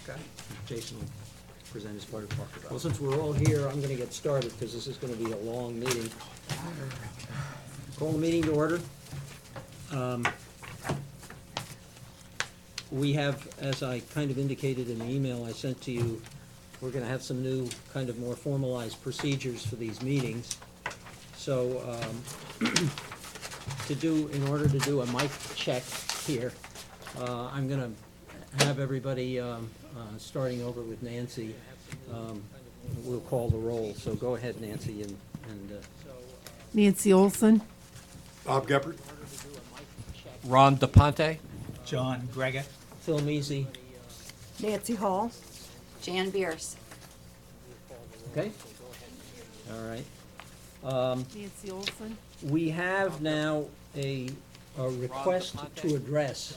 Okay. Jason will present his part of Park. Well, since we're all here, I'm gonna get started, because this is gonna be a long meeting. Call the meeting to order. We have, as I kind of indicated in the email I sent to you, we're gonna have some new, kind of more formalized procedures for these meetings. So, in order to do a mic check here, I'm gonna have everybody, starting over with Nancy, we'll call the roll. So go ahead, Nancy, and Nancy Olson. Bob Geppert. Ron DePonte. John Greger. Phil Measy. Nancy Hall. Jan Beers. Okay? All right. Nancy Olson. We have now a request to address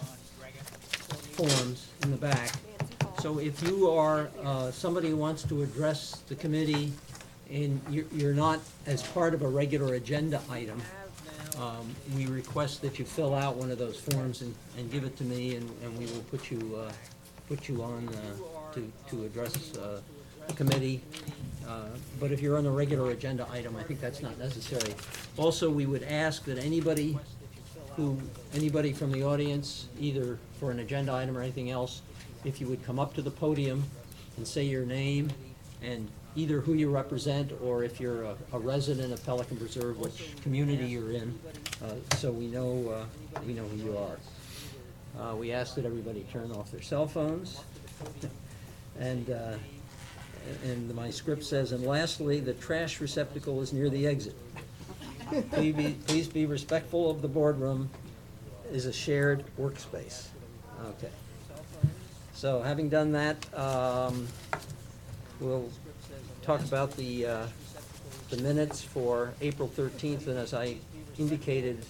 forms in the back. So if you are somebody who wants to address the committee and you're not as part of a regular agenda item, we request that you fill out one of those forms and give it to me, and we will put you on to address the committee. But if you're on the regular agenda item, I think that's not necessary. Also, we would ask that anybody from the audience, either for an agenda item or anything else, if you would come up to the podium and say your name and either who you represent, or if you're a resident of Pelican Preserve, which community you're in, so we know who you are. We ask that everybody turn off their cell phones. And my script says, and lastly, the trash receptacle is near the exit. Please be respectful of the boardroom, is a shared workspace. Okay. So having done that, we'll talk about the minutes for April 13th, and as I indicated,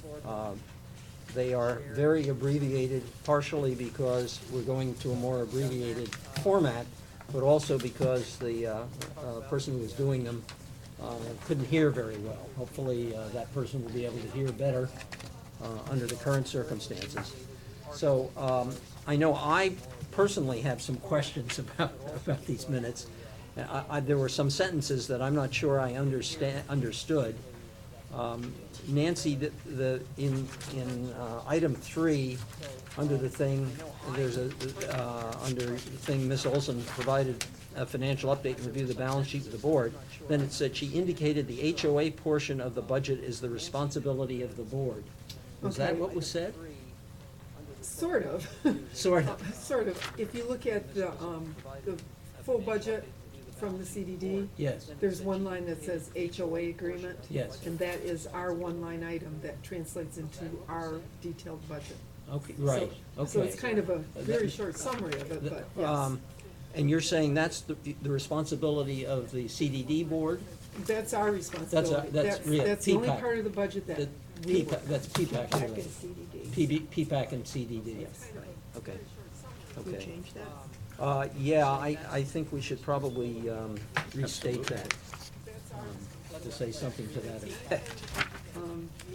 they are very abbreviated, partially because we're going to a more abbreviated format, but also because the person who was doing them couldn't hear very well. Hopefully that person will be able to hear better under the current circumstances. So I know I personally have some questions about these minutes. There were some sentences that I'm not sure I understood. Nancy, in item 3, under the thing, there's under the thing, Ms. Olson provided a financial update and review the balance sheet with the board. Then it said she indicated the HOA portion of the budget is the responsibility of the board. Was that what was said? Sort of. Sort of. Sort of. If you look at the full budget from the CDD, Yes. there's one line that says HOA agreement. Yes. And that is our one line item that translates into our detailed budget. Okay, right, So- okay. So it's kind of a very short summary of it, but yes. And you're saying that's the responsibility of the CDD board? That's our responsibility. that's real, That's the only PPAC. part of the budget that That we PPAC work. That's PPAC PPAC related. and CDD. PPAC and CDD. Yes, right. Okay. We Okay. change that? Yeah, I think we should probably restate that, to say something to that effect.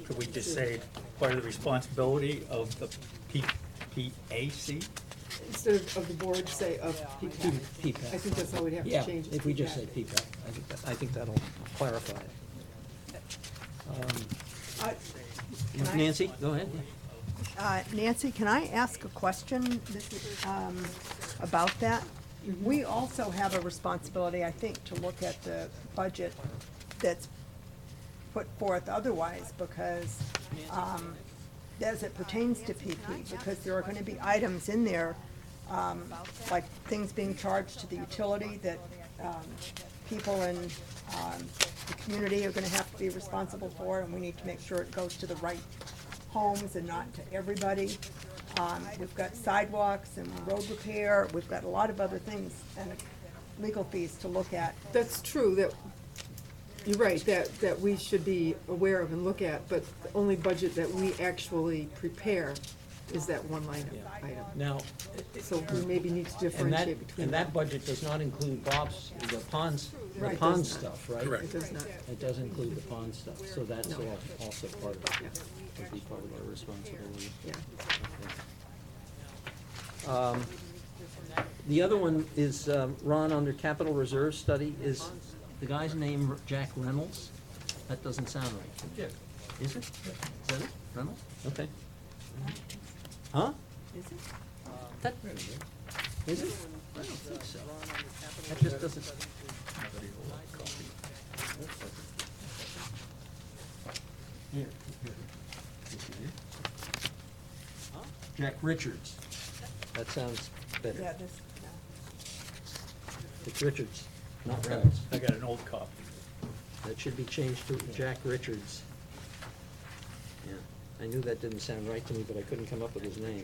Could we just say part of the responsibility of the PPAC? Instead of the board, say of PPAC. PPAC. I think that's how we'd have to Yeah, change it. if we just say PPAC. PPAC, I think that'll clarify it. Can I- Nancy, go ahead. Nancy, can I ask a question about that? We also have a responsibility, I think, to look at the budget that's put forth otherwise, because as it pertains to PP, because there are going to be items in there, like things being charged to the utility that people in the community are going to have to be responsible for, and we need to make sure it goes to the right homes and not to everybody. We've got sidewalks and road repair, we've got a lot of other things and legal fees to look at. That's true, that, you're right, that we should be aware of and look at, but the only budget that we actually prepare is that one line item. Now, So we maybe need to differentiate between and them. that budget does not include Bob's, the pond Right, it pond does not. stuff, right? Correct. It does not. It does include the pond stuff, so that's No. also part of it, Yeah. would be part of our responsibility. Yeah. Okay. The other one is, Ron, under capital reserve study, is the guy's name Jack Reynolds? That doesn't sound right. Yeah. Is it? Is that it? Reynolds? Okay. Huh? Is it? That, is it? I don't think so. That just doesn't. Here, here. Jack Richards. That sounds better. Yeah, this, no. It's Richards, not Reynolds. I got an old copy. That should be changed to Jack Richards. Yeah, I knew that didn't sound right to me, but I couldn't come up with his name.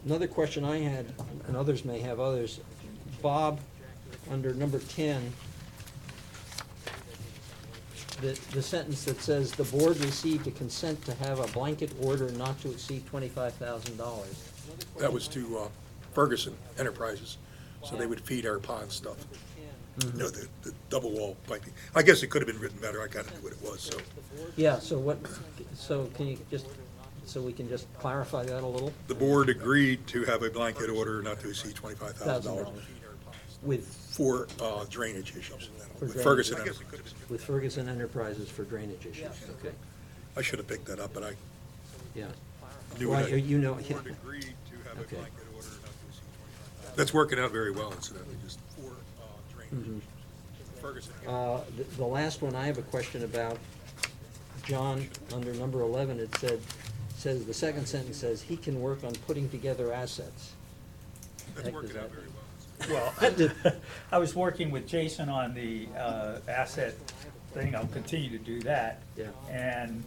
Another question I had, and others may have others, Bob, under number 10, the sentence that says, "The board received a consent to have a blanket order not to exceed $25,000." That was to Ferguson Enterprises, so they would feed our pond stuff. You know, the double wall piping. I guess it could have been written better, I kinda knew what it was, so. Yeah, so what, so can you just, so we can just clarify that a little? The board agreed to have a blanket order not to exceed $25,000 $1,000 with, for drainage issues. For With drainage. Ferguson Enterprises. with Ferguson Enterprises for drainage issues, okay, I should have picked that up, but I yeah. knew Well, what I. you know, The board agreed to have a Okay. blanket order not to exceed $25,000. That's working out very well incidentally, just for drainage issues. Ferguson. The last one I have a question about, John, under number 11, it says, the second sentence says, "He can work on putting together assets." That's Heck, working is out that- very well. Well, I was working with Jason on the asset thing, I'll continue to do that. Yeah. And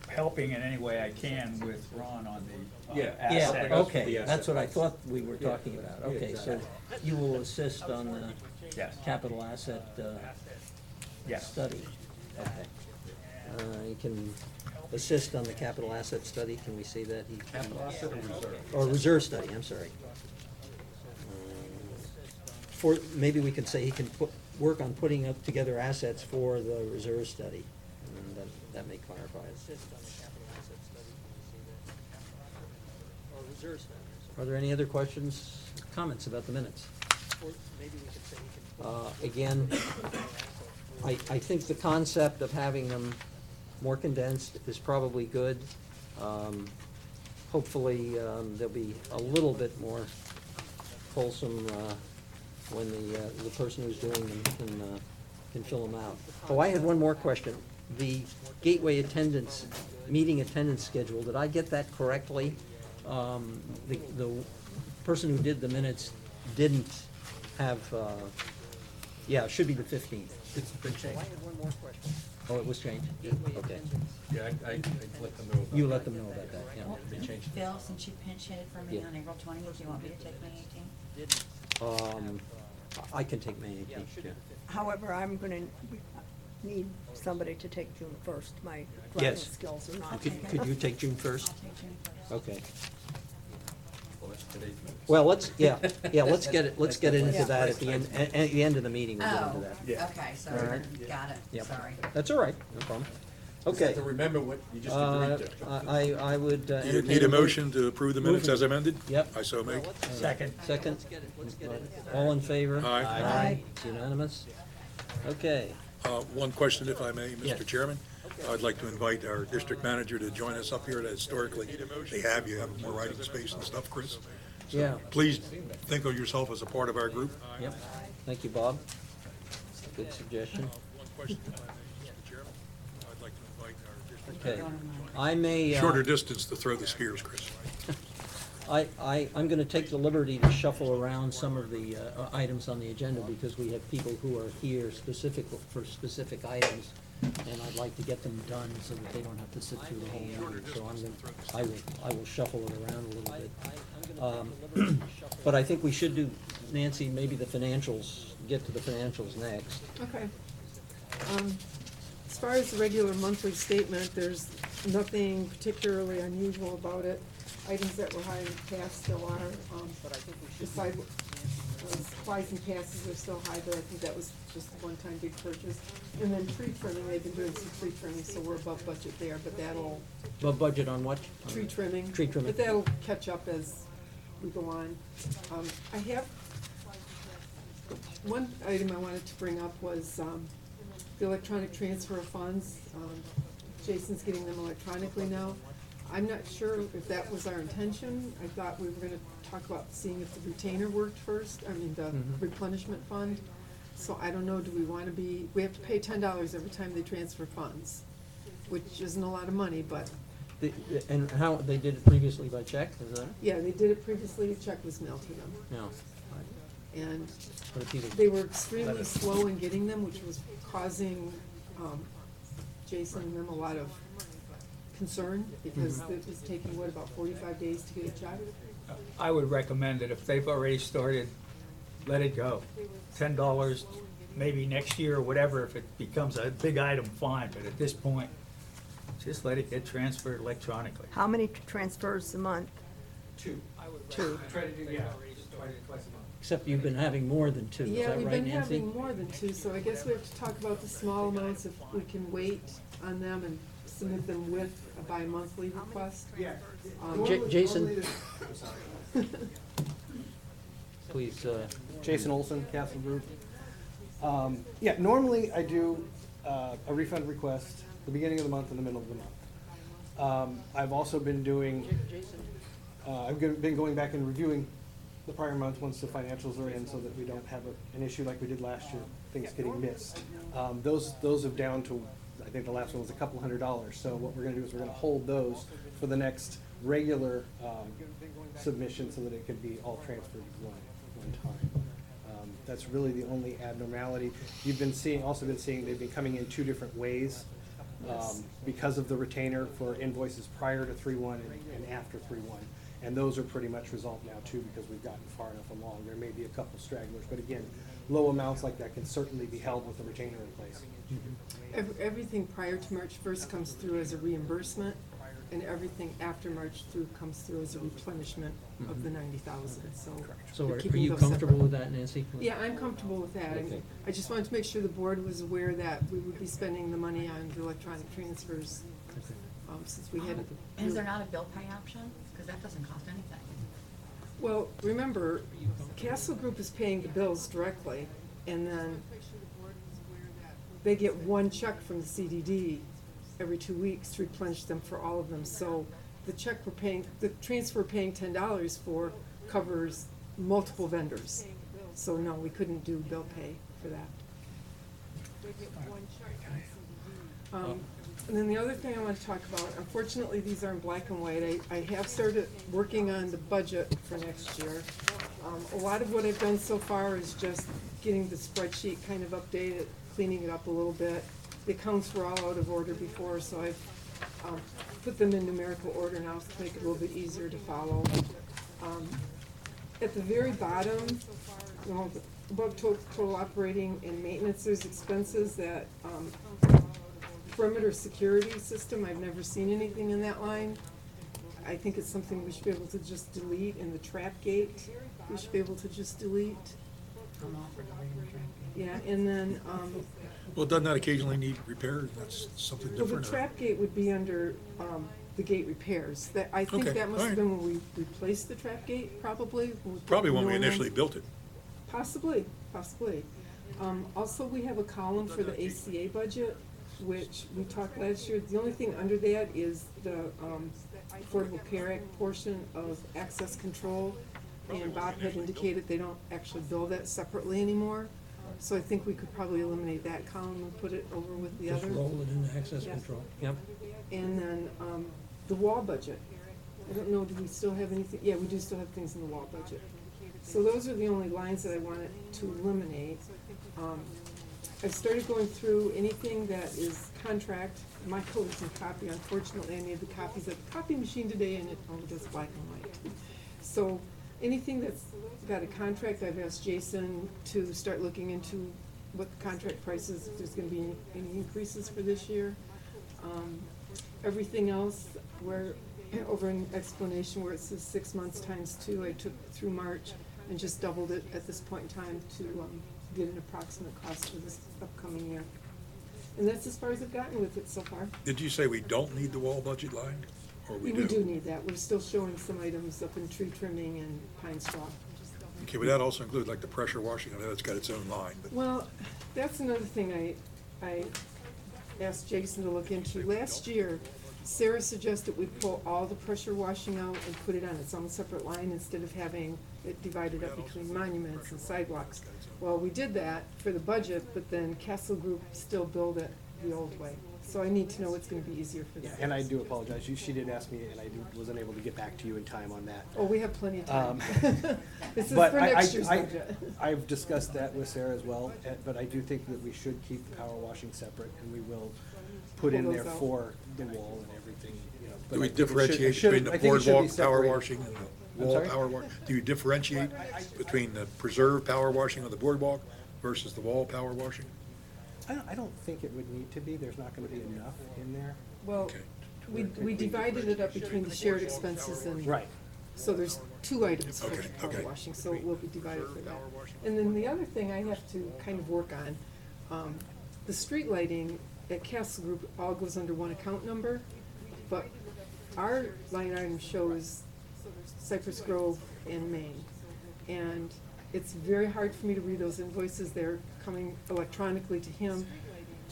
helping in any way I can with Ron on the Yeah. asset. Yeah, okay, that's what I thought we were talking about, okay, so you will assist on the Yes, capital asset yes. study, okay. You can assist on the capital asset study, can we say that? Capital asset or reserve? Or reserve study, I'm sorry. For, maybe we could say he can work on putting up together assets for the reserve study, and then that may clarify it. Are there any other questions, comments about the minutes? Again, I think the concept of having them more condensed is probably good. Hopefully, they'll be a little bit more wholesome when the person who's doing them can fill them out. Oh, I had one more question. The Gateway attendance, meeting attendance schedule, did I get that correctly? The person who did the minutes didn't have, yeah, it should be the 15th. It's been changed. Oh, it was changed? Okay. Yeah, I let them know. You let them know about that, yeah. They changed it. Phil, since you pinch hit for me Yeah. on April 20th, do you want me to take May 18th? I can take May 18th, yeah. However, I'm gonna need somebody to take June 1st. My driving Yes. skills are not. Could you take June 1st? I'll take June 1st. Okay. Well, that's today's minutes. Well, let's let's get into Yeah. that at the end of the meeting, we'll get into Oh, that. Yeah. okay, All sorry, right. got it, Yep. sorry. That's all right, no problem. Just Okay. have to remember what you just agreed to. I would You entertain. need a motion to approve the minutes as amended? Yep. I so make. Second. Second? All in favor? Aye. Aye. It's unanimous. Okay. One question, if I may, Yes. Mr. Chairman. I'd like to invite our district manager to join us up here. That historically, you have more writing space and stuff, Chris. So Yeah. Please think of yourself as a part of our group. Yep. Thank you, Bob. Good suggestion. One question, if I may, Mr. Chairman. I'd like to invite our district Okay. I may. shorter distance to throw the spears, Chris. I'm gonna take the liberty to shuffle around some of the items on the agenda because we have people who are here for specific items, and I'd like to get them done so that they don't have to sit through the whole meeting. So I will shuffle it around a little bit. But I think we should do, Nancy, maybe the financials, get to the financials next. Okay. As far as the regular monthly statement, there's nothing particularly unusual about it. Items that were high in the past still are, Supplies and passes are still high, but I think that was just a one-time big purchase. And then tree trimming, they've been doing some tree trimming, so we're above budget there, but that'll, But budget on what? tree trimming. Tree trimming. But that'll catch up as we go on. I have, one item I wanted to bring up was, the electronic transfer of funds. Jason's getting them electronically now. I'm not sure if that was our intention. I thought we were gonna talk about seeing if the retainer worked first, I mean, the replenishment fund. So I don't know, do we wanna we have to pay $10 every time they transfer funds, which isn't a lot of money, but, And how, they did it previously by check, is that it? yeah, they did it previously, a check was mailed to them. No. And But it's either, they were extremely slow in getting them, which was causing, Jason and them a lot of concern, because it was taking, what, about 45 days to get a check? I would recommend that if they've already started, let it go. $10, maybe next year or whatever, if it becomes a big item, fine, but at this point, just let it get transferred electronically. How many transfers a month? Two. Two. I try to do, yeah, just twice a month. except you've been having more than two, is Yeah, that we've right, been Nancy? having more than two, so I guess we have to talk about the small amounts, if we can wait on them and submit them with a bi-monthly request. Yeah. Jason? Please, Jason Olson, Castle Group. Yeah, normally I do a refund request the beginning of the month and the middle of the month. I've also been doing, been going back and reviewing the prior month once the financials are in, so that we don't have an issue like we did last year, things getting missed. Those have down to, I think the last one was a couple $100. So what we're gonna do is we're gonna hold those for the next regular submission, so that it can be all transferred one time. That's really the only abnormality. You've been seeing, also been seeing, they've been coming in two different ways, because of the retainer for invoices prior to 3/1 and after 3/1. And those are pretty much resolved now too, because we've gotten far enough along. There may be a couple stragglers, but again, low amounts like that can certainly be held with the retainer in place. Everything prior to March 1st comes through as a reimbursement, and everything after March through comes through as a replenishment of the 90,000, so. so we're are keeping you those comfortable separate. with that, Nancy? Yeah, I'm comfortable with that. Okay. I just wanted to make sure the board was aware that we would be spending the money on the electronic transfers, since we had. Is there not a bill pay option? Because that doesn't cost anything. Well, remember, Castle Group is paying the bills directly, and then they get one check from the CDD every 2 weeks to replenish them for all of them. So the check we're paying, the transfer paying $10 for covers multiple vendors. So no, we couldn't do bill pay for that. And then the other thing I want to talk about, unfortunately, these are in black and white. I have started working on the budget for next year. A lot of what I've done so far is just getting the spreadsheet kind of updated, cleaning it up a little bit. The accounts were all out of order before, so I've put them in numerical order now to make it a little bit easier to follow. At the very bottom, you know, above total operating and maintenance, there's expenses that, perimeter security system, I've never seen anything in that line. I think it's something we should be able to just delete, and the trap gate, we should be able to just delete. I'm all for deleting the trap. Yeah, and then, Well, doesn't that occasionally need repair? That's something well, the different. or- trap gate would be under, the gate repairs. That, I think Okay, that must have alright. been when we replaced the trap gate, probably. When Probably when we new one in. initially built it. Possibly, possibly. Also, we have a column for the ACA budget, which we talked last year. The only thing under that is the, Affordable Care Act portion of access control. And Bob had indicated they don't actually bill that separately anymore. So I think we could probably eliminate that column and put it over with the Just other. roll it into access Yeah. control, yep. And then, the wall budget. I don't know, do we still have anything? Yeah, we do still have things in the wall budget. So those are the only lines that I wanted to eliminate. I've started going through anything that is contract. My colors and copy, unfortunately, I made the copies at the copy machine today, and it only does black and white. So anything that's got a contract, I've asked Jason to start looking into what the contract price is, if there's gonna be any increases for this year. Everything else, where, over an explanation where it says 6 months times 2, I took through March. and just doubled it at this point in time to, get an approximate cost for this upcoming year. And that's as far as I've gotten with it so far. Did you say we don't need the wall budget line, or we do? We do need that. We're still showing some items up in tree trimming and pine straw. Okay, would that also include like the pressure washing? I know it's got its own line, but Well, that's another thing I asked Jason to look into. Last year, Sarah suggested we pull all the pressure washing out and put it on its own separate line instead of having it divided up between monuments and sidewalks. Well, we did that for the budget, but then Castle Group still billed it the old way. So I need to know what's gonna be easier for Yeah, them. and I do apologize. She did ask me, and wasn't able to get back to you in time on that. Oh, we have plenty of time. This is But for next year's budget. I've discussed that with Sarah as well, but I do think that we should keep the power washing separate, and we will put in Pull there those out. for the wall and everything, you know. but do I we think it should- differentiate it should- between the I think it should be boardwalk power separated. washing and the I'm wall sorry? power wash? Do you differentiate between the preserved power washing of the boardwalk versus the wall power washing? I don't think it would need to be. There's not gonna be enough in there. Well, Okay. we divided it up between the shared expenses and. Right. So there's two items for Okay, power okay. washing, so it will be divided for that. And then the other thing I have to kind of work on, the street lighting at Castle Group all goes under one account number, but our line item shows Cypress Grove and Maine. And it's very hard for me to read those invoices, they're coming electronically to him.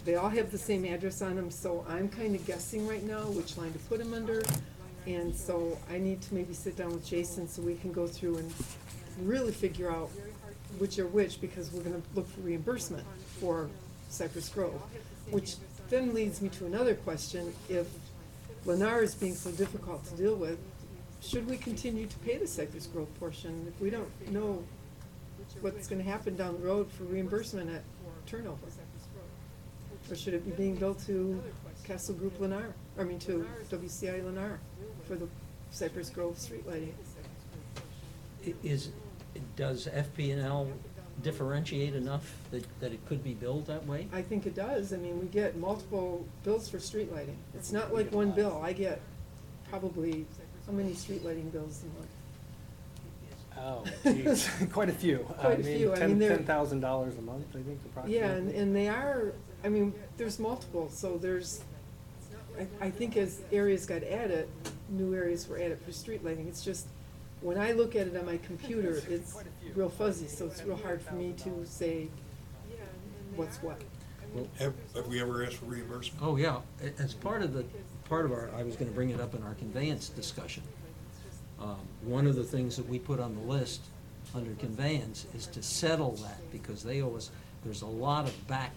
They all have the same address on them, so I'm kind of guessing right now which line to put them under. And so I need to maybe sit down with Jason so we can go through and really figure out which are which, because we're gonna look for reimbursement for Cypress Grove. Which then leads me to another question, if Lennar is being so difficult to deal with, should we continue to pay the Cypress Grove portion if we don't know what's gonna happen down the road for reimbursement at turnover? Or should it be being billed to Castle Group Lennar, to WCI Lennar for the Cypress Grove street lighting? Does FP&L differentiate enough that it could be billed that way? I think it does. I mean, we get multiple bills for street lighting. It's not like one bill. I get probably, how many street lighting bills a month? Oh, geez, quite a few. Quite a few. I mean, they're- $10,000 a month, I think, approximately. Yeah, and they are, there's multiple, so there's, I think as areas got added, new areas were added for street lighting. It's just, when I look at it on my computer, it's real fuzzy, so it's real hard for me to say what's what. Have we ever asked for reimbursement? Oh, yeah, as part of our, I was gonna bring it up in our conveyance discussion. One of the things that we put on the list under conveyance is to settle that, because they owe us, there's a lot of back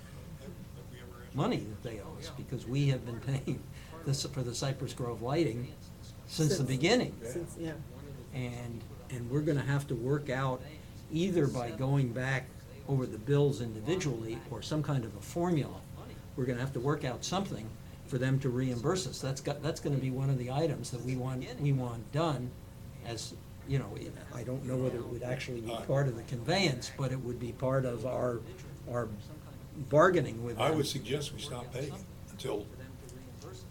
money that they owe us, because we have been paying this for the Cypress Grove lighting since the beginning. Yeah. And we're gonna have to work out, either by going back over the bills individually, or some kind of a formula. We're gonna have to work out something for them to reimburse us. That's gonna be one of the items that we want done, as, you know, I don't know whether it would actually be part of the conveyance, but it would be part of our bargaining with them. I would suggest we stop paying it until,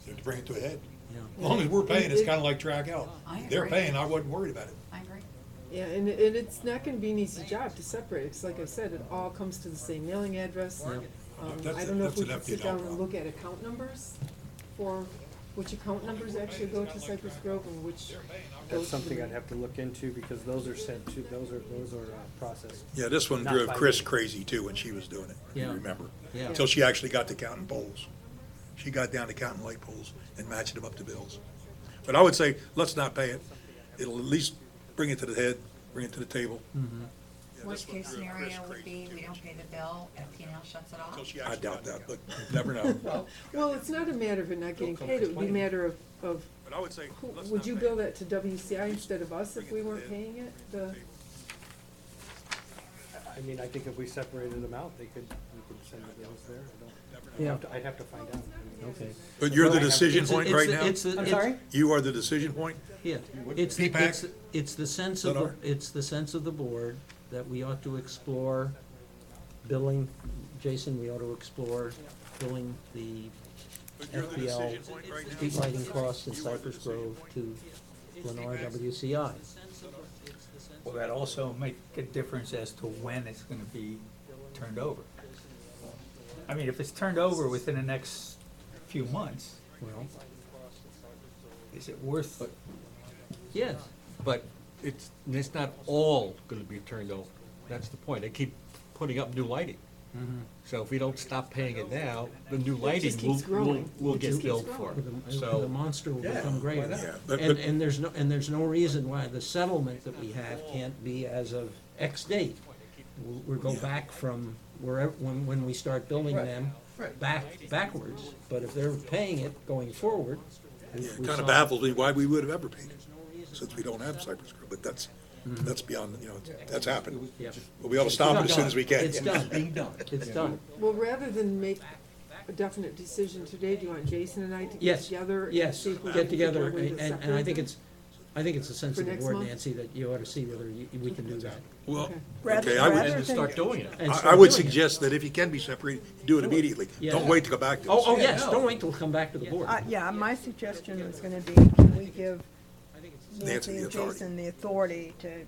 to bring it to a head. Yeah. As long as we're paying, it's kinda like track out. I They're agree. paying, I wasn't worried about it. I agree. Yeah, and it's not gonna be an easy job to separate, because like I said, it all comes to the same mailing address. Yeah. That's I don't know if we an could sit FPL down and problem. look at account numbers for which account numbers actually go to Cypress Grove and which That's goes to something the- I'd have to look into, because those are sent to, those are processed. Yeah, this one Not drove by Chris me. crazy too when she was doing it, if you Yeah. remember. Yeah. Until she actually got to counting poles. She got down to counting light poles and matching them up to bills. But I would say, let's not pay it. It'll at least bring it to the head, bring it to the table. Yeah, Worst this one case drove Chris scenario would crazy, be too, we when don't she- pay the bill, FP&L shuts it until off. she actually got that, but never know. Well, it's not a matter of it not getting paid, it would be a matter of, But I would say, let's would not you pay bill it. that to WCI instead of us if we weren't paying it? I mean, I think if we separated them out, we could send the bills there. Yeah. I'd have to find out. I mean, Okay. But you're the Well, decision It's a- point it's right a- now? it's a- I'm it's- sorry? You are the decision point? Yeah, What, it's, P-PAC? it's the sense Is that of, our- it's the sense of the board that we ought to explore billing, Jason, we ought to explore billing the But you're the FPL decision point right now? street lighting costs in You are the Cypress decision Grove to Lennar P-PAC? WCI. Will that also make a difference as to when it's gonna be turned over? I mean, if it's turned over within the next few months, Well, is it worth? yes. But it's not all gonna be turned over. That's the point. They keep putting up new lighting. So if we don't stop paying it now, the new lighting just keeps growing. will It get just keeps billed for. growing. The So, monster will Yeah, become why greater. not? Yeah, but- And there's no reason why the settlement that we have can't be as of X date. We'll go back from wherever, when we start building Right, them, right. backwards. But if they're paying it going forward. we It kind solve- of baffles me why we would have ever paid it, since we don't have Cypress Grove, but that's beyond, that's happened. Yep. But we ought to stop it as soon as we can. It's done. It's done. Well, rather than make a definite decision today, do you want Jason and I to get Yes, together? and yes, see if we get can together, figure out a way to and I separate think them? it's a sense For of the next board, month? Nancy, that you ought to see whether we can do that. Well, Okay. Rather- okay, I would, rather And to start doing it. And I start would doing it. suggest that if you can be separated, do it immediately. Yeah. Don't wait to go back to us. Oh, yes, no. don't wait till we come back to the board. Yeah, my suggestion was gonna be, can we give Nancy Nancy the and authority. Jason the authority to, from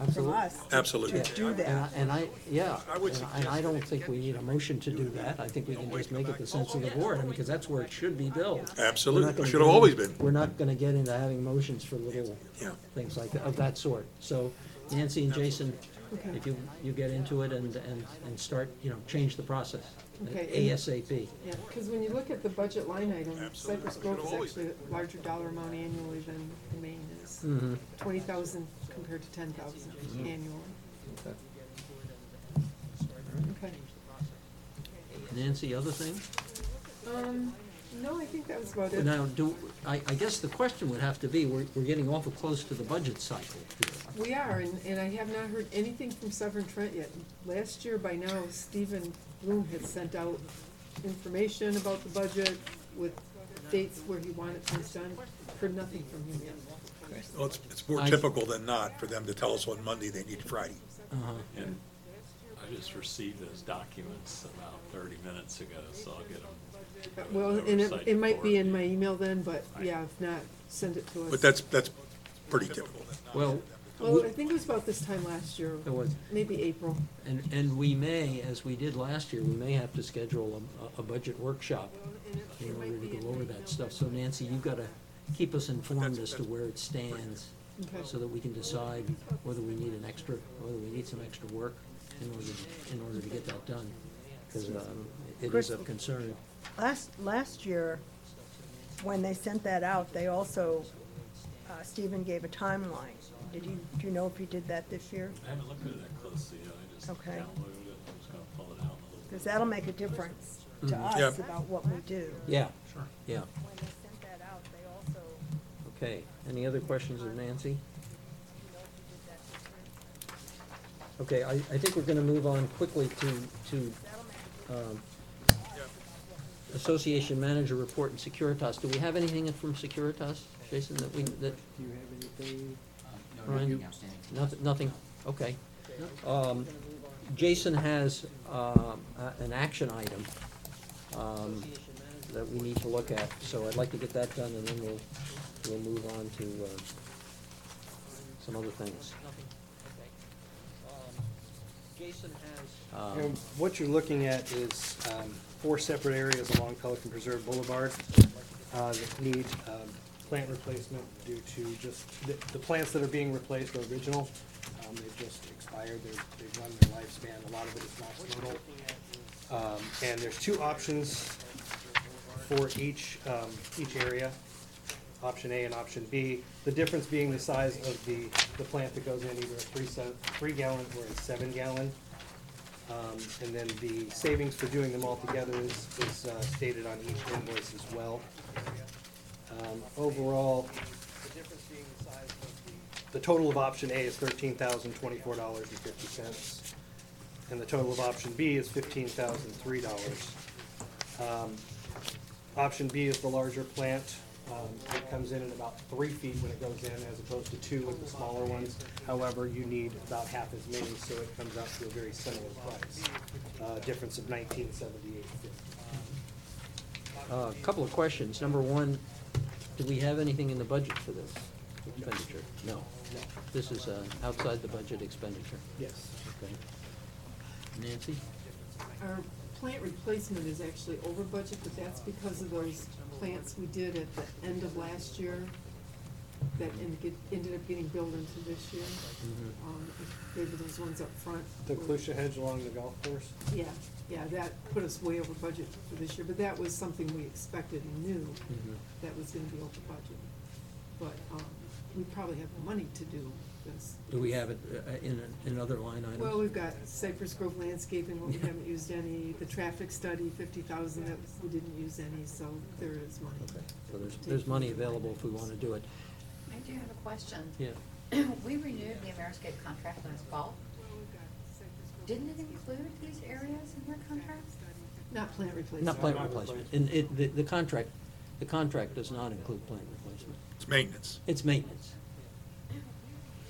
Absolutely. us, Absolutely. to do that? And I, yeah, I would and I don't think we need a motion to do that. I think we can just make it the sense of the board, because that's where it should be billed. Absolutely. We're not gonna Should have get in- always been. We're not gonna get into having motions for little Yeah. things like that, of that sort. So Nancy and Jason, Okay. if you get into it and start, change the process. Okay, and- ASAP. Yeah, because when you look at the budget line item, Cypress Grove is actually a larger dollar amount annually than Maine is. Mhm. 20,000 compared to 10,000 annually. Okay. Nancy, other thing? No, I think that was about it. Now, I guess the question would have to be, we're getting awful close to the budget cycle here. We are, and I have not heard anything from Severn Trent yet. Last year, by now, Stephen Bloom had sent out information about the budget with dates where he wanted things done. Heard nothing from him yet. Well, it's more I- typical than not for them to tell us on Monday they need Friday. Uh-huh. And I just received those documents about 30 minutes ago, so I'll get them. Well, and it might be in my email then, but yeah, if not, send it to us. But that's pretty typical. Well, Well, I think it was about this time last year, it was, maybe April. and we may, as we did last year, we may have to schedule a budget workshop in order to go over that stuff. So Nancy, you've gotta keep us informed as to where it stands, Okay. so that we can decide whether we need whether we need some extra work in order to get that done. Because, it is of concern. Last year, when they sent that out, they also, Stephen gave a timeline. Do you know if he did that this year? I haven't looked at it that closely yet, I just Okay. downloaded it, I'm just gonna pull it out in a little bit. Because that'll make a difference to us Yep. about what we do. Yeah, sure, yeah. When they sent that out, they also, Okay, any other questions of Nancy? Okay, I think we're gonna move on quickly to Association Manager Report and Securitas. Do we have anything from Securitas, Jason, that? Do you have anything? Ryan? Nothing, okay. Jason has, an action item, that we need to look at, so I'd like to get that done, and then we'll move on to, some other things. Jason has. And what you're looking at is 4 separate areas along Pelican Preserve Boulevard that need plant replacement due to just, the plants that are being replaced are original. They've just expired, they've run their lifespan, a lot of it is not fertile. And there's 2 options for each area, option A and option B. The difference being the size of the plant that goes in, either a 3 gallon or a 7 gallon. And then the savings for doing them all together is stated on each invoice as well. Overall, the difference being the size of the total of option A is $13,024.50. And the total of option B is $15,003. Option B is the larger plant. It comes in at about 3 feet when it goes in, as opposed to 2 with the smaller ones. However, you need about half as many, so it comes out to a very similar price. Difference of $1978.50. A couple of questions. Number one, do we have anything in the budget for this? expenditure? No. This is outside the budget expenditure. Yes. Okay. Nancy? Our plant replacement is actually over budget, but that's because of those plants we did at the end of last year that ended up getting billed into this year. They were those ones up front. The Clusha hedge along the golf course? Yeah, that put us way over budget for this year, but that was something we expected and knew that was gonna be over budget. But, we probably have the money to do this. Do we have it in other line items? Well, we've got Cypress Grove landscaping, where we haven't used any, the traffic study, 50,000, that we didn't use any, so there is money. Okay, so there's money available if we want to do it. I do have a question. Yeah. We renewed the Ameriscape contract last fall. Didn't it include these areas in your contract? Not plant replacement. Not plant replacement. And the contract does not include plant replacement. It's maintenance. It's maintenance.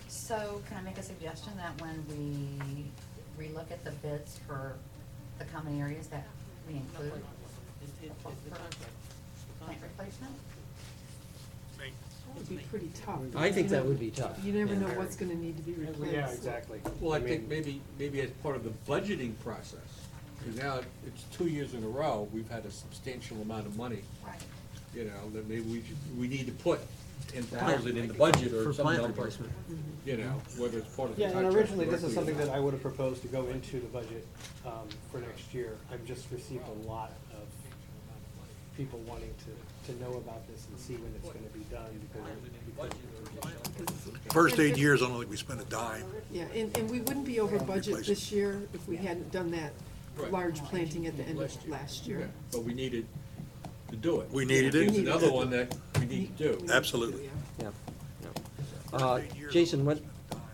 So can I make a suggestion that when we relook at the bids for the common areas that we include for plant replacement? It would be pretty tough. I think that would be tough. You never Yeah. know what's gonna need to be replaced. Yeah, exactly. Well, I think mean, maybe as part of the budgeting process, because now it's 2 years in a row, we've had a substantial amount of money, Right. you know, that maybe we need to put 10,000 in the budget or For some plant number, replacement. you know, whether it's part of the Yeah, and contract. originally, this is directly something or that not. I would have proposed to go into the budget for next year. I've just received a lot of people wanting to know about this and see when it's gonna be done because of the First 8 years, I don't think we spent a dime. Yeah, and we wouldn't be over budget Replace. this year if we hadn't done that Right. large planting at the end of last Yeah, year. but we needed to do it. We needed it. It's another one that we need to do. Absolutely. Yeah, yeah. Jason, what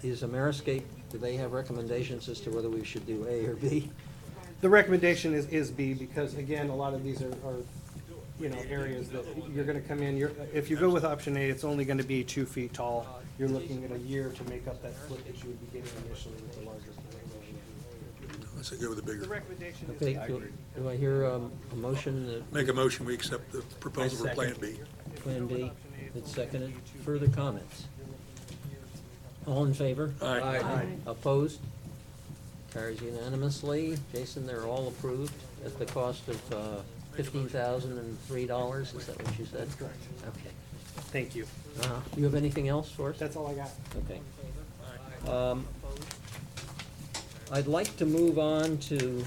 is Ameriscape, do they have recommendations as to whether we should do A or B? The recommendation is B, because again, a lot of these are, you know, areas that you're gonna come in, if you go with option A, it's only gonna be 2 feet tall. You're looking at a year to make up that split that you would be getting initially with the larger plant. Let's go with the The bigger. recommendation is. Okay, do I hear a motion that Make a motion, we accept the proposal for Plan B. Plan B, it's seconded? Further comments? All in favor? Aye. Opposed? Carries unanimously. Jason, they're all approved at the cost of $15,003, is that what you said? That's correct. Okay. Thank you. You have anything else for us? That's all I got. Okay. I'd like to move on to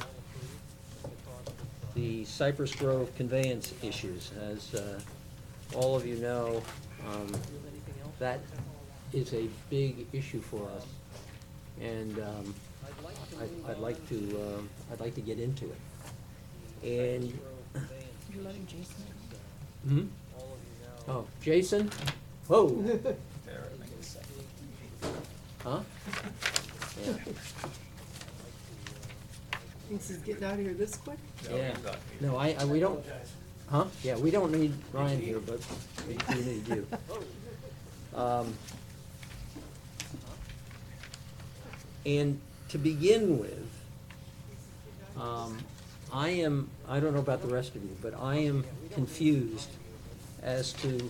the Cypress Grove conveyance issues. As all of you know, that is a big issue for us. And I'd like to get into it. And You're letting Jason. Hmm? Oh, Jason? Whoa. Huh? Yeah. Thinks he's getting out of here this quick? Yeah. No, we don't, huh? Yeah, we don't need Ryan here, but we do need you. And to begin with, I don't know about the rest of you, but I am confused as to,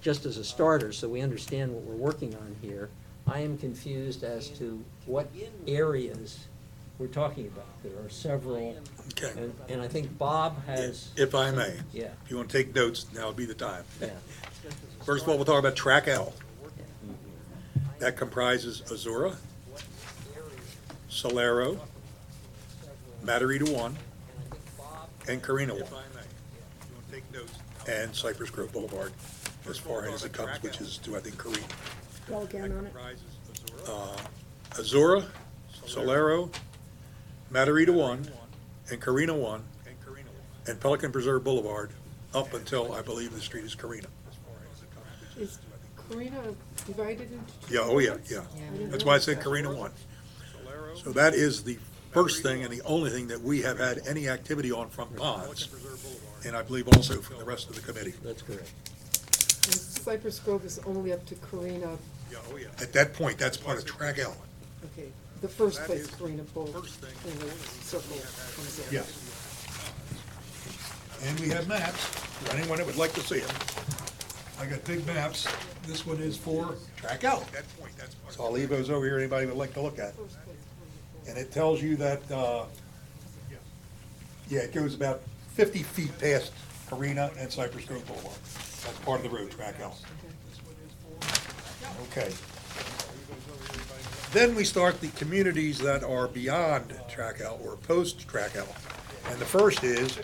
just as a starter, so we understand what we're working on here, I am confused as to what areas we're talking about. There are several, Okay. and I think Bob has. If I may. Yeah. If you want to take notes, now would be the time. Yeah. First of all, we'll talk about Track L. That comprises Azura, Solero, Matarita 1, and Carina 1. And Cypress Grove Boulevard, as far as it comes, which is to, I think, Carina. Go again on it. Azura, Solero, Matarita 1, and Carina 1, and Pelican Preserve Boulevard, up until, I believe, the street is Carina. Is Karina divided into two? Yeah, oh yeah, parts? yeah. I didn't That's why I realize said that. Carina 1. So that is the first thing and the only thing that we have had any activity on from ponds, and I believe also from the rest of the committee. That's correct. And Cypress Grove is only up to Karina, At that point, that's part of Track L. okay, the first That place is Karina Bowl first thing. in the circle comes in. Yes. And we have maps for anyone that would like to see them. I got big maps. This one is for track out. So I'll leave those over here, anybody would like to look at. And it tells you that, yeah, it goes about 50 feet past Arena and Cypress Grove Boulevard. That's part of the road, track out. Okay. Then we start the communities that are beyond track out or post track out. And the first is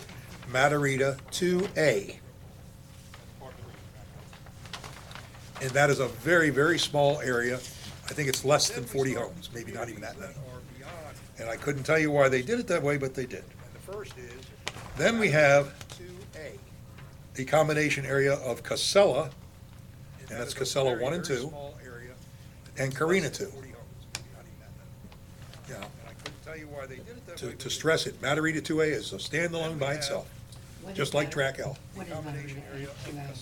Matarita 2A. And that is a very, very small area. I think it's less than 40 homes, maybe not even that many. And I couldn't tell you why they did it that way, but they did. Then we have the combination area of Casella, and that's Casella 1 and 2, and Carina 2. Yeah. To stress it, Matarita 2A is a standalone by itself, just like Track L. What is Matarita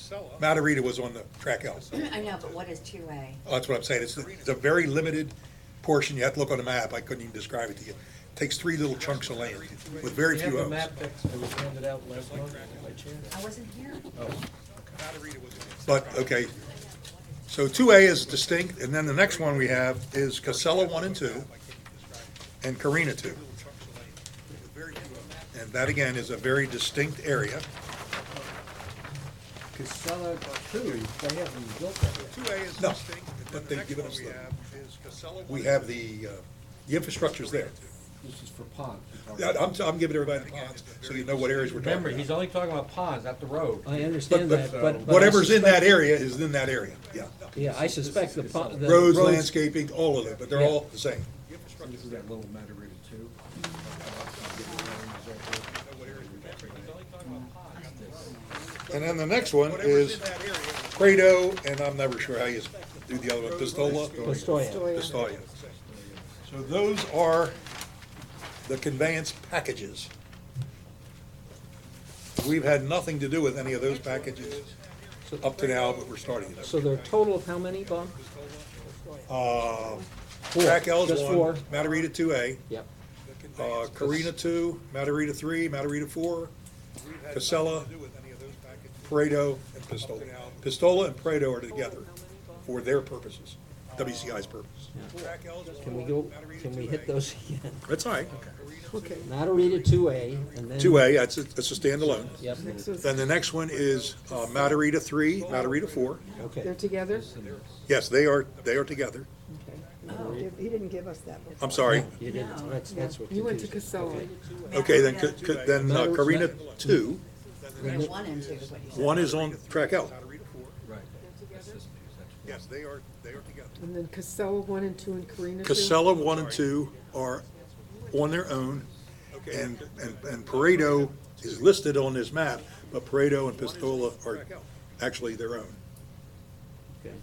2A? Matarita was on the Track L. I know, but what is 2A? Oh, that's what I'm saying. It's a very limited portion. You have to look on the map. I couldn't even describe it to you. It takes 3 little chunks of land with very We few have a homes. map that was handed out last month by chance. I wasn't here. But, okay, so 2A is distinct, and then the next one we have is Casella 1 and 2, and Carina 2. And that, again, is a very distinct area. Casella 2, they haven't built that yet. No, but they've given us we have the infrastructure's there. This is for ponds. Yeah, I'm giving everybody the ponds, so you know what areas we're talking Remember, about. he's only talking about ponds, not the road. I understand But- that, but. I Whatever's in that suspect- area is in that area, yeah. Yeah, I suspect the Roads, landscaping, all of it, but they're Yeah. all the same. This is that little Matarita 2. And then the next one is Prado, and I'm never sure how you do the other one, Pistola? Pistoia. Pistoia. So those are the conveyance packages. We've had nothing to do with any of those packages up to now, but we're starting it. So there are a total of how many, Bob? Track L is Just 1, 4? Matarita 2A, Yep. Carina 2, Matarita 3, Matarita 4, Casella, Prado, and Pistola. Pistola and Prado are together for their purposes, WCI's purpose. Can we hit those again? That's all right. Okay, Matarita 2A, and then. 2A, that's a standalone. Yep, next was, Then the next one is Matarita 3, Matarita 4. okay. they're together? Yes, they are together. Okay. Oh, he didn't give us that before. I'm sorry. You didn't, that's what. You went to confused Casella. Okay, then Carina 2, There's 1 and 2 is what you said. 1 is on Track L. Right. Yes, they are together. And then Casella 1 and 2 and Carina 2? Casella 1 and 2 are on their own, and Pareto is listed on this map, but Pareto and Pistola are actually their own. Okay.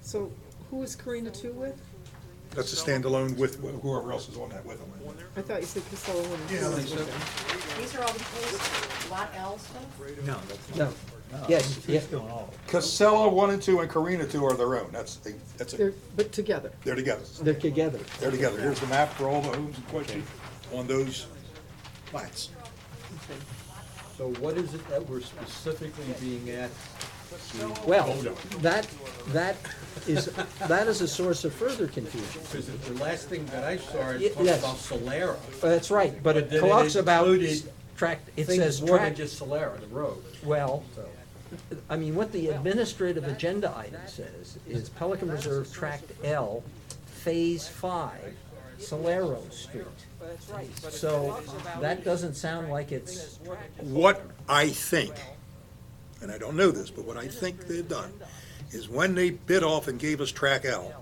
So who is Carina 2 with? That's a standalone with whoever else is on that with them. I thought you said Casella 1 and 2. Yeah, I think so. These are all the post lot L stuff? No, that's No, yes, yeah, doing all. Casella 1 and 2 and Carina 2 are their own. They're, but together. They're together. they're together. They're together. Here's the map for all the homes in question on those plats. So what is it that we're specifically being asked? Well, that is a source of further confusion. Because the last thing that I saw is Yes. talking about Solera. That's right, but it But then it talks about included track, it Things says more than track, just Solera, the road. well, So, I mean, what the administrative agenda item says is Pelican Reserve Tract L, Phase 5, Solero Street. So that doesn't sound like it's, What I think, and I don't know this, but what I think they've done is when they bid off and gave us Track L,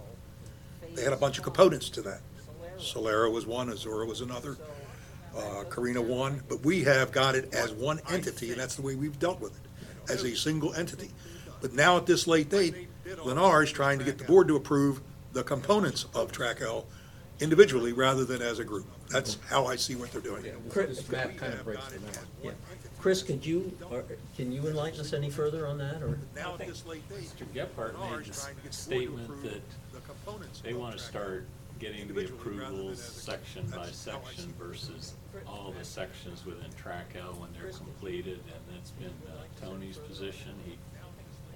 they had a bunch of components to that. Solera was one, Azura was another, Carina one, but we have got it as one entity, and that's the way we've dealt with it, as a single entity. But now at this late date, Lennar is trying to get the board to approve the components of Track L individually rather than as a group. That's how I see what they're doing. this map kind of breaks it down. yeah. Chris, can you enlighten us any further on that, or? Now at this late date, Mr. Gephardt Lennar made is the trying to get the board to statement approve that the components they of want to Track start getting the individually rather approvals than as a section group. by That's how I see section it. versus all the sections within Track L when they're completed, and that's been Tony's position. He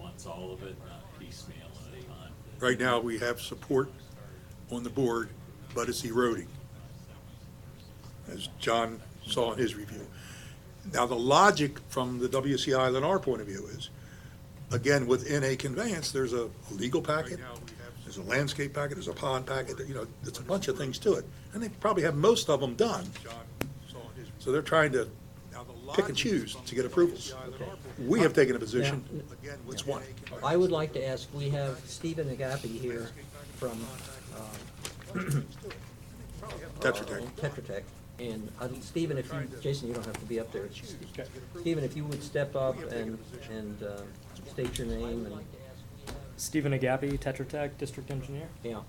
wants all of it, not piecemeal at a time. Right now, we have support on the board, but it's eroding, as John saw in his review. Now, the logic from the WCI Lennar point of view is, again, within a conveyance, there's a legal packet, there's a landscape packet, there's a pond packet, you know, it's a bunch of things to it. And they probably have most of them done. So they're trying to pick and choose to get approvals. We have taken a position, it's one. I would like to ask, we have Stephen Agapi here from Tetra Tech. Tetra Tech. And Stephen, if you, Jason, you don't have to be up there. Stephen, if you would step up and state your name and, Stephen Agapi, Tetra Tech, District Engineer. yeah.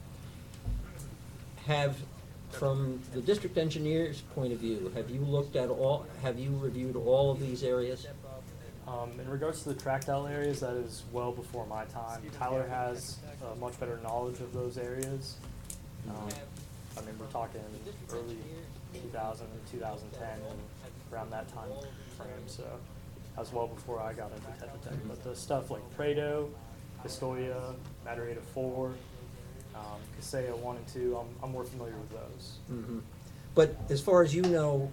From the district engineer's point of view, have you reviewed all of these areas? In regards to the tracked out areas, that is well before my time. Tyler has much better knowledge of those areas. I mean, we're talking early 2000, 2010, and around that time frame, so that was well before I got into Tetra Tech. But the stuff like Prado, Pistoia, Matarita 4, Casella 1 and 2, I'm more familiar with those. Mm-hmm. But as far as you know,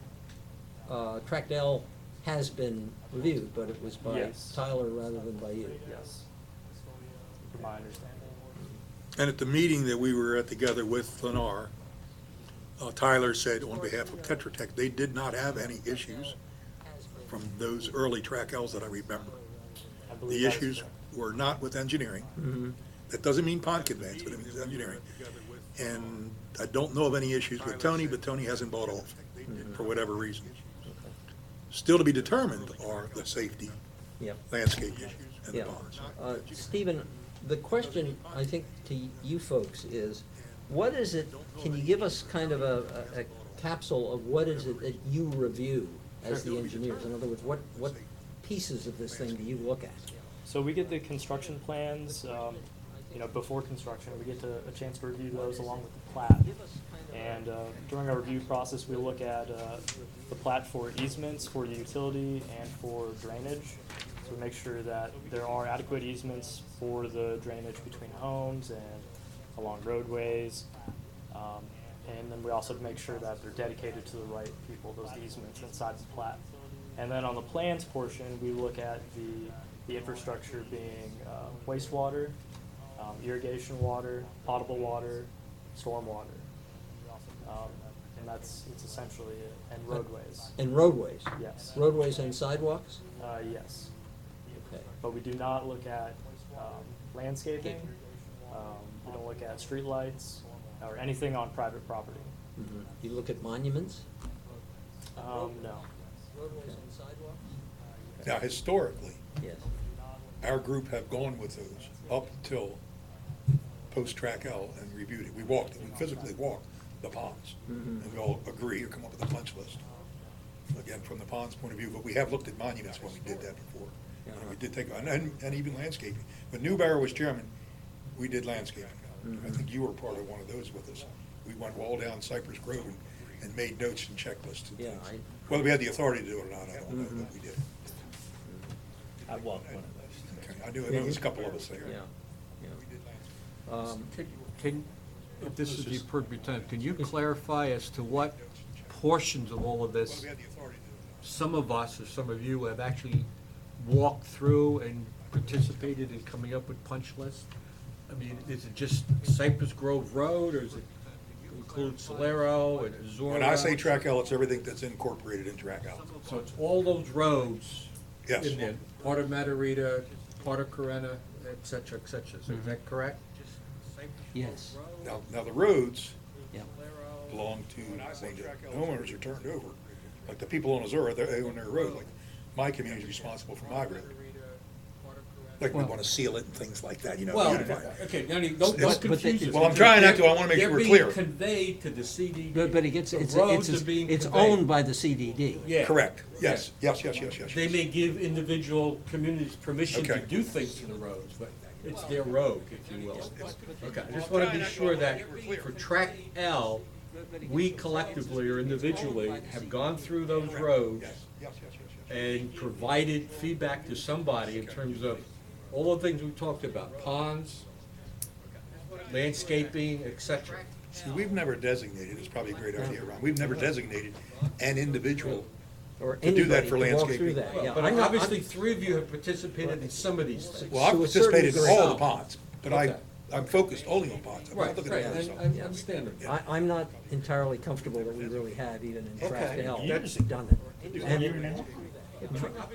Tract L has been reviewed, but it was by Yes. Tyler rather than by you. Yes, from my understanding. And at the meeting that we were at together with Lennar, Tyler said on behalf of Tetra Tech, they did not have any issues from those early track Ls that I remember. I believe The that is issues correct. were not with engineering. Mm-hmm. That doesn't mean pond conveyance, but it means engineering. And I don't know of any issues with Tony, but Tony hasn't bought off for whatever reason. Still to be determined are the safety, Yep. landscape issues, and the Yeah. ponds. Stephen, the question, I think, to you folks is, what is it, can you give us kind of a capsule of what is it that you review as the engineers? In other words, what pieces of this thing do you look at? So we get the construction plans, before construction, we get a chance to review those along with the plat. And during our review process, we look at the plat for easements, for the utility, and for drainage. So we make sure that there are adequate easements for the drainage between homes and along roadways. And then we also make sure that they're dedicated to the right people, those easements inside the plat. And then on the plans portion, we look at the infrastructure being wastewater, irrigation water, potable water, stormwater. And that's essentially it. And roadways. And roadways? Yes. Roadways and sidewalks? Yes. Okay. But we do not look at landscaping. We don't look at streetlights or anything on private property. Mhm. You look at monuments? No. Okay. Now, historically, Yes. our group have gone with those up until post-track L and reviewed it. We physically walked the ponds. Mhm. And we all agree or come up with a punch list. Again, from the ponds point of view, but we have looked at monuments when we did that before. And we did take, and even landscaping. When Newbarrow was chairman, we did landscaping. I think you were part of one of those with us. We went all down Cypress Grove and made notes and checklists. And Yeah, things. Whether we had the authority to do it or not, I don't know, but we did. I walked one of those. Okay, I knew there was a couple of us there. Yeah, yeah. Can, if this is the appropriate time, can you clarify as to what portions of all of this some of us, or some of you, have actually walked through and participated in coming up with punch lists? I mean, is it just Cypress Grove Road, or does it include Solero and Azora? When I say track L, it's everything that's incorporated in track L. So it's all those roads Yes. in there, part of Matarita, part of Corona, et cetera, so is that correct? Yes. Now the roads Yeah. belong to, when the homeowners are turned over, like the people on Azura, they own their road, like my community is responsible for my road. Like we wanna seal it and things like that, Well, beautify it. okay, now, don't It's- confuse us. Well, I'm trying not to, I wanna make sure we're clear. They're being conveyed to the CDD. But it gets, The it's roads are being it's conveyed. owned by the CDD. Yeah. Correct, yes. They may give individual communities permission to Okay. do things to the roads, but it's their road, if you will. Okay, I just wanna be sure that for track L, we collectively or individually have gone through those roads and provided feedback to somebody in terms of all the things we talked about, ponds, landscaping, et cetera. See, we've never designated, it's probably a great idea, Ron, we've never designated an individual Or to do that anybody for to walk through landscaping. that, yeah. But I'm not- obviously, three of you have participated in some of these things. Well, I've To a certain participated in all the degree. ponds, but Okay. I'm focused only on ponds. I'm not Right, looking right, at other stuff. I understand it. I'm not entirely comfortable that we really have, even in Okay. Tract L, That's- done it. And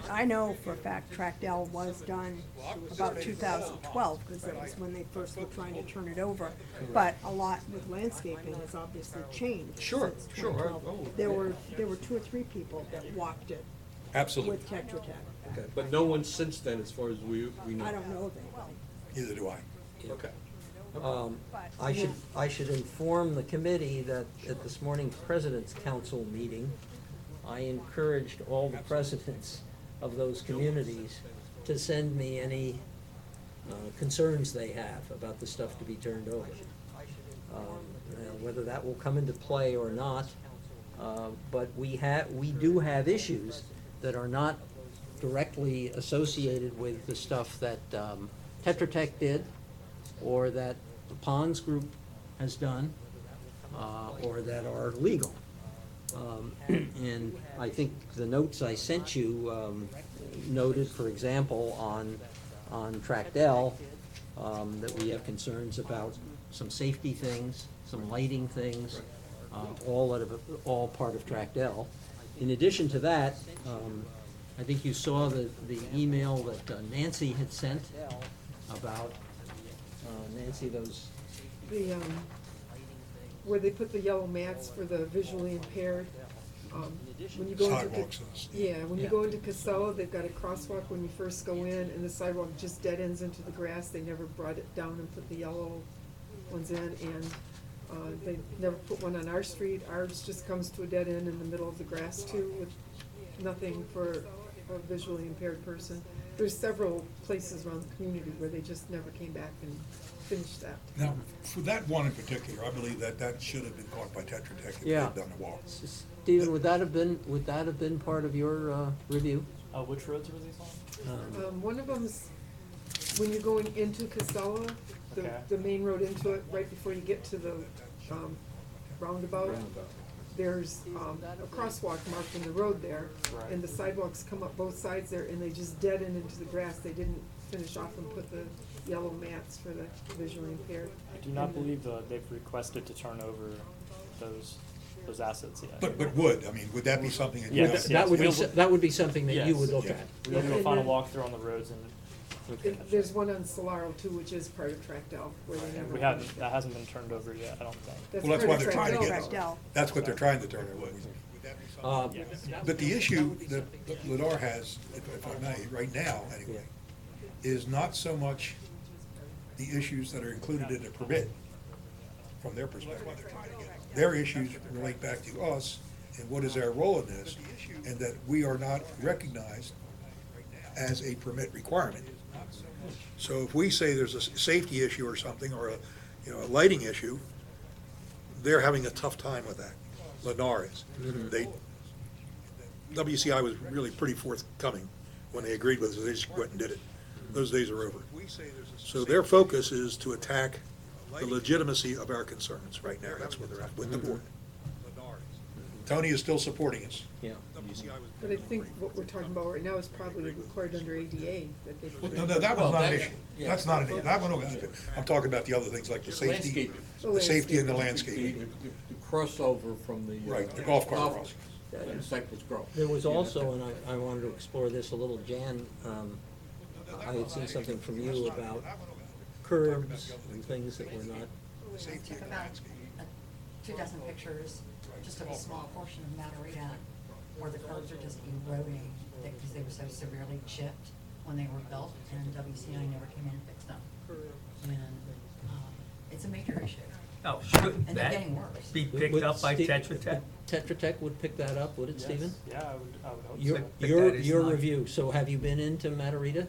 I know for a fact Tract L was done about 2012, because that was when they first were trying to turn it over. But a lot with landscaping has obviously changed Sure, since sure, 2012. oh. There were 2 or 3 people that walked it Absolutely, with Tetra Tech. Okay, but no one since then, as far as we know. I don't know of anybody. neither do I. Okay. I should inform the committee that at this morning's President's Council meeting, I encouraged all the presidents of those communities to send me any concerns they have about the stuff to be turned over. Whether that will come into play or not, but we do have issues that are not directly associated with the stuff that Tetra Tech did, or that the Ponds Group has done, or that are legal. And I think the notes I sent you noted, for example, on Tract L, that we have concerns about some safety things, some lighting things, all part of Tract L. In addition to that, I think you saw the email that Nancy had sent about, Nancy, those, The, where they put the yellow mats for the visually impaired, when you go into. Sidewalks and stuff. Yeah, when you go into Casella, they've got a crosswalk when you first go in, and the sidewalk just dead ends into the grass. They never brought it down and put the yellow ones in, and, they never put one on our street. Ours just comes to a dead end in the middle of the grass too, with nothing for a visually impaired person. There's several places around the community where they just never came back and finished that. Now, for that one in particular, I believe that should have been caught by Tetra Tech if they'd Yeah. done the walk. Stephen, would that have been part of your review? Which roads were these on? One of them's when you're going into Casella, Okay. the main road into it, right before you get to the, roundabout. There's, a crosswalk marked in the road there, Right. and the sidewalks come up both sides there, and they just dead end into the grass. They didn't finish off and put the yellow mats for the visually impaired. I do not believe they've requested to turn over those assets yet. But would, I mean, would that be something that you Yeah, guys? That would be, We'll- that would be something that you Yes. would look Yeah. at. We'll do a And final then- walkthrough on the roads and There's one on Solaro too, which is part of Tract L, where they never. that hasn't been turned over yet, I don't think. Well, that's part why of they're trying to Tract get, L. Tract L. that's what they're trying to turn it over. Yes. But the issue that Ladar has, if I may, right now anyway, is not so much the issues that are included in the permit from their perspective. Their issues relate back to us and what is our role in this, and that we are not recognized as a permit requirement. So if we say there's a safety issue or something, or a lighting issue, they're having a tough time with that. Lennar is. WCI was really pretty forthcoming when they agreed with us. They just went and did it. Those days are over. So their focus is to attack the legitimacy of our concerns right now. That's where they're at with the board. Tony is still supporting us. Yeah. But I think what we're talking about right now is probably required under ADA, that they. put No, in. that Well, was not an that- issue. yeah. That's not an issue. That one, I'm talking about the other things like the safety, the safety and the landscaping. The crossover from the. Right, the golf cart crossing. And Cypress Grove. There was also, and I wanted to explore this a little, Jan, I had seen something from you about curbs and things that were not, I took about 2 dozen pictures, just of a small portion of Matarita, where the curbs are just eroding, because they were so severely chipped when they were built, and WCI never came in and fixed them. And, it's a major issue, Oh, shouldn't and they're that getting worse. be picked up by Steve- Tetra Tech? Tetra Tech would pick that up, would it, Stephen? Yeah, I would hope Your, so. But your, that is your not- review, so have you been into Matarita?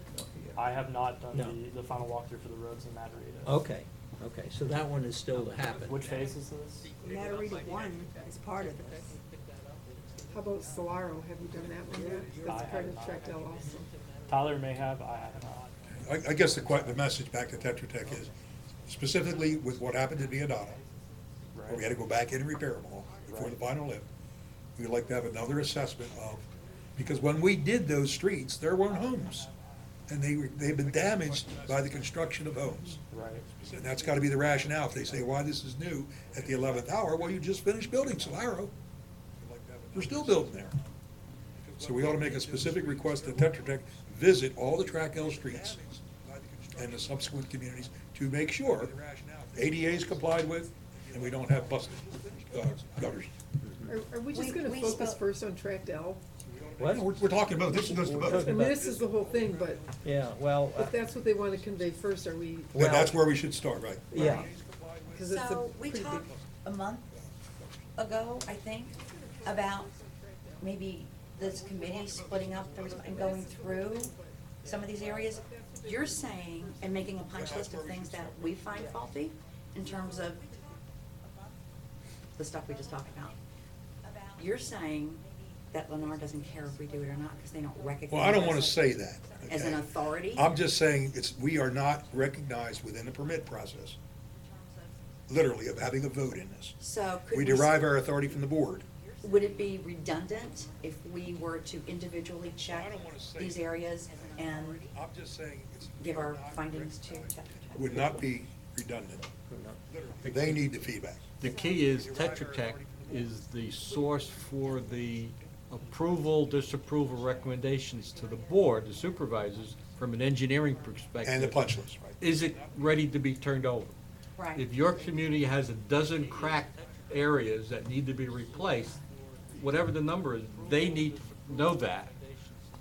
I have not done No. the final walkthrough for the roads in Matarita. Okay, so that one is still to happen. Which phase is this? Matarita 1 is part of this. How about Solaro, have you done that one yet? I That's part have of not. Tract L also. Tyler may have, I have not. I guess the message back to Tetra Tech is specifically with what happened to Viadana, where we had to go back in and repair them all before the final lift. We'd like to have another assessment of, because when we did those streets, there weren't homes. And they've been damaged by the construction of homes. Right. And that's gotta be the rationale. If they say, why this is new at the 11th hour, well, you just finished building Solaro. We're still building there. So we ought to make a specific request that Tetra Tech visit all the Track L streets and the subsequent communities to make sure ADA is complied with and we don't have busted gutters. Are we just gonna We focus spoke- first on tract L? What? We're talking about, this is just I about, mean, this is the whole thing, but Yeah, well, if that's what they wanna convey first, are we, that's where we should start, right? yeah, because it's a So, we pretty big. talked a month ago, I think, about maybe this committee splitting up and going through some of these areas. You're saying, and making a punch list of things that we find faulty in terms of the stuff we just talked about. You're saying that Lennar doesn't care if we do it or not, because they don't recognize Well, I don't us wanna say that. as an okay? authority? I'm just saying, we are not recognized within the permit process, literally, of having a vote in this. So could We we? derive our authority from the board. Would it be redundant if we were to individually check these areas and I'm just saying, give our findings to Tetra Tech? would not be redundant. They need the feedback. The key is Tetra Tech is the source for the approval, disapproval recommendations to the board, the supervisors, from an engineering perspective. And the punch list, right? Is it ready to be turned over? Right. If your community has a dozen cracked areas that need to be replaced, whatever the number is, they need to know that.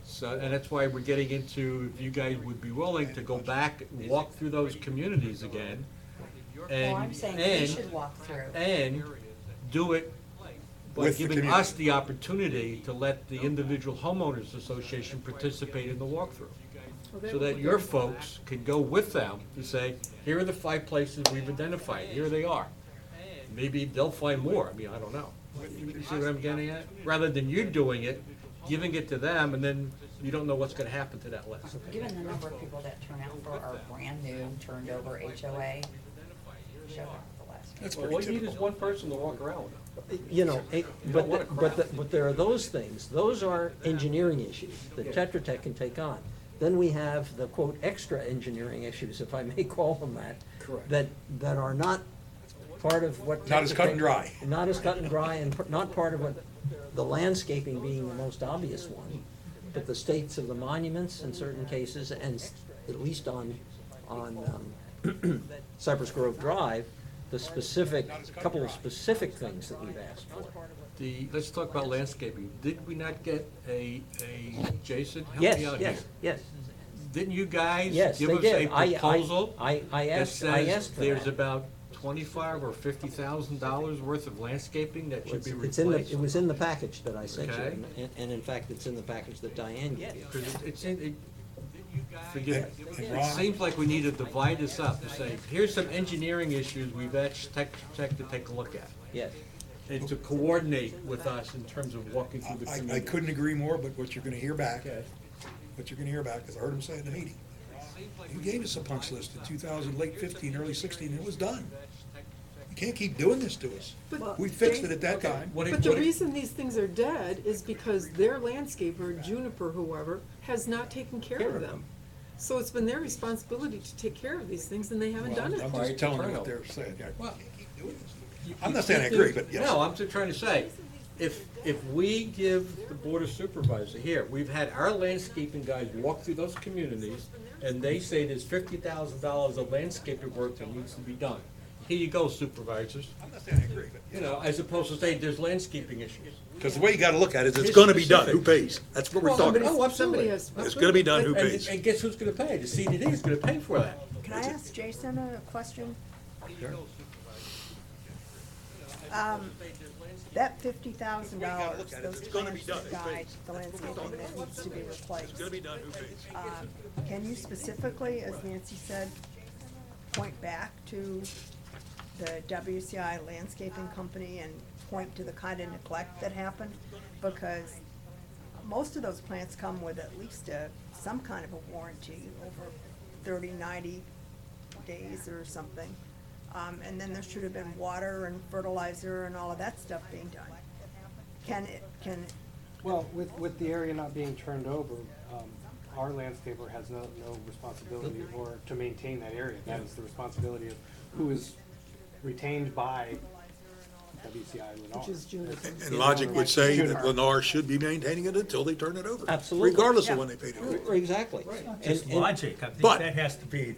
So, and that's why we're getting into, if you guys would be willing to go back and walk through those communities again, and, Well, I'm saying we and, should walk through. and do it by With the giving community. us the opportunity to let the individual homeowners association participate in the walkthrough. So that your folks can go with them to say, here are the 5 places we've identified, here they are. Maybe they'll find more, I mean, I don't know. You see what I'm getting at? Rather than you doing it, giving it to them, and then you don't know what's gonna happen to that list. Given the number of people that turn out for our brand-new, turned-over HOA, showed up at the last meeting. That's Well, pretty all you need is typical. one person to walk around with it. you know, don't want a but there are those things, those are engineering issues that Tetra Tech can take on. Then we have the quote, extra engineering issues, if I may call them that. Correct. That are not part of what. Not as Tetra cut and Tech- dry. Not as cut and dry, and not part of what, the landscaping being the most obvious one, but the states of the monuments in certain cases, and at least on Cypress Grove Drive, the specific, couple of specific things that we've asked for. Let's talk about landscaping. Did we not get Jason, help Yes, me out here? yes, yes, Didn't you guys yes, give they us did. a proposal? I that asked says for there's that. about $25,000 or $50,000 worth of landscaping that should be It's in the, replaced? it was in the package that I sent you, Okay. and in fact, it's in the package that Diane gave you. 'Cause forgive me. And It Ron? seems like we need to divide this up to say, here's some engineering issues we've asked Tech to take a look at. Yes, And to coordinate with us in terms of walking through the I community. couldn't agree more, but what you're gonna hear back, Okay. because I heard him say in the meeting, you gave us a punch list in 2000, late 15, early 16, and it was done. You can't keep doing this to us. But- We fixed it at that time. What But the reason these things are dead is because their landscaper, Juniper, whoever, has not taken care of them. So it's been their responsibility to take care of these things, and they haven't done I'm it. just telling you what turnover. they're saying. Yeah. Well, I'm not saying I agree, but yes. No, I'm just trying to say, if we give the Board of Supervisors, here, we've had our landscaping guys walk through those communities, and they say there's $50,000 of landscaping work that needs to be done. Here you go, supervisors, I'm not saying I agree, but you know, as opposed to saying there's landscaping issues. because the way you gotta look at it is it's It's gonna be done. Who specific. pays? That's what we're Well, talking somebody- about. Oh, Somebody absolutely. has. It's gonna be done. Who And- pays? And guess who's gonna pay? The CDD is gonna pay for that. Can I ask Jason a question? Sure. That $50,000, look at it. those It's gonna be plants done. that Who pays? guide the landscaping that needs to be replaced. It's gonna be done. Who pays? Can you specifically, as Nancy said, point back to the WCI landscaping company and point to the kind of neglect that happened? Because most of those plants come with at least some kind of a warranty over 30, 90 days or something. And then there should have been water and fertilizer and all of that stuff being done. Can Well, with the area not being turned over, our landscaper has no responsibility or to maintain that area. That is the responsibility of who is retained by WCI Lennar. Which is Juniper. And logic would say that Juniper. Lennar should be maintaining it until they turn it over. Absolutely. Regardless of Yeah. when they paid it over. Exactly. Just And- logic, I think But- that has to be,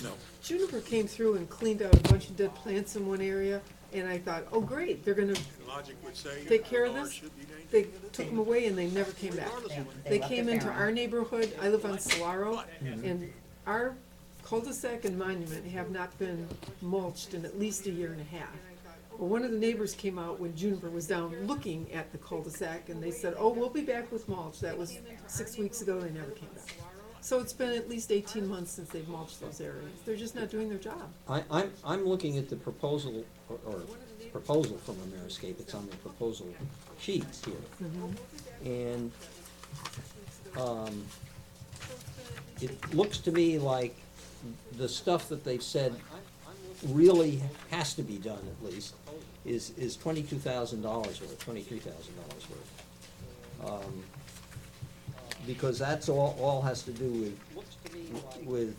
No. Juniper came through and cleaned out a bunch of dead plants in one area, and I thought, oh, great, they're gonna Logic would say. take care of Lennar this. should be maintaining They it took them away and they never came back. They left came it into barren. our neighborhood, I live on Solaro, and our cul-de-sac and monument have not been mulched in at least a year and a half. Well, one of the neighbors came out when Juniper was down looking at the cul-de-sac, and they said, oh, we'll be back with mulch. That was 6 weeks ago, they never came back. So it's been at least 18 months since they've mulched those areas. They're just not doing their job. I'm looking at the proposal, or proposal from Ameriscape, it's on the proposal sheets here. And, it looks to me like the stuff that they've said really has to be done at least, is $22,000 worth, $23,000 worth. Because that's all has to do with,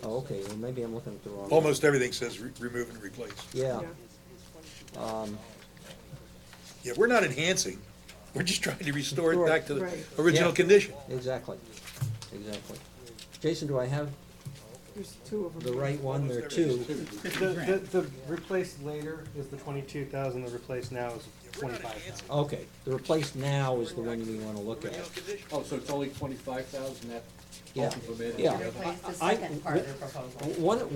oh, okay, well, maybe I'm looking at the wrong one. Almost everything says remove and replace. Yeah, Yeah, we're not enhancing. We're just trying to restore it back to the Right. original Yeah. condition. exactly. Jason, do I have There's two of them. the right one? There are two. The replaced later is the 22,000, the replaced now is 25,000. Okay, the replaced now is the one we wanna look at. Oh, so it's only 25,000, that Yeah, both of them in yeah. together? Replace the I- second part of their proposal.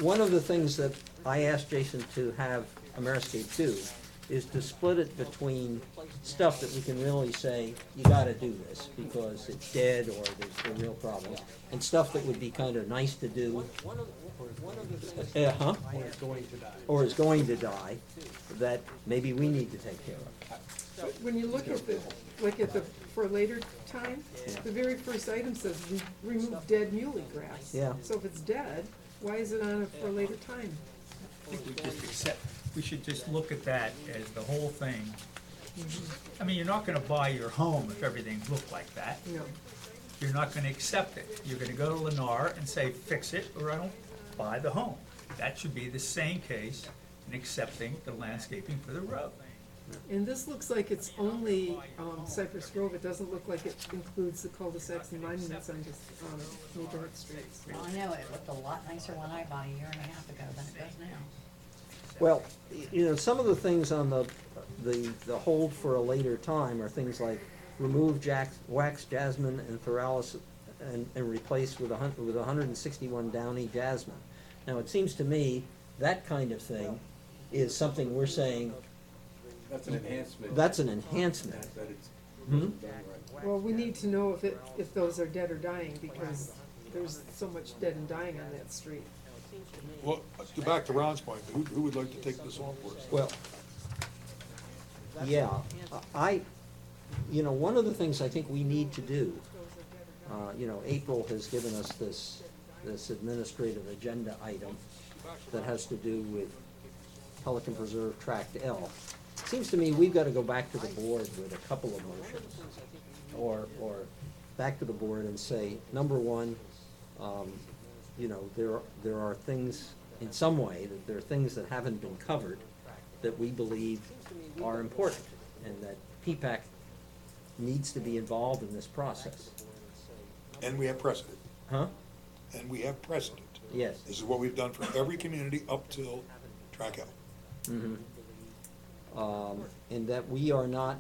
One of the things that I asked Jason to have Ameriscape do is to split it between stuff that we can really say, you gotta do this, because it's dead or there's real problems, and stuff that would be kinda nice to do. Uh-huh, Or it's going to die. or is going to die, that maybe we need to take care of. But when you look at for a later time, the very first item says remove dead muley grass. Yeah. So if it's dead, why is it on it for a later time? I think we just accept, we should just look at that as the whole thing. I mean, you're not gonna buy your home if everything looked like that. No. You're not gonna accept it. You're gonna go to Lennar and say, fix it, or I don't buy the home. That should be the same case in accepting the landscaping for the road. And this looks like it's only Cypress Grove. It doesn't look like it includes the cul-de-sacs and monuments on just neighborhood streets. Well, I know, it looked a lot nicer when I bought a year and a half ago than it does now. Well, you know, some of the things on the hold for a later time are things like remove wax jasmine and thorales and replace with 161 downy jasmine. Now, it seems to me that kind of thing is something we're saying, That's an enhancement. that's an enhancement. That it's Hmm? done right. Well, we need to know if those are dead or dying, because there's so much dead and dying on that street. Well, back to Ron's point, who would like to take this on for us? Well, yeah, you know, one of the things I think we need to do, you know, April has given us this administrative agenda item that has to do with Pelican Preserve Tract L. Seems to me we've got to go back to the board with a couple of motions, or back to the board and say, number one, you know, there are things, in some way, that there are things that haven't been covered that we believe are important, and that PPAC needs to be involved in this process. And we have precedent. Huh? And we have precedent. Yes. This is what we've done for every community up till Track L. Mhm. And that we are not,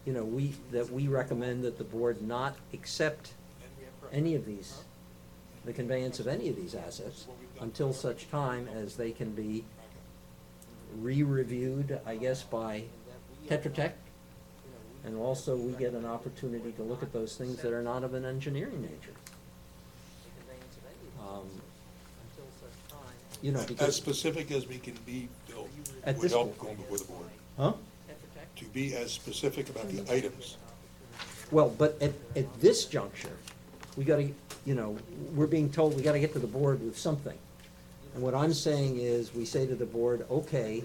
you know, that we recommend that the board not accept any of these, the conveyance of any of these assets until such time as they can be re-reviewed, I guess, by Tetra Tech. And also we get an opportunity to look at those things that are not of an engineering nature. You know, As because, specific as we can be, Bill, At would this help point. going before the board. huh? To be as specific about the items. Well, but at this juncture, we gotta, you know, we're being told we gotta get to the board with something. And what I'm saying is, we say to the board, okay,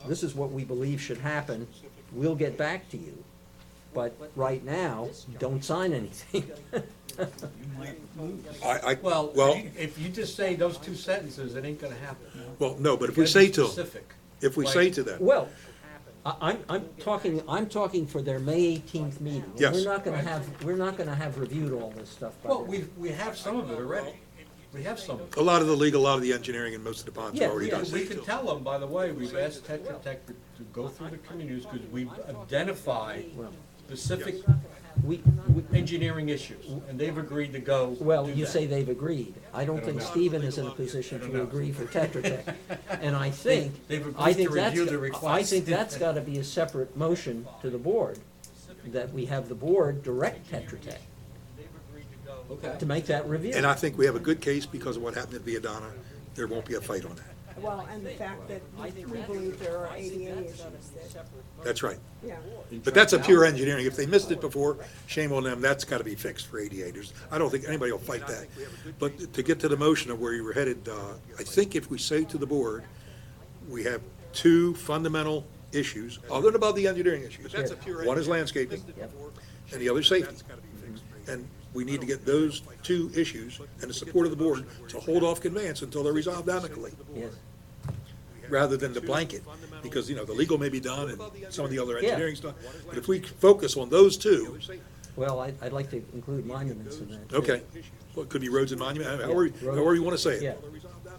this is what we believe should happen, we'll get back to you. But right now, don't sign anything. Well, Well, if you just say those two sentences, it ain't gonna happen. well, no, but if we Gotta say be to them, specific. if we say to them, Well, I'm talking for their May 18th meeting. Yes. We're not gonna have reviewed all this stuff by Well, then. we have some of it already. We have some of it. a lot of the legal, a lot of the engineering and most of the ponds are Yeah, already yeah, done. We can tell them, by the way, we've asked Tetra Tech to go through the communities, because we've identified specific We, engineering issues, and they've agreed to go well, do you that. say they've agreed. I don't think Stephen is in a position to agree for Tetra Tech. And I think, They've agreed I think to that's, review the I request. think that's gotta be a separate motion to the board, that we have the board direct Tetra Tech Okay. to make that review. And I think we have a good case because of what happened at Viadana. There won't be a fight on that. Well, and the fact that we believe there are ADA issues that, That's right. yeah. But that's a pure engineering. If they missed it before, shame on them. That's gotta be fixed for ADA. I don't think anybody will fight that. But to get to the motion of where you were headed, I think if we say to the board, we have two fundamental issues, other than about the engineering issues. One is landscaping, and the other is safety. And we need to get those two issues and the support of the board to hold off conveyance until they're resolved amicably, Yes. rather than the blanket. Because, you know, the legal may be done and some of the other Yeah. engineering stuff. But if we focus on those two, Well, I'd like to include monuments in that. too. okay. Well, it could be roads and monuments, however you wanna say Yeah, it.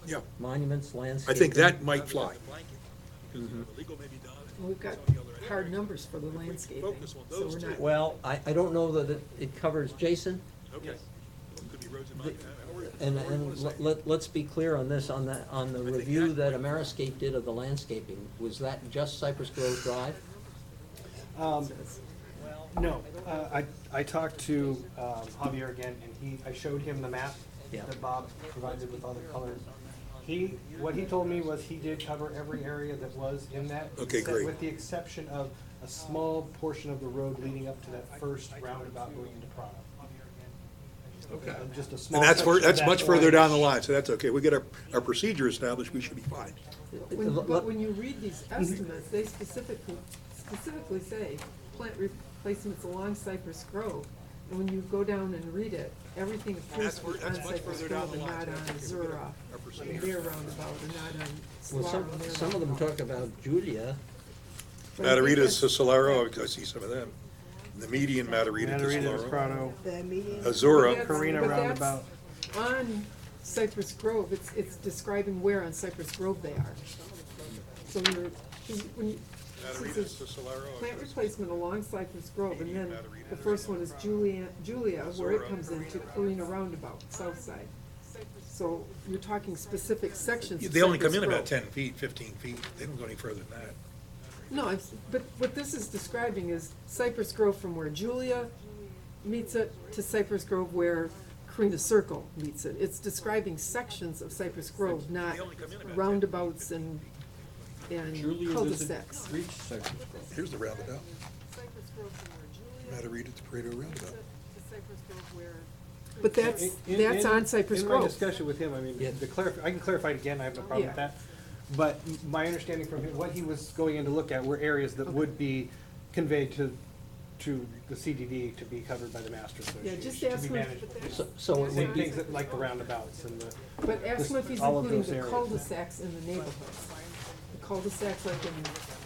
Yeah, monuments, I landscaping. think that might fly. We've got hard numbers for the landscaping, so we're not. Well, I don't know that it covers Jason. And let's be clear on this, on the review that Ameriscape did of the landscaping, was that just Cypress Grove Drive? No, I talked to Javier again, and I showed him the map Yeah. that Bob provided with all the colors. What he told me was he did cover every area that was in that. Okay, except great. With the exception of a small portion of the road leading up to that first roundabout going into Prado. Okay. Just a small And section of that's that much further line. down the line, so that's okay. We get our procedure established, we should be fine. But when you read these estimates, they specifically say plant replacements along Cypress Grove. And when you go down and read it, everything appears to be on Cypress Grove and not on Zura, and their roundabout, and not on Well, Slaughter and their some of them roundabout. talk about Julia. But I think Matarita that's- to Solaro, I see some of them. The median Matarita to Matarita, Solaro. Prado, The median. Azura. But that's- Carina but that's roundabout. On Cypress Grove, it's describing where on Cypress Grove they are. So when you, this is plant replacement along Cypress Grove, and then the first one is Julia, where it comes into Carina Roundabout, south side. So you're talking specific sections of They only come Cypress in about Grove. 10 feet, 15 feet. They don't go any further than that. No, but what this is describing is Cypress Grove from where Julia meets it to Cypress Grove where Carina Circle meets it. It's describing sections of Cypress Grove, not roundabouts and Julia cul-de-sacs. doesn't reach Cypress Grove. Here's the roundabout. Cypress Grove from where Julia Matarita to Pareto roundabout. to Cypress Grove where. But that's In- on Cypress In my Grove. discussion with him, I mean, Yeah. I can clarify it again, I have no problem with Yeah. that. But my understanding from him, what he was going in to look at were areas that would be conveyed to the CDD to be covered by the master Yeah, association. just to ask be him, managed. So it Same would be, things that, like the roundabouts and the. but ask him if he's all of including those the areas. cul-de-sacs in the neighborhoods. The cul-de-sacs like in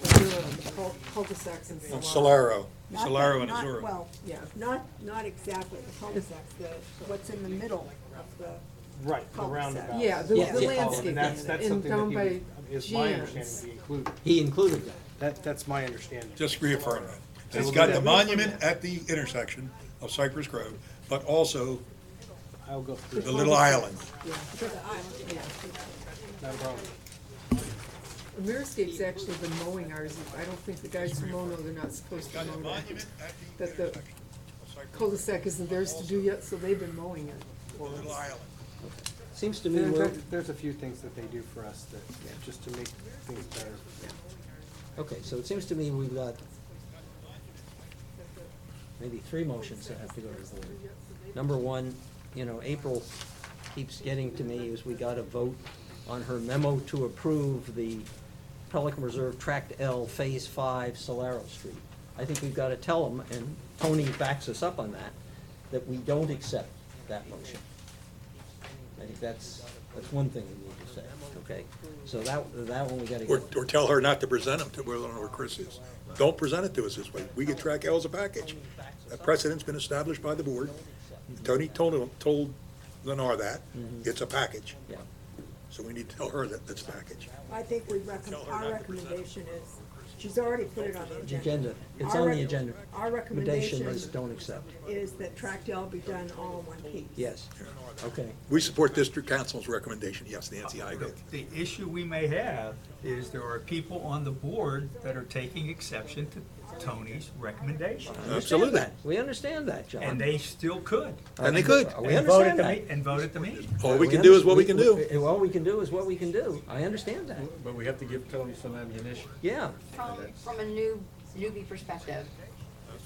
Azura, the cul-de-sacs in On Solano. Solaro, Not Solaro the- and not- Azura. Well, Yeah. not exactly the cul-de-sacs, what's in the middle of the, Right, the Cul-de-sac. roundabouts. Yeah, Yeah, the yeah. landscaping, And that's and something down that he by would, is my understanding, Jan's. be included. he included that. That's my understanding. Just reaffirm that. I It's will got do the that. monument at the intersection of Cypress Grove, but also I'll go through, the little island. Yeah, yeah. not a problem. Ameriscape's actually been mowing ours. I don't think the guys who mow know they're not supposed to mow that. That the cul-de-sac isn't theirs to do yet, so they've been mowing it for us. Little island. Seems to me There's a few things that they do for us that, just to make things better. okay, so it seems to me we've got maybe three motions that have to go to the board. Number one, you know, April keeps getting to me is we got to vote on her memo to approve the Pelican Reserve Tract L Phase 5 Solaro Street. I think we've got to tell them, and Tony backs us up on that we don't accept that motion. I think that's one thing we need to say, okay? So that one we got to get. Or tell her not to present them to where Chris is. Don't present it to us this way. We get track L as a package. That precedent's been established by the board. Tony told Lennar that. It's a package. Yeah. So we need to tell her that it's a package. I think our recommendation is, she's already put it on the agenda. Agenda, it's Our on rec- the agenda. Our Recommendation recommendation is don't accept. is that Tract L be done all in one piece. Yes, okay. We support district council's recommendation. Yes, Nancy, I agree. The issue we may have is there are people on the board that are taking exception to Tony's recommendation. I understand Absolutely. that. We understand that, John. And they still could. And they could. We And vote at understand the that. And vote at the meeting. All we can do is what we can do. All we can do is what we can do. I understand that. But we have to give Tony some ammunition. Yeah. From a newbie perspective,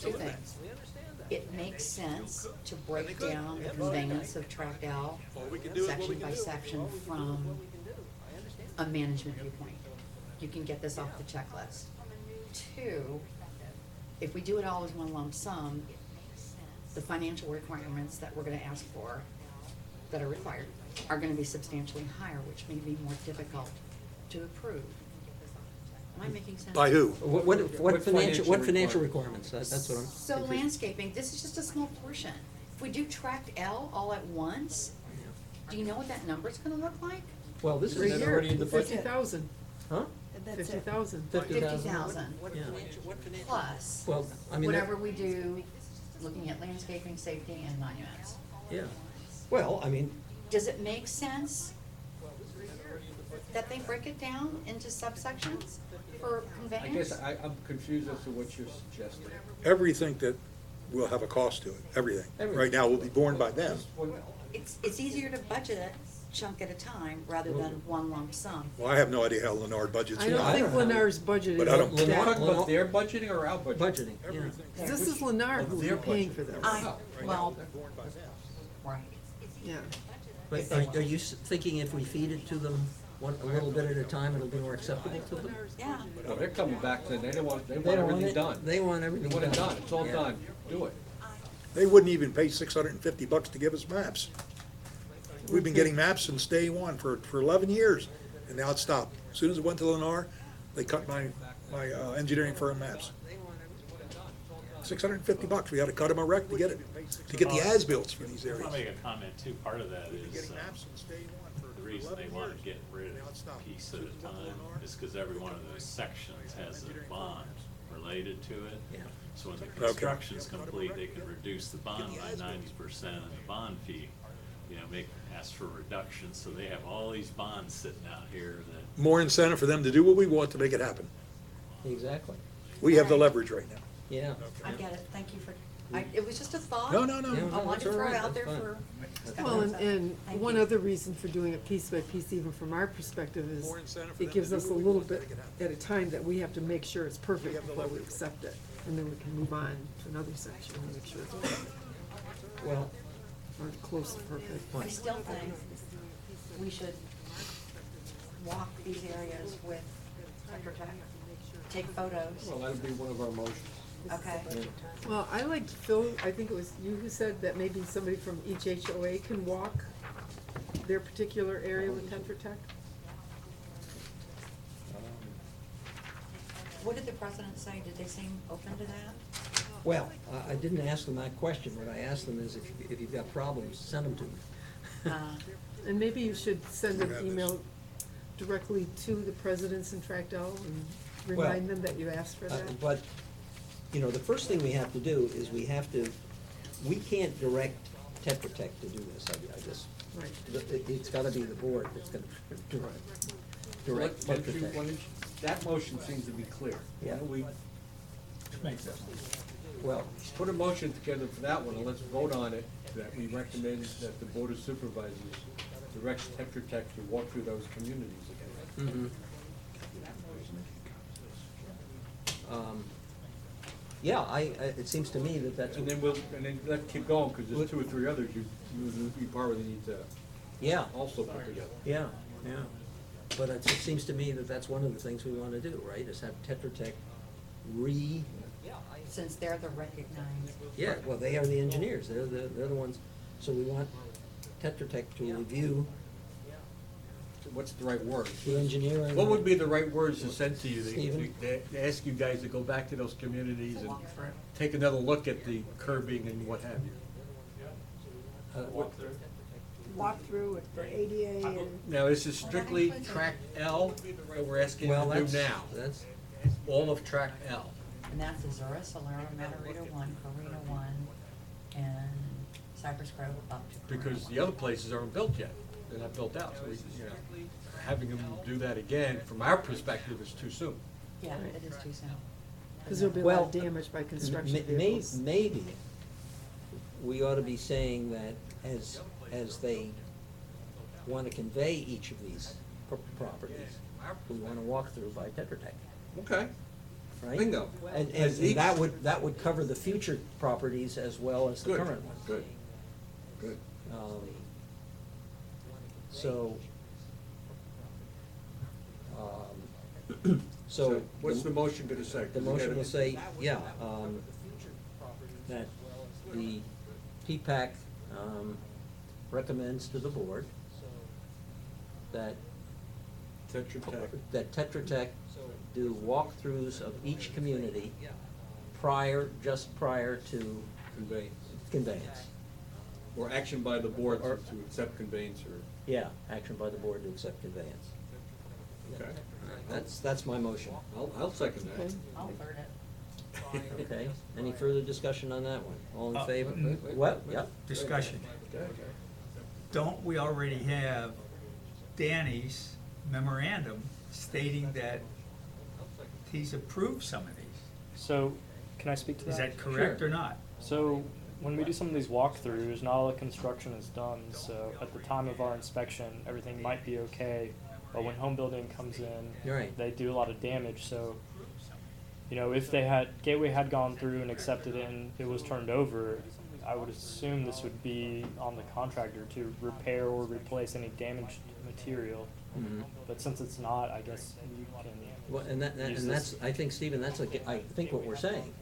two things. It makes sense to break down the conveyance of Tract L section by section from a management viewpoint. You can get this off the checklist. Two, if we do it all as one lump sum, the financial requirements that we're gonna ask for, that are required, are gonna be substantially higher, which may be more difficult to approve. Am I making sense? By who? What financial requirements? That's what I'm. So landscaping, this is just a small portion. If we do Tract L all at once, do you know what that number's gonna look like? Well, this Right is here, already in the budget. 50,000, Huh? That's 50,000. 50,000 Yeah. plus Well, I mean, whatever we do, looking at landscaping, safety, and monuments. yeah. Well, I mean, Does it make sense that they break it down into subsections for I conveyance? guess I'm confused as to what you're suggesting. Everything that will have a cost to it, everything. Right now will be borne by them. It's easier to budget a chunk at a time rather than one lump sum. Well, I have no idea how Lennar budgets. I it. don't think Lennar's budget But is I don't- We're that. talking about their budgeting or our budgeting? budgeting, yeah. This is Lennar who's Their paying budget. for this. Well, right. Yeah. But are you thinking if we feed it to them a little bit at a time, it'll be more acceptable to them? Yeah. Well, they're coming back, they want They don't want everything it- done. They want They everything want it done. done, it's all Yeah. done, do it. They wouldn't even pay $650 to give us maps. We've been getting maps since day one for 11 years, and now it's stopped. As soon as it went to Lennar, they cut my engineering firm maps. $650, we had to cut them a wreck to get it, to get the as-bills for these areas. I'll make a comment too. Part of that is, the reason they want to get rid of a piece at a time is because every one of those sections has a bond related to it. Yeah. So when the construction's complete, they can reduce the bond by 90% of the bond fee. You know, ask for reduction, so they have all these bonds sitting out here that. More incentive for them to do what we want to make it happen. Exactly, We have the leverage right now. yeah. I get it. Thank you for, it was just a thought. No. Yeah. I wanted to That's all throw right, it out that's there fine. for. Well, and Thank one you. other reason for doing it piece by piece, even from our perspective, is More incentive for them it gives to us do a what we little want to bit make it happen. at a time that we have to make sure it's perfect before we accept it. And then we can move on to another section and make sure it's perfect, Well, or close to perfect. I still think we should walk these areas with Tetra Tech, take photos, Well, that'll be one of our motions. okay? Well, I liked Phil, I think it was you who said that maybe somebody from each HOA can walk their particular area with Tetra Tech. What did the president say? Did they seem open to that? well, I didn't ask them that question. What I asked them is if you've got problems, send them to me. And maybe you should send an email directly to the presidents in Tract L and remind them that you asked for that. But, you know, the first thing we have to do is we can't direct Tetra Tech to do this, I guess. Right. It's gotta be the board that's gonna direct Why don't Tetra you- Tech. why don't you- That motion seems to be clear. Yeah. Why don't we Makes sense. Well, put a motion together for that one, and let's vote on it, that we recommend that the Board of Supervisors directs Tetra Tech to walk through those communities again. it seems to me that that's, And then let's keep going, because there's 2 or 3 others you probably need to yeah, also put together. yeah. But it seems to me that that's one of the things we wanna do, right, is have Tetra Tech Since they're the recognized. yeah, well, they are the engineers, they're the ones, so we want Tetra Tech to review What's the right word? the engineering. What would be the right words to send to you, Stephen? to ask you guys to go back to those communities and Walk through. take another look at the curbing and what have you? Walk through for ADA and, Now, this is strictly track L that we're asking Well, you to do now, that's, all of track L. And that's Azura, Solera, Matarita 1, Karina 1, and Cypress Grove up to. Karina Because 1. the other places aren't built yet, they're not built out, so we, having them do that again, from our perspective, is too soon. Yeah, it is too soon. Cause there'll be a lot of Well, damage by construction May- vehicles. Maybe we ought to be saying that as they wanna convey each of these properties, we wanna walk through by Tetra Tech, Okay. right? Bingo. And As each- that would cover the future properties as well as the Good, current ones. good, good. So, So what's the motion gonna say? The motion will say, yeah, that the P-PAC, recommends to the board that Tetra Tech. Tetra Tech do walkthroughs of each community just prior to conveyance. Or action by the board to accept conveyance, or, Yeah, action by the board to accept conveyance. okay. That's my motion. I'll second that. I'll third it. Okay, any further discussion on that one? All in Uh, favor? n- What? Yep. Discussion. Don't we already have Danny's memorandum stating that he's approved some of these? So, can I speak to that? Is that correct Sure. or not? So, when we do some of these walkthroughs, not all the construction is done, so at the time of our inspection, everything might be okay, but when home building comes in, You're right. they do a lot of damage, so, you know, if Gateway had gone through and accepted it and it was turned over, I would assume this would be on the contractor to repair or replace any damaged material. Mhm. But since it's not, I guess you can. Well, and use that's, this. I think, Stephen, I think what we're saying.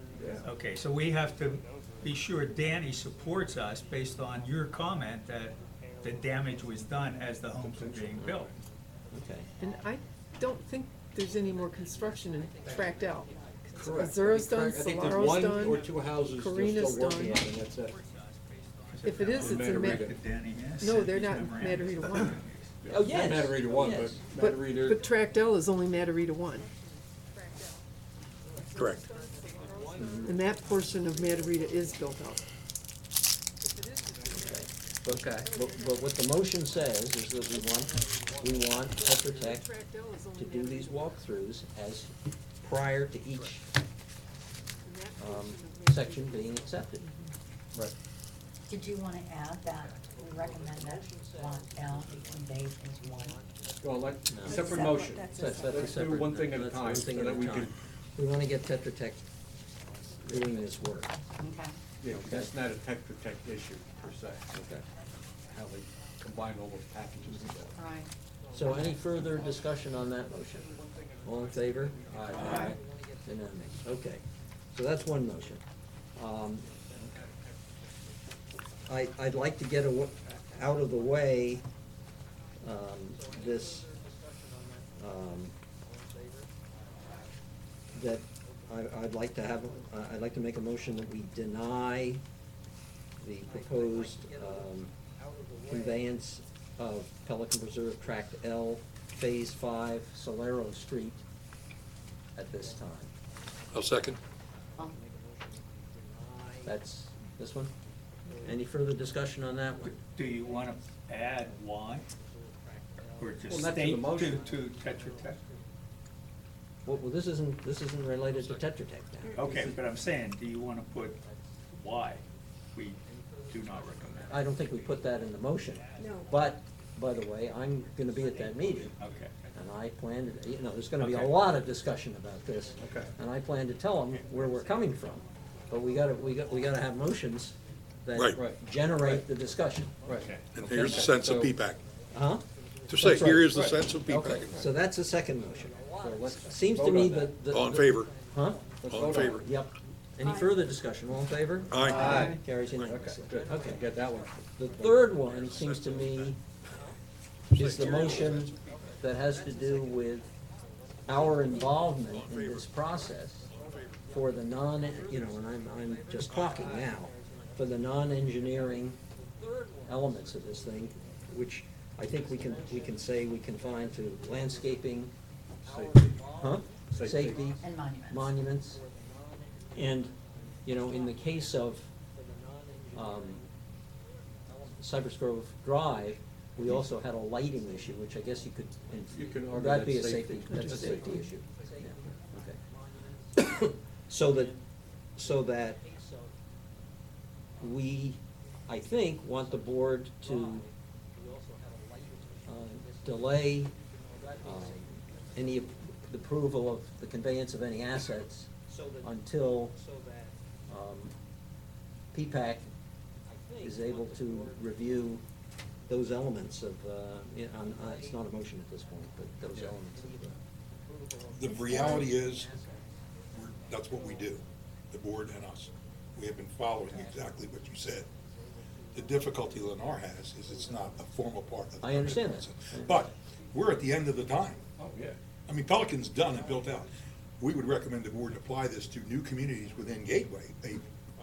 Okay, so we have to be sure Danny supports us based on your comment that the damage was done as the homes were being built. Okay. And I don't think there's any more construction in tract L. Correct. Azura's done, I think there's Solaro's one or done. 2 houses they're Karina's still working done. on, and that's it. If it is, In it's in Ma- Matarita. That Danny has no, sent they're these not in memorandums. Matarita 1. Oh, yes. Not Matarita 1, but Yes. But, Matarita. but tract L is only Matarita 1. Correct. And that portion of Matarita is built out. Okay. But what the motion says is that we want Tetra Tech to do these walkthroughs as prior to each, section being accepted. Right. Did you wanna add that we recommend that lot L be conveyed as one? Well, like, No. separate motion. That's That's a Let's do separate- one thing at a that's time, one so thing at that a we time. can, We wanna get Tetra Tech doing this work. Okay. you know, that's not a Tetra Tech issue per se, Okay. how they combine all those packages together. All right. So any further discussion on that motion? All in favor? Aye. Unanimous, okay. So that's one motion. I'd like to get out of the way, this, that I'd like to make a motion that we deny the proposed, conveyance of Pelican Preserve Tract L, Phase 5, Solero Street at this time. I'll second. That's this one? Any further discussion on that one? Do you wanna add why? Or Well, just that's in the state motion. to Tetra Tech? Well, this isn't related to Tetra Tech now. Okay, but I'm saying, do you wanna put why we do not recommend? I don't think we put that in the motion. No. But, by the way, I'm gonna be at that meeting, Okay. and I plan to, there's gonna be a Okay. lot of discussion about this. Okay. And I plan to tell them where we're coming from. but we gotta have motions Right. that generate the discussion. Right. And here's the sense of So- P-PAC. Huh? To say, That's right. here is the Right. sense of Okay, P-PAC. so that's the second motion. So let's Seems to vote me on that. All in favor? Huh? Let's All vote in on it. favor? Yep. Any further discussion? All in favor? Aye. Carries Okay, unanimously. good. Okay. Get that one. The third one seems to me is the motion that has to do with our involvement in this process for the and I'm just talking now, for the non-engineering elements of this thing, which I think we can say we confine to landscaping, huh? Safety, And monuments. monuments. And, in the case of, Cypress Grove Drive, we also had a lighting issue, which I guess you could argue that'd be a that's safety, safety. that's a It's a safety safety. issue. Yeah, okay. So that we, I think, want the board to delay any approval of the conveyance of any assets until P-PAC is able to review those elements of, it's not a motion at this point, but those elements of The reality is, that's what we do, the board and us. We have been following exactly what you said. The difficulty Lennar has is it's not a formal part of the. I understand that. process. But we're at the end of the time. Oh, yeah. I mean, Pelican's done and built out. We would recommend the board apply this to new communities within Gateway,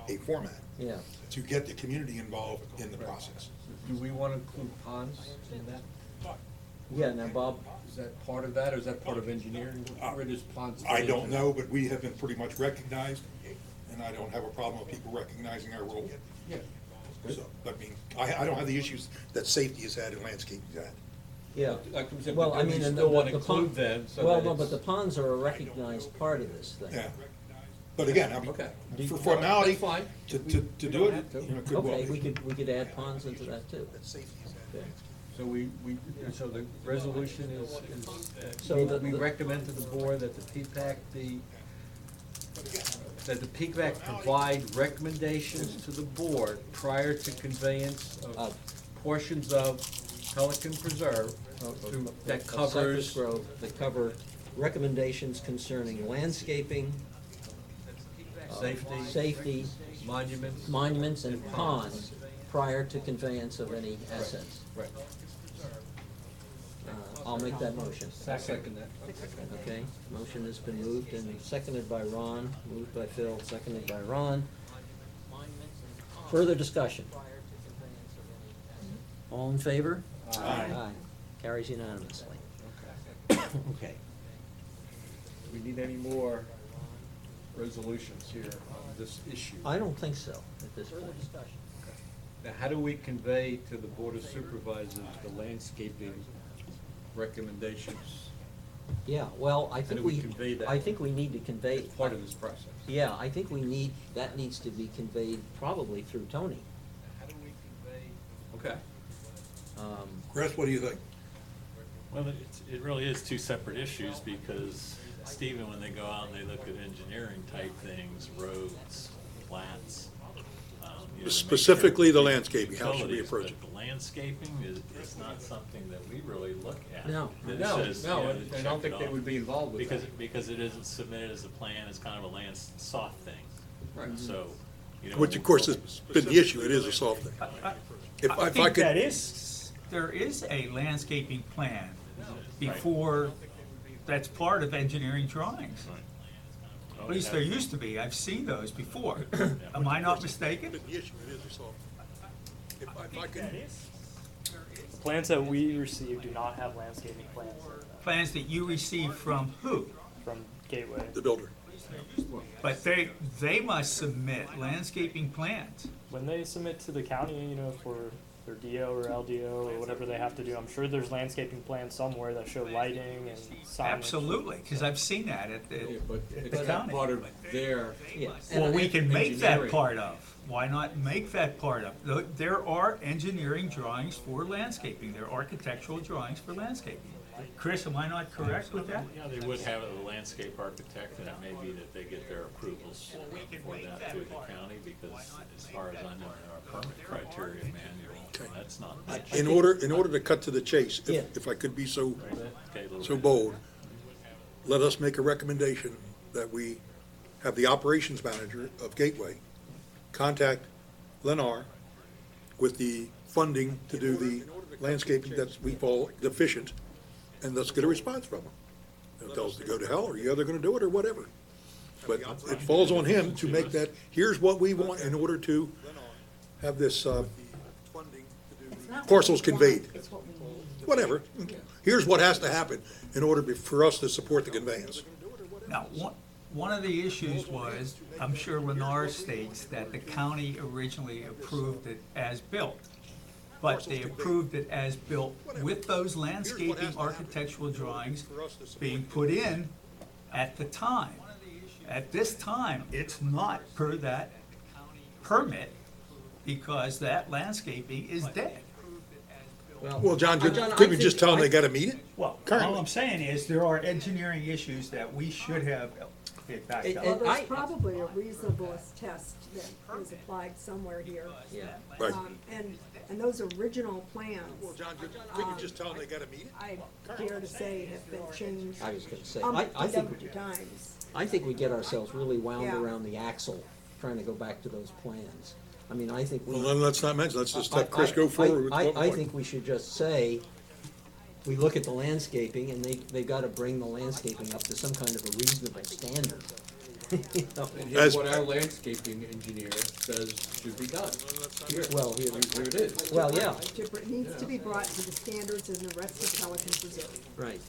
a format, Yeah. to get the community involved in the process. Do we want to include ponds in that? Yeah, now, Bob, Is that part of that, or is that part of engineering? Where does ponds? I fit don't into know, but we have been pretty much recognized, and I don't have a problem with people recognizing our role. that? Yeah. So, I mean, I don't have the issues that safety has had and landscaping's had. yeah. Like I said, Well, but I do we mean, and still the want to pond- include them, so Well, that no, but it's- the ponds are a recognized part of this thing. Yeah. But again, I mean, Okay. for formality, That's fine. to You do don't it, have to. could well Okay, be. we could add ponds into that too. Okay. So so the resolution So we recommend to the board that the P-PAC provide recommendations to the board prior to conveyance of portions of Pelican Preserve that Of Cypress covers. Grove, that cover recommendations concerning landscaping, safety, Monuments. monuments, and ponds prior to conveyance of any assets. Right. I'll make that motion. I'll second that. Okay, motion has been moved and seconded by Ron, moved by Phil, seconded by Ron. Further discussion? All in favor? Aye. Carries unanimously. Okay. Okay. Do we need any more resolutions here on this issue? I don't think so at this point. Now, how do we convey to the Board of Supervisors the landscaping recommendations Yeah, well, I do think we convey that? I think we need to convey. as part of this process? Yeah, I think that needs to be conveyed probably through Tony. How do we convey? Okay. Chris, what do you think? Well, it really is two separate issues because, Stephen, when they go out and they look at engineering type things, roads, plats. You know, to make Specifically sure the landscaping, how should we utilities, approach but the landscaping is not something that we really look at. No. That No, says, you know, I check don't it think they off. would be involved with that. Because it isn't submitted as a plan, it's kind of a soft thing. Right. So, you know. Which of course has been the issue, it is a soft thing. If I I think could, there is a landscaping plan before, that's part of engineering drawings. At least there used to be, I've seen those before. Am I not mistaken? the issue, it is a soft thing. If I could, Plans that we receive do not have landscaping plans Plans that you received from who? from Gateway. the builder. But they must submit landscaping plans. When they submit to the county, you know, for their DO or LDO or whatever they have to do, I'm sure there's landscaping plans somewhere that show lighting and signage. Absolutely, because I've seen that at Yeah, the, but at it's the not county. part of their. Yeah. Well, we can make that engineering. part of. Why not make that part of? There are engineering drawings for landscaping. There are architectural drawings for landscaping. Chris, am I not correct with that? Yeah, they would have a landscape architect, and it may be that they get their approvals for that through the county, because as far as I know, in our permit criteria manual, that's not. In order to cut to the chase, Yeah. if I could be so, Okay, a little so bit. bold, let us make a recommendation that we have the operations manager of Gateway contact Lennar with the funding to do the landscaping that we call deficient, and let's get a response from them. They'll tell us to go to hell, or you're either gonna do it or whatever. But it falls on him to make that, here's what we want in order to have this, It's not what parcels we want, conveyed. It's what we need. whatever. Here's what has to happen in order for us to support the conveyance. Now, one of the issues was, I'm sure Lennar states that the county originally approved it as built. But they approved it as built with those landscaping architectural drawings being put in at the time. At this time, it's not per that permit because that landscaping is dead. Well, John, I couldn't we think- just tell them they gotta meet it? Well, all Currently. I'm saying is there are engineering issues that we should have it backed And- up. Well, and there's I- probably a reasonableness test that is applied somewhere here. Yeah. Right. And those original plans, Well, John, couldn't you just tell them they gotta meet it? I dare to say, have been changed I was gonna say, a dozen times. I think we get ourselves really wound Yeah. around the axle, trying to go back to those plans. I mean, I think we. Well, then let's not mention, let's just let Chris go forward with what. I think we should just say, we look at the landscaping, and they gotta bring the landscaping up to some kind of a reasonable standard. You know? And As- here's what our landscaping engineer says should be done. Here, Well, here, here it is. well, yeah, It needs to be brought to the standards in the rest of Pelican Preserve. right.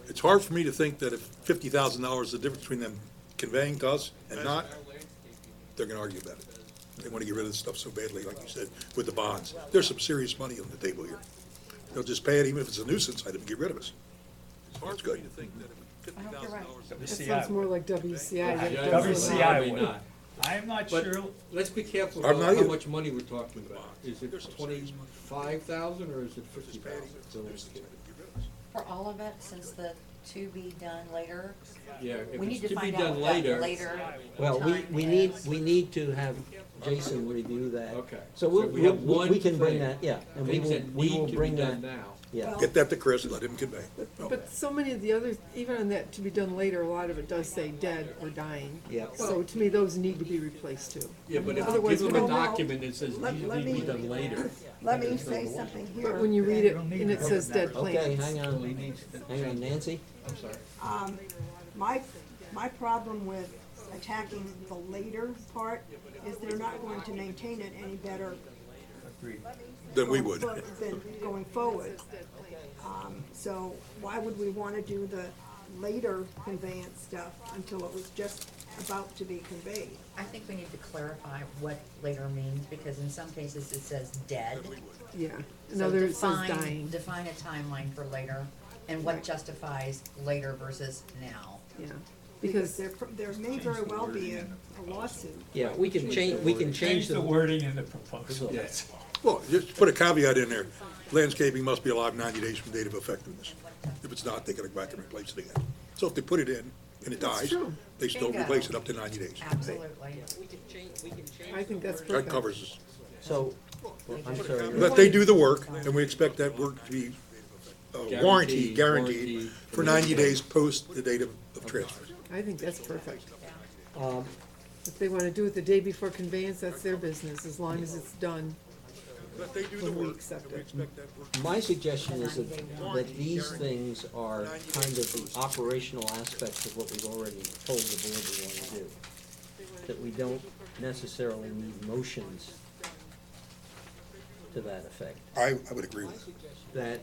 It's hard for me to think that if $50,000 is the difference between them conveying to us and not, they're gonna argue about it. They wanna get rid of the stuff so badly, like you said, with the bonds. There's some serious money on the table here. They'll just pay it even if it's a nuisance item, get rid of us. It's good. I hope you're right. That sounds more like WCI than Yeah, WCI maybe would. not. I'm not But sure, let's be careful I'm about not how either. much money we're talking about. Is it 25,000 or is it 50,000? For all of it, since the to be done later, Yeah, if we need it's to to be find done out what later. later Well, time we is. need to have Jason review that. Okay. So So we have one we can bring thing. that, yeah, and we Things will, that we need will to be bring done that, now. yeah. Get that to Chris and let him convey. But so many of the others, even on that to be done later, a lot of it does say dead or dying. Yeah. So to me, those need to be replaced too. Yeah, but if you Otherwise, give we them a don't know. document that says Let- these let need to be me- done later. Let me say something here. But when you read it and it says dead Okay, plants. hang on, Nancy? I'm sorry. My problem with attacking the later part is they're not going to maintain it any better Then we would. than going forward. So why would we wanna do the later conveyance stuff until it was just about to be conveyed? I think we need to clarify what later means, because in some cases it says dead. Yeah, in So others it says define- dying. Define a timeline for later, and what Right. justifies later versus now. Yeah, Because because there may very well be a lawsuit. Yeah, we can change change the the, wording in the proposal. Yes. Well, just put a caveat in there. Landscaping must be alive 90 days from date of effectiveness. If it's not, they gotta go back and replace it again. So if they put it in and it That's dies, true. they still Bingo. replace it up to 90 days. Absolutely. I think that's That perfect. covers us. so, I'm sorry. Let they do the work, and we expect that work to be guaranteed Guaranteed. for 90 days post the date of transfer. I think that's perfect. Um, If they wanna do it the day before conveyance, that's their business, as long as it's done Let they do when we accept it. My suggestion is that these things are kind of the operational aspects of what we've already told the board we want to do. That we don't necessarily need motions to that effect. I would agree with that. That,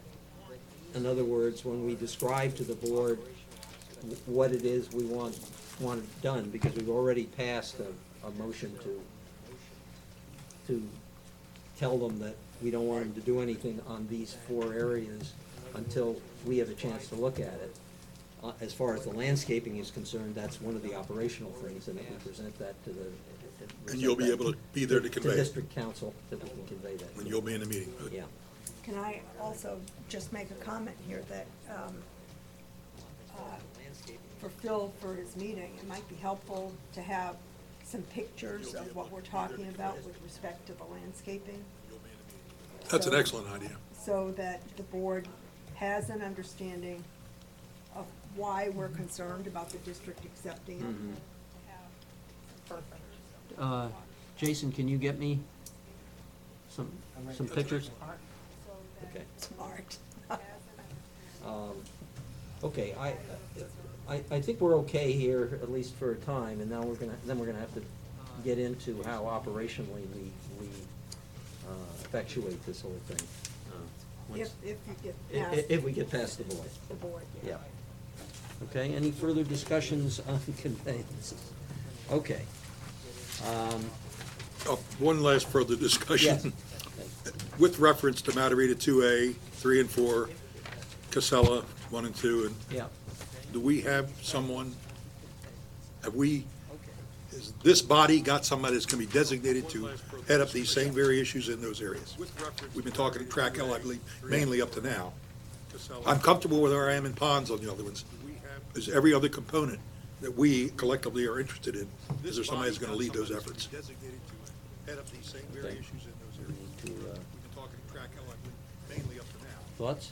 in other words, when we describe to the board what it is we want done, because we've already passed a motion to tell them that we don't want them to do anything on these 4 areas until we have a chance to look at it. As far as the landscaping is concerned, that's one of the operational things, and that we present that to the. And you'll be able to be there to convey it, district council, that we can convey that. when you'll be in the meeting. Yeah. can I also just make a comment here that, for Phil, for his meeting, it might be helpful to have some pictures of what we're talking about with respect to the landscaping. That's an So- excellent idea. So that the board has an understanding of why we're concerned about the district accepting it. Jason, can you get me some pictures? Okay. Smart. Okay, I think we're okay here, at least for a time, and now we're gonna have to get into how operationally we effectuate this whole thing. If you get past If we get past the board. the board. Yeah. Okay, any further discussions on conveyances? Okay. One last further Yes. discussion. With reference to Matarita 2A, 3 and 4, Casella 1 and 2, and Yeah. do we have someone, has this body got somebody that's gonna be designated to head up these same very issues in those areas? We've been talking to Track L, I believe, mainly up to now. I'm comfortable with where I am in ponds on the other ones. Is every other component that we collectively are interested in, is there somebody that's gonna lead those efforts? Okay. We need to, thoughts?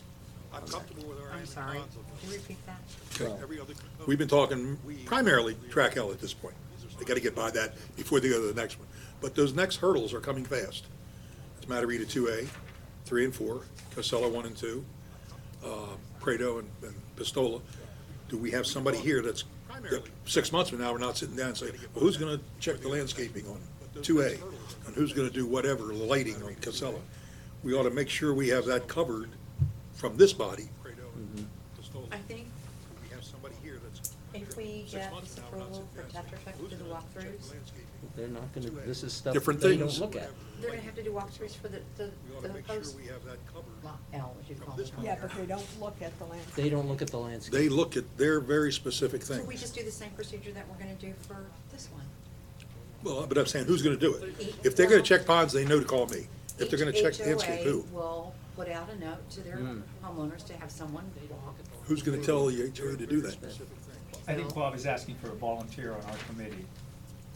I'm comfortable with where I am I'm in sorry, ponds on those. can you repeat that? Well, We've been talking primarily Track L at this point. They gotta get by that before they go to the next one. But those next hurdles are coming fast. It's Matarita 2A, 3 and 4, Casella 1 and 2, Prado and Pistola. Do we have somebody here that 6 months from now, we're not sitting down and saying, well, who's gonna check the landscaping on 2A? And who's gonna do whatever, the lighting on Casella? We ought to make sure we have that covered from this body. I think if we get this approval for Tetra Tech to do the walkthroughs, They're not gonna, this is stuff Different they don't things. look at. they're gonna have to do walkthroughs for the post, lot L, as you call it. Yeah, but they don't look at the landscape. They don't look at the landscape. They look at their very specific So we things. just do the same procedure that we're gonna do for this one. Well, but I'm saying, who's gonna do it? If they're gonna check ponds, they know to call me. If they're gonna check landscape, who? HOA will put out a note to their homeowners to have someone walk. Who's gonna tell the HOA to do that? I think Bob is asking for a volunteer on our committee.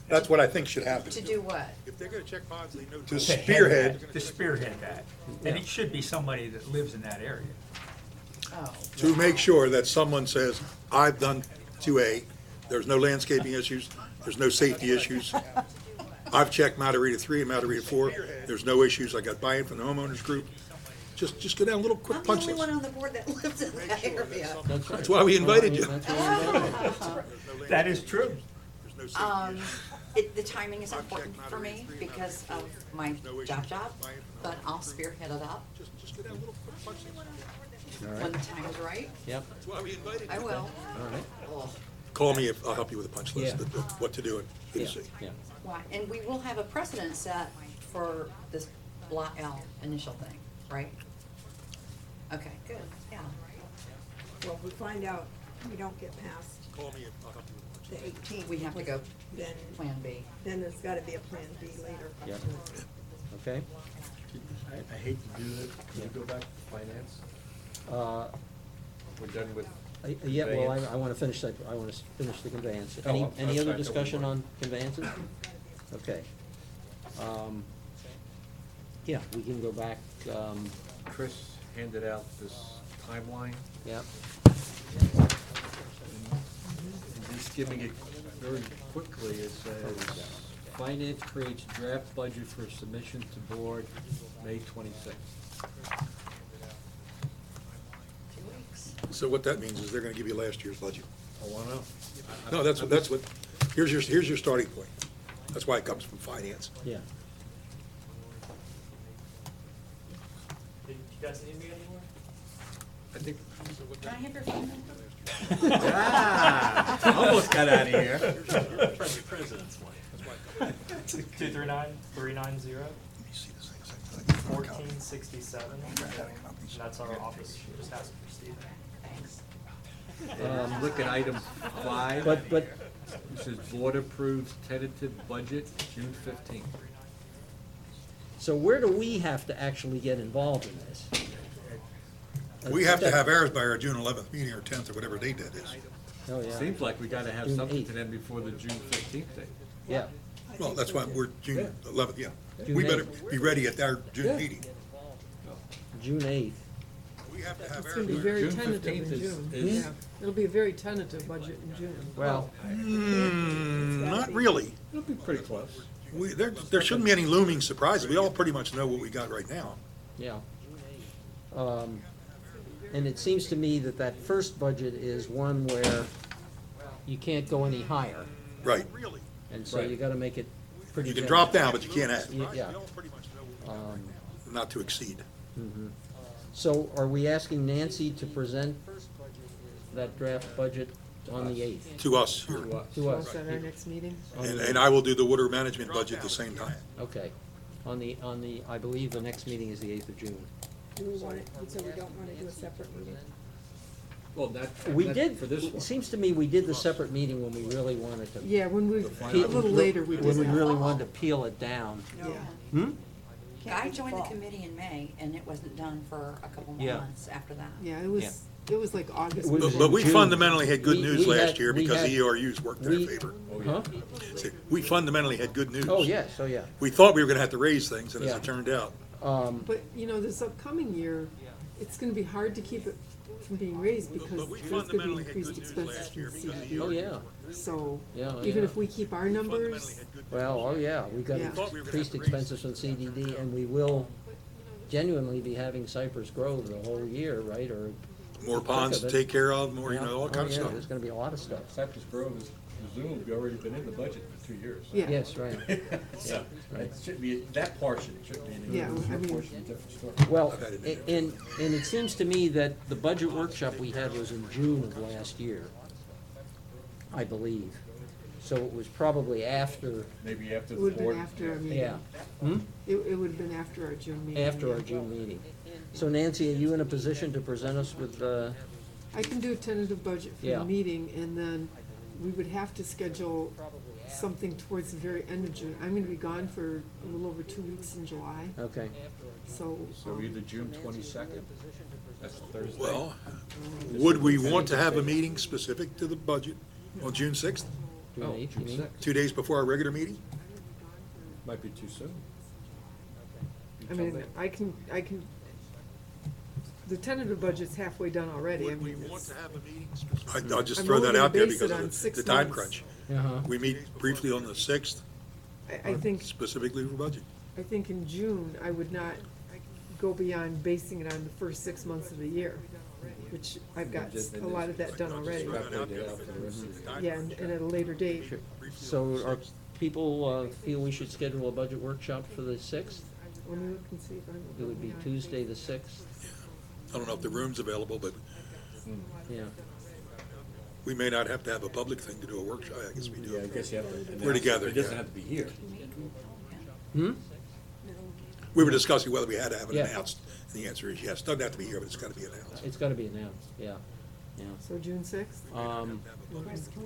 That's what I think should happen. To do what? If they're gonna check ponds, they know. To To head spearhead, that- To spearhead that. And it should be somebody that lives in that area. Oh. to make sure that someone says, I've done 2A, there's no landscaping issues, there's no safety issues. I've checked Matarita 3 and Matarita 4, there's no issues, I got buy-in from the homeowners group. Just go down a little quick I'm the punch only one list. on the board that lives in that area. That's right. That's why we invited you. That's why we invited you. That is true. The timing is important for me because of my job, but I'll spearhead it up Just go down a little quick punch list. All when right, the time is right. yep, That's why we invited I you. will. all right, Oh, Call me if, I'll help you with a punch list, Yeah. of what to do and who yeah, to see. yeah. why, and we will have a precedent set for this Lot L initial thing, right? Okay, good, yeah. Well, if we find out we don't get past Call me if, I'll help you with a punch list. the 18th. We have to go Then, Plan B. then there's gotta be a plan B later. Yeah. Okay, I hate to do this, can we go back to finance? uh, We're done with yeah, well, conveyance? I wanna finish that, I wanna finish the conveyance. Oh, Any I'm other sorry, I thought we discussion were- on conveyances? Okay. Yeah, we can go back, Chris handed out this timeline, yep, and just giving it very quickly, it says, finance creates draft budget for submission to board May 26th. 2 weeks. So what that means is they're gonna give you last year's budget. Oh, I know. No, that's what, here's your starting point. That's why it comes from finance. yeah. You guys need me anymore? I think, Can I have your phone number? almost got out of here. President's wife. 239-390. Let me see this thing. 1467. That's our office. Just ask for Steve. Thanks. Look at item 5. But, It says board approves tentative budget June 15th. So where do we have to actually get involved in this? We have to have ours by our June 11th meeting or 10th or whatever date that is. Oh, yeah, Seems like we gotta have June something 8th. to them before the June 15th date. yeah. Well, that's why we're June 11th, yeah. June We better 8th. be ready at our June Yeah. meeting. June 8th. We have to have It's ours gonna be by our very June tentative 15th in is- June. is- Yeah, it'll be a very tentative budget in June. Well, Not really. It'll be pretty close. There shouldn't be any looming surprises. We all pretty much know what we got right now. yeah. And it seems to me that that first budget is one where you can't go any higher. Right. And so Right. you gotta make it pretty. You can generous. drop down, but you can't add. Yeah. Not to exceed. So are we asking Nancy to present that draft budget on the 8th To us here. To us. to us? At our next meeting. On the And I will do the water management budget at the same time. Okay, on the, I believe the next meeting is the 8th of June. Do we want it, so we don't want to do a separate meeting? Well, that, We that- did, for this it one. seeed to me we did the separate meeting when we really wanted to. Yeah, when we, a Pe- little later we did When we that. really wanted to peel it down. Yeah. Hmm? I joined the committee in May, and it wasn't done for a couple more Yeah. months after that. Yeah, it was like August. It was before. But we June. fundamentally had good We- news we last had- year we because had- the ERUs worked in our we- favor. Huh? See, we fundamentally had good news. Oh, yes, oh, yeah. We thought we were gonna have to raise things, and as Yeah. it turned out, But, you know, this upcoming year, it's gonna be hard to keep it from being raised because But we there's gonna be fundamentally had increased good news expenses last from year because of the Oh, CDD. yeah. So, Yeah, even yeah. if we keep our numbers, Well, oh, yeah, we got Yeah. increased expenses from CDD, and we will genuinely be having Cypress Grove the whole year, right, or? more ponds to take care of, more, all Oh, kinds of yeah, stuff. there's gonna be a lot of stuff. Cypress Grove is presumably already been in the budget for 2 years. yeah. Yes, right. So, it shouldn't be, that portion shouldn't be an Yeah, I mean- portion, a different story. Well, and it seems to me that the budget workshop we had was in June of last year, I believe. So it was probably after, Maybe after It the would've been board. after our meeting. yeah, hmm? It would've been after our June meeting. After yeah. our June meeting. So Nancy, are you in a position to present us with, I can do a tentative budget for Yeah. the meeting, and then we would have to schedule something towards the very end of June. I'm gonna be gone for a little over 2 weeks in July, okay, so. So either June 22nd, that's Thursday. Well, would we want to have a meeting specific to the budget on June 6th, June Oh, 8th, June you mean? 6th. 2 days before our regular meeting? Might be too soon. I mean, I can, the tentative budget's halfway done already. I mean, it's- have a meeting specific? I'll just I'm throw only that gonna out there base because it on of 6 the time months. crunch. Uh-huh. We meet briefly on the 6th, I think, specifically for budget. I think in June, I would not go beyond basing it on the first 6 months of the year, which I've got a lot of that done already. Extrapolate it out for the rest of the Yeah, and at a later date. So are people, feel we should schedule a budget workshop for the 6th? Let me look and see if I'm. It would be Tuesday, the 6th, I don't know if the room's available, but yeah. we may not have to have a public thing to do a workshop. I guess we do. Yeah, I guess you have to. announce We're it. together, It doesn't yeah. have to be here. Hmm? We were discussing whether we had to have it Yeah. announced, and the answer is yes. Doesn't have to be here, but it's gotta be announced. It's gotta be announced, yeah, yeah. So June 6th?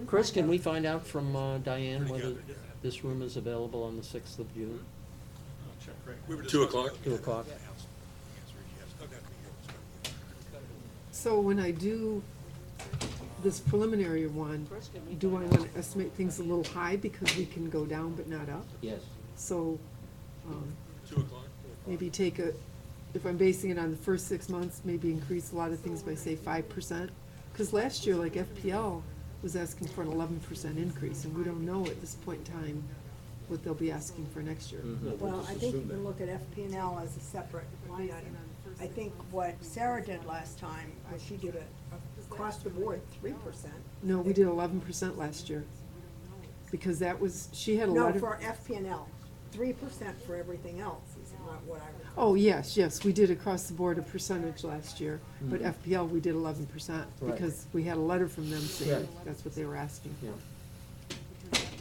Chris, can we find out from Diane whether this room is available on the 6th of June, 2 o'clock? 2 o'clock? So when I do this preliminary one, do I want to estimate things a little high because we can go down but not up? Yes. So, 2 o'clock? maybe take a, if I'm basing it on the first 6 months, maybe increase a lot of things by, say, 5%. Because last year, like FPL was asking for an 11% increase, and we don't know at this point in time what they'll be asking for next year. Well, I think you can look at FP&L as a separate line item. I think what Sarah did last time was she did a across the board 3%. No, we did 11% last year. Because that was, she had a No, lot of. for FP&L, 3% for everything else is not what I recall. Oh, yes, we did across the board a percentage last year, but FPL, we did 11%, Right. because we had a letter from them saying Right. that's what they were asking Yeah.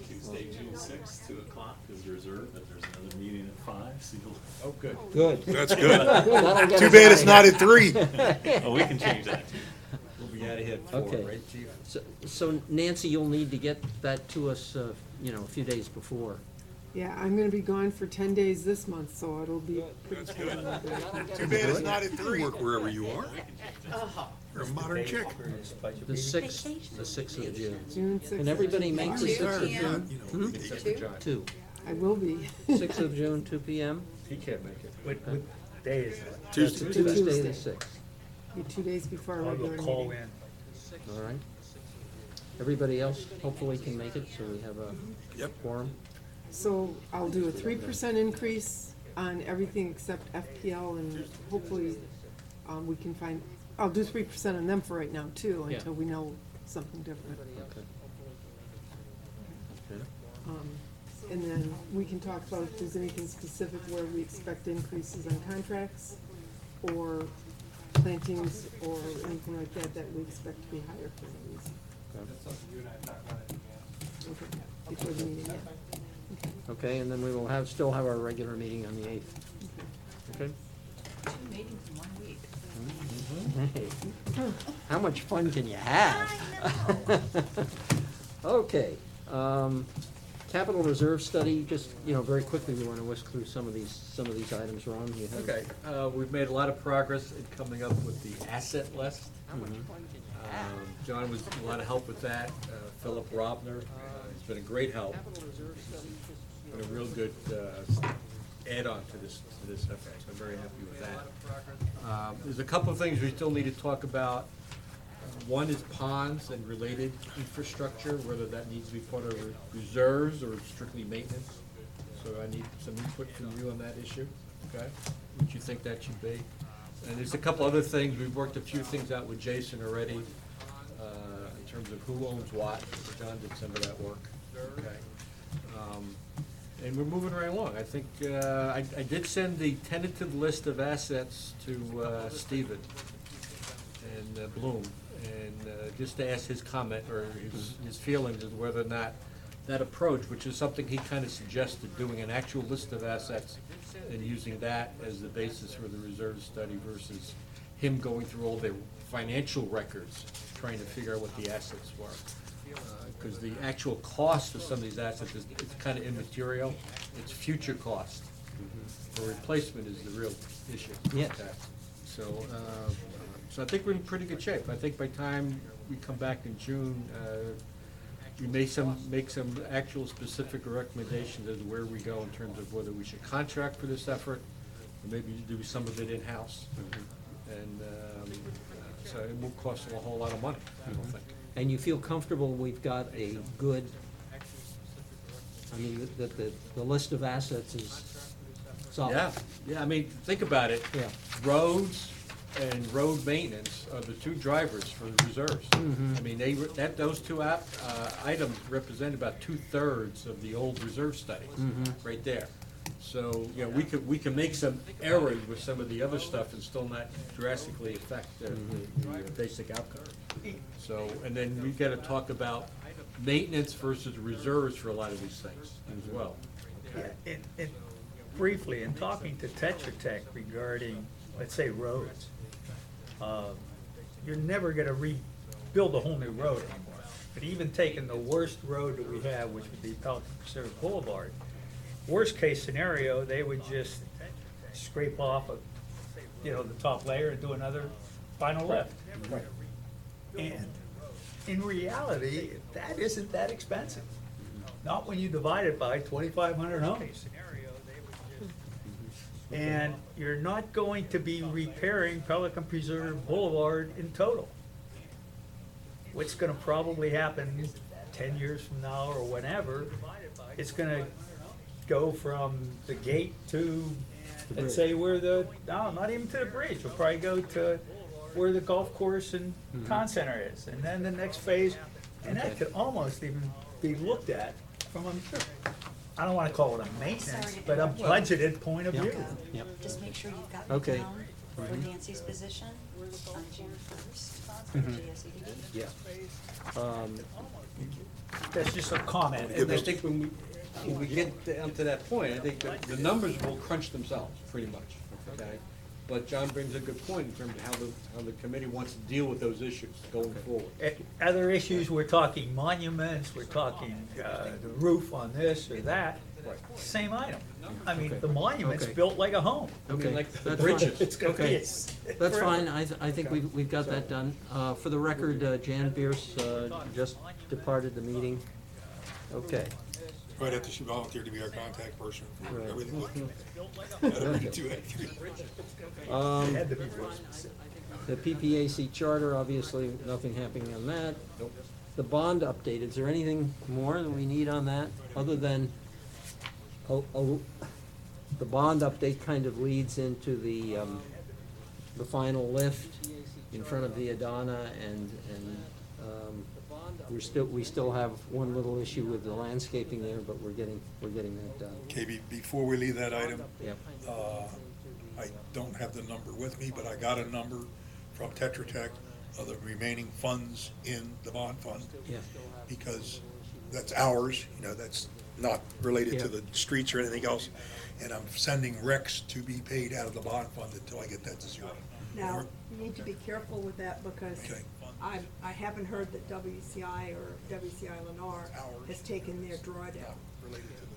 Tuesday, June 6th, 2 o'clock is reserved, but there's another meeting at 5, so you'll, Oh, good. Good. That's good. That'll get Too us bad outta it's here. not at 3. oh, we can change that too. We'll be out of here at 4, Okay. right, chief? So Nancy, you'll need to get that to us, a few days before. Yeah, I'm gonna be gone for 10 days this month, so it'll be pretty tight. on my back. Too bad it's not at 3. Work wherever you are. You're a modern chick. For this budget The meeting. sixth, the 6th of June. June 6th. Can everybody make the 6th of Yeah, June? you know, Except for John. 2. I will be. 6th of June, 2 p.m. He can't make it. What day is it? Tuesday. Tuesday the Tuesday. 6th. Be 2 days before our I'll regular go call meeting. in. All right. Everybody else hopefully can make it, so we have a Yep. quorum. So I'll do a 3% increase on everything except FPL, and hopefully, we can find, I'll do 3% on them for right now too, Yeah. until we know something different. Okay. Okay. And then we can talk about if there's anything specific where we expect increases on contracts or plantings or anything like that that we expect to be higher for these. Okay, before the meeting, yeah. Okay, and then we will still have our regular meeting on the 8th. Okay? 2 meetings in 1 week. Hey, how much fun can you have? Okay, capital reserve study, just, very quickly, we want to whisk through some of these items. Ron, you have? Okay, we've made a lot of progress in coming up with the asset list. John was a lot of help with that. Philip Robner has been a great help. Been a real good add-on to this effort, so I'm very happy with that. There's a couple of things we still need to talk about. One is ponds and related infrastructure, whether that needs to be part of reserves or strictly maintenance. So I need some input from you on that issue, okay? What you think that should be. And there's a couple other things, we've worked a few things out with Jason already, in terms of who owns what. John did some of that work, okay? And we're moving right along. I think, I did send the tentative list of assets to Stephen and Bloom, and just to ask his comment or his feelings as whether or not that approach, which is something he kind of suggested, doing an actual list of assets and using that as the basis for the reserve study versus him going through all the financial records, trying to figure out what the assets were. Because the actual cost of some of these assets is kind of immaterial. It's future cost. The replacement is the real issue. Yes. Okay. So I think we're in pretty good shape. I think by the time we come back in June, we make some actual specific recommendations as to where we go in terms of whether we should contract for this effort, or maybe do some of it in-house. And so it won't cost a whole lot of money, I don't think. And you feel comfortable we've got a good, that the list of assets is solid? Yeah, I mean, think about it. Yeah. Roads and road maintenance are the two drivers for reserves. I mean, those two items represent about 2/3 of the old reserve study, right there. So, we can make some errors with some of the other stuff and still not drastically affect the basic outcome. So, and then we gotta talk about maintenance versus reserves for a lot of these things as well. And briefly, in talking to Tetra Tech regarding, let's say, roads, you're never gonna rebuild a whole new road anymore. But even taking the worst road that we have, which would be Pelican Preserve Boulevard, worst case scenario, they would just scrape off the top layer and do another final lift. And in reality, that isn't that expensive. Not when you divide it by 2,500 homes. And you're not going to be repairing Pelican Preserve Boulevard in total. What's gonna probably happen 10 years from now or whenever, it's gonna go from the gate to, let's say, not even to the bridge, we'll probably go to where the golf course and con center is. And then the next phase, and that could almost even be looked at from I don't wanna call it a maintenance, but a budgeted point of view. Yep. Just make sure you've got me Okay. down for Nancy's position on June 1st for GSEDD. Yeah. That's just a comment. And I think when we get down to that point, I think the numbers will crunch themselves, pretty much, okay? But John brings a good point in terms of how the committee wants to deal with those issues going forward. Other issues, we're talking monuments, we're talking the roof on this or that. same item. I mean, Okay. the monument's Okay. built like a home. Okay, like the that's bridges. fine. It's gonna be Okay. a s- That's forever. fine, I think we've got that done. For the record, Jan Bierce just departed the meeting. Okay. Right after she volunteered to be our contact person for Right. everything. Everything to it. Had to be real specific. The PPAC charter, obviously, nothing happening on that. The bond update, is there anything more that we need on that, other than, the bond update kind of leads into the final lift in front of the Adana, and we still have one little issue with the landscaping there, but we're getting that done. Okay, before we leave that item, Yep. I don't have the number with me, but I got a number from Tetra Tech of the remaining funds in the bond fund. Yeah. Because that's ours, that's not related to Yeah. the streets or anything else. And I'm sending recs to be paid out of the bond fund until I get that to zero. Now, you need to be careful with that because Okay. I haven't heard that WCI or WCI Lennar has taken their drawdown.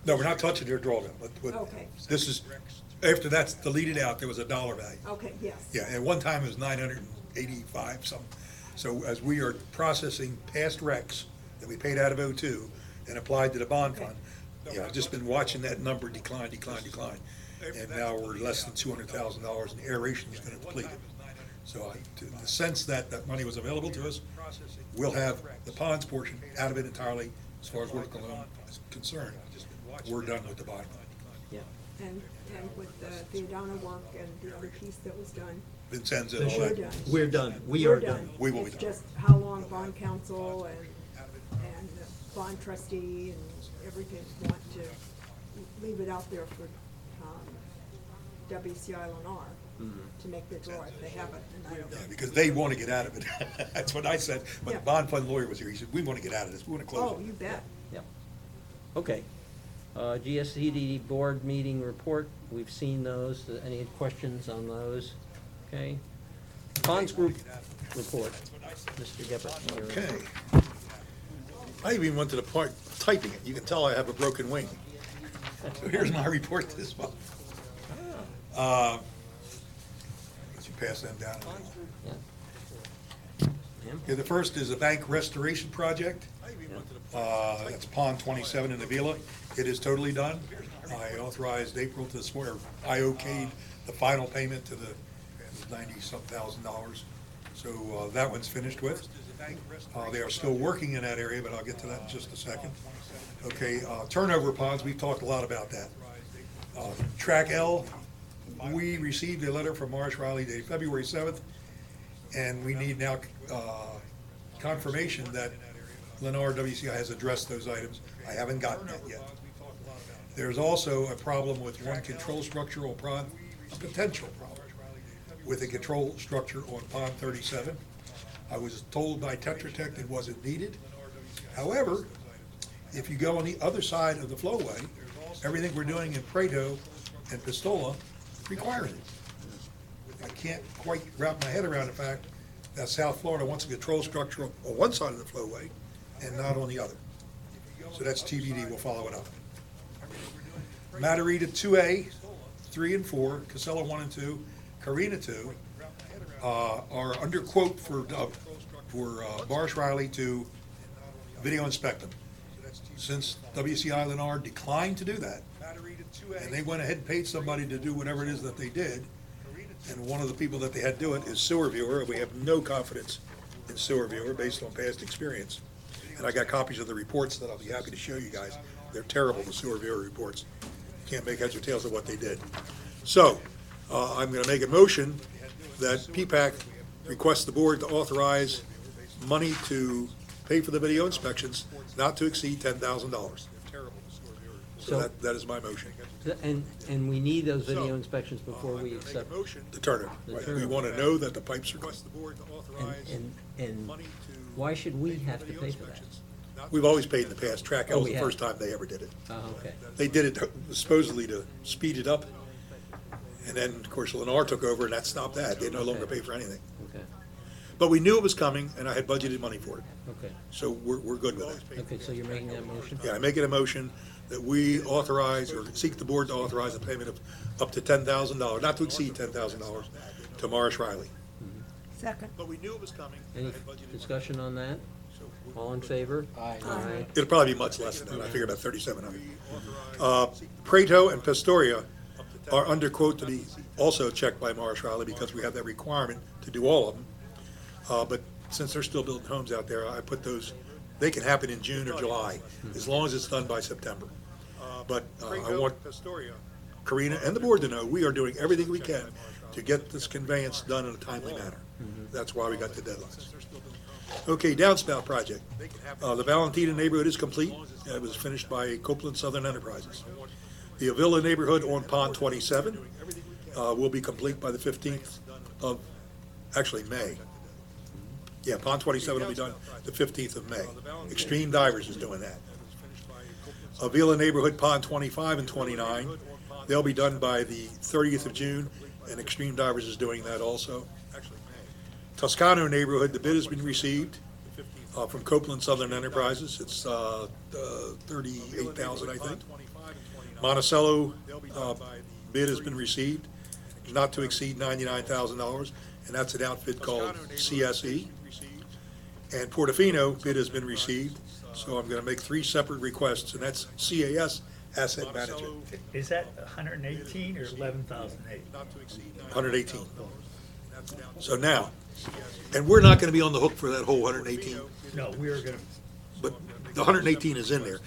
No, we're not touching their drawdown, but Okay. this is, after that's deleted out, there was a dollar value. Okay, yes. Yeah, at one time it was 985 something. So as we are processing past recs that we paid out of '02 and applied to the bond Okay. fund, I've just been watching that number decline. And now we're less than $200,000 and aeration is gonna deplete it. So to the sense that that money was available to us, we'll have the ponds portion out of it entirely as far as work alone is concerned. We're done with the bond fund. Yeah. And with the Adana work and the other piece that was done, Vincenzo, we're done. We're done. We We're are done. We will be It's done. just how long bond council and the bond trustee and everything want to leave it out there for, WCI Lennar to make their draw if they haven't, and I don't know. Yeah, because they want to get out of it. That's what I said. When the Yeah. bond fund lawyer was here, he said, we want to get out of this. We want to close Oh, it. you bet. Yep. Okay. GSCD board meeting report, we've seen those. Any questions on those? Okay. Ponds Group report, Mr. Geppert. you're- Okay. I even went to the part typing it. You can tell I have a broken wing. So here's my report this month. Let you pass them down. Yeah. Ma'am? Okay, the first is a bank restoration project. That's Pond 27 in Avila. It is totally done. I authorized April to swear, I okayed the final payment to the $90-some thousand. So that one's finished with. They are still working in that area, but I'll get to that in just a second. Okay, turnover ponds, we've talked a lot about that. Track L, we received a letter from Marsh Riley dated February 7th, and we need now confirmation that Lennar WCI has addressed those items. I haven't gotten that yet. There's also a problem with one control structure on pond, a potential problem with a control structure on pond 37. I was told by Tetra Tech it wasn't needed. However, if you go on the other side of the flowway, everything we're doing in Prado and Pistola requires it. I can't quite wrap my head around the fact that South Florida wants a control structure on one side of the flowway and not on the other. So that's TBD, we'll follow it up. Matarita 2A, 3 and 4, Casella 1 and 2, Carina 2, are under quote for Marsh Riley to video inspect them. Since WCI Lennar declined to do that, and they went ahead and paid somebody to do whatever it is that they did, and one of the people that they had do it is Sewer Viewer, and we have no confidence in Sewer Viewer based on past experience. And I got copies of the reports that I'll be happy to show you guys. They're terrible, the Sewer Viewer reports. Can't make heads or tails of what they did. So, I'm gonna make a motion that PPAC requests the board to authorize money to pay for the video inspections not to exceed $10,000. So that is my motion. And we need those video inspections before we accept. The turnover. The Right. We turnover. want to know that the pipes are good. And why should we have to pay for that? We've always paid in the past. Track L Oh, was we the have. first time they ever did it. Oh, okay. They did it supposedly to speed it up. And then, of course, Lennar took over and that stopped that. They no longer pay for anything. Okay. But we knew it was coming, and I had budgeted money for it, Okay, so we're good with that. okay, so you're making that motion? Yeah, I make it a motion that we authorize, or seek the board to authorize a payment of up to $10,000, not to exceed $10,000, to Morris Riley. Second. But we knew it was coming. Any discussion on that? All in favor? Aye. It'll probably be much less than that, I figure about 3,700. Prato and Pastoria are under quote to be also checked by Morris Riley, because we have that requirement to do all of them. But since they're still building homes out there, I put those, they can happen in June or July, as long as it's done by September. But I want Karina and the board to know, we are doing everything we can to get this conveyance done in a timely manner. That's why we got the deadlines. Okay, downspout project. The Valentina neighborhood is complete. It was finished by Copeland Southern Enterprises. The Avila neighborhood on Pond 27 will be complete by the 15th of, actually, May. Yeah, Pond 27 will be done the 15th of May. Extreme Divers is doing that. Avila neighborhood, Pond 25 and 29, they'll be done by the 30th of June, and Extreme Divers is doing that also. Toscano neighborhood, the bid has been received from Copeland Southern Enterprises. It's $38,000, I think. Monticello bid has been received, not to exceed $99,000, and that's an outfit called CSE. And Portofino bid has been received, so I'm going to make 3 separate requests, and that's CAS Asset Management, Is that 118 or 11,008? 118. So now, and we're not going to be on the hook for that whole 118, No, we are gonna, but the 118 is in there.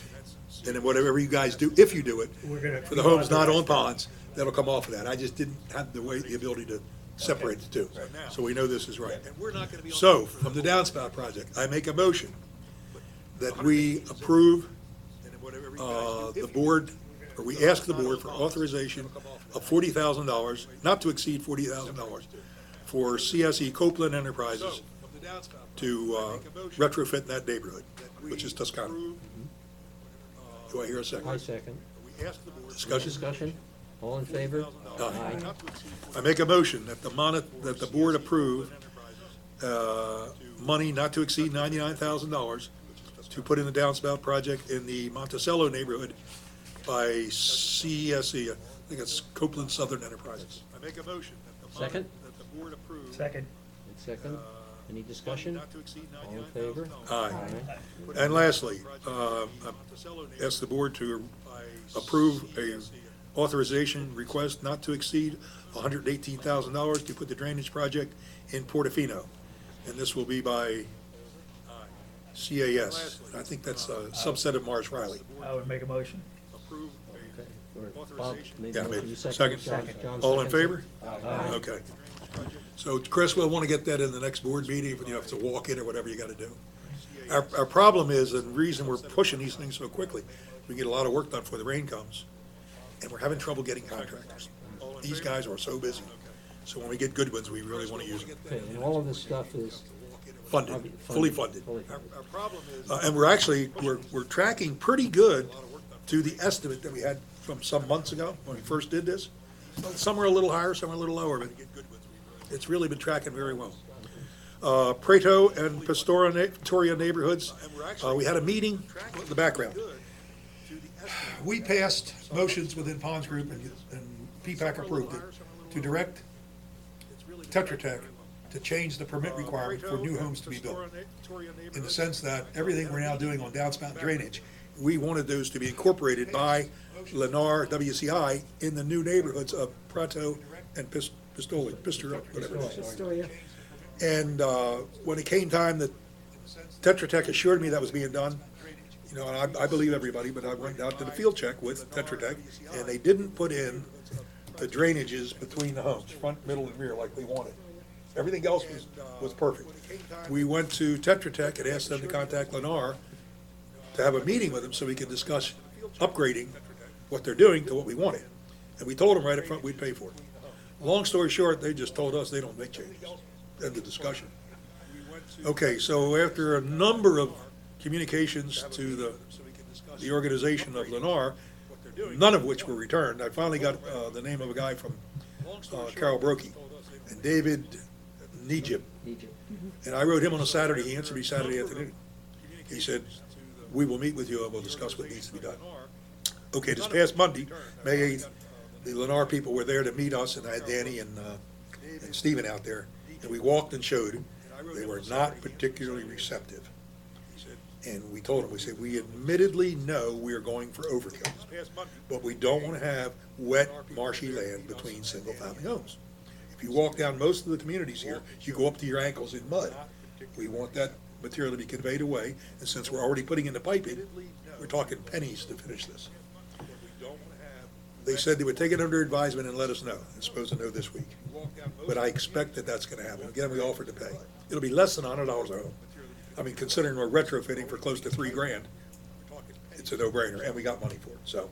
And then whatever you guys do, if you do it, we're gonna. for the homes not on ponds, that'll come off of that. I just didn't have the ability to separate the two. So we know this is right. So, from the downspout project, I make a motion that we approve the board, or we ask the board for authorization of $40,000, not to exceed $40,000, for CSE Copeland Enterprises to retrofit that neighborhood, which is Toscano. Do I hear a second? I second. Discussion? Discussion? All in favor? Aye. I make a motion that the board approve money not to exceed $99,000 to put in the downspout project in the Monticello neighborhood by CSE, I think it's Copeland Southern Enterprises. I make a motion Second? that the board approve. Second. Second? Any discussion? All in favor? Aye. And lastly, ask the board to approve a authorization request not to exceed $118,000 to put the drainage project in Portofino. And this will be by CAS. I think that's a subset of Morris Riley. I would make a motion. Okay. Or Bob made Yeah, the I motion. mean, You second. John All in seconds it. favor? Okay. So Chris, we'll want to get that in the next board meeting, if you have to walk in or whatever you got to do. Our problem is, and the reason we're pushing these things so quickly, we get a lot of work done before the rain comes, and we're having trouble getting contractors. These guys are so busy. So when we get good ones, we really want to use them. Okay, and all of this stuff is Funded, fully funded. Fully funded. And we're tracking pretty good to the estimate that we had from some months ago when we first did this. Some are a little higher, some are a little lower, but it's really been tracking very well. Prato and Pastoria neighborhoods, we had a meeting, in the background. We passed motions within Ponds Group, and PPAC approved it, to direct Tetra Tech to change the permit requirement for new homes to be built. In the sense that everything we're now doing on downspout drainage, we wanted those to be incorporated by Lennar, WCI, in the new neighborhoods of Prato and Pistoia, whatever it is. Astoria. And when it came time that Tetra Tech assured me that was being done, you know, and I believe everybody, but I went out to the field check with Tetra Tech, and they didn't put in the drainages between the homes, front, middle, and rear, like we wanted. Everything else was perfect. We went to Tetra Tech and asked them to contact Lennar to have a meeting with them so we could discuss upgrading what they're doing to what we wanted. And we told them right up front we'd pay for it. Long story short, they just told us they don't make changes. End of discussion. Okay, so after a number of communications to the organization of Lennar, none of which were returned, I finally got the name of a guy from Carol Brokey. And David Egypt. Egypt. And I wrote him on a Saturday, he answered me Saturday afternoon. He said, we will meet with you and we'll discuss what needs to be done. Okay, this past Monday, May 8th, the Lennar people were there to meet us, and I had Danny and Stephen out there, and we walked and showed. They were not particularly receptive. And we told them, we said, we admittedly know we are going for overkill, but we don't want to have wet, marshy land between single-family homes. If you walk down most of the communities here, you go up to your ankles in mud. We want that material to be conveyed away, and since we're already putting in the piping, we're talking pennies to finish this. They said they would take it under advisement and let us know. I'm supposed to know this week. But I expect that that's gonna happen. Again, we offered to pay. It'll be less than $100 a home. I mean, considering we're retrofitting for close to $3,000, it's a no-brainer, and we got money for it. So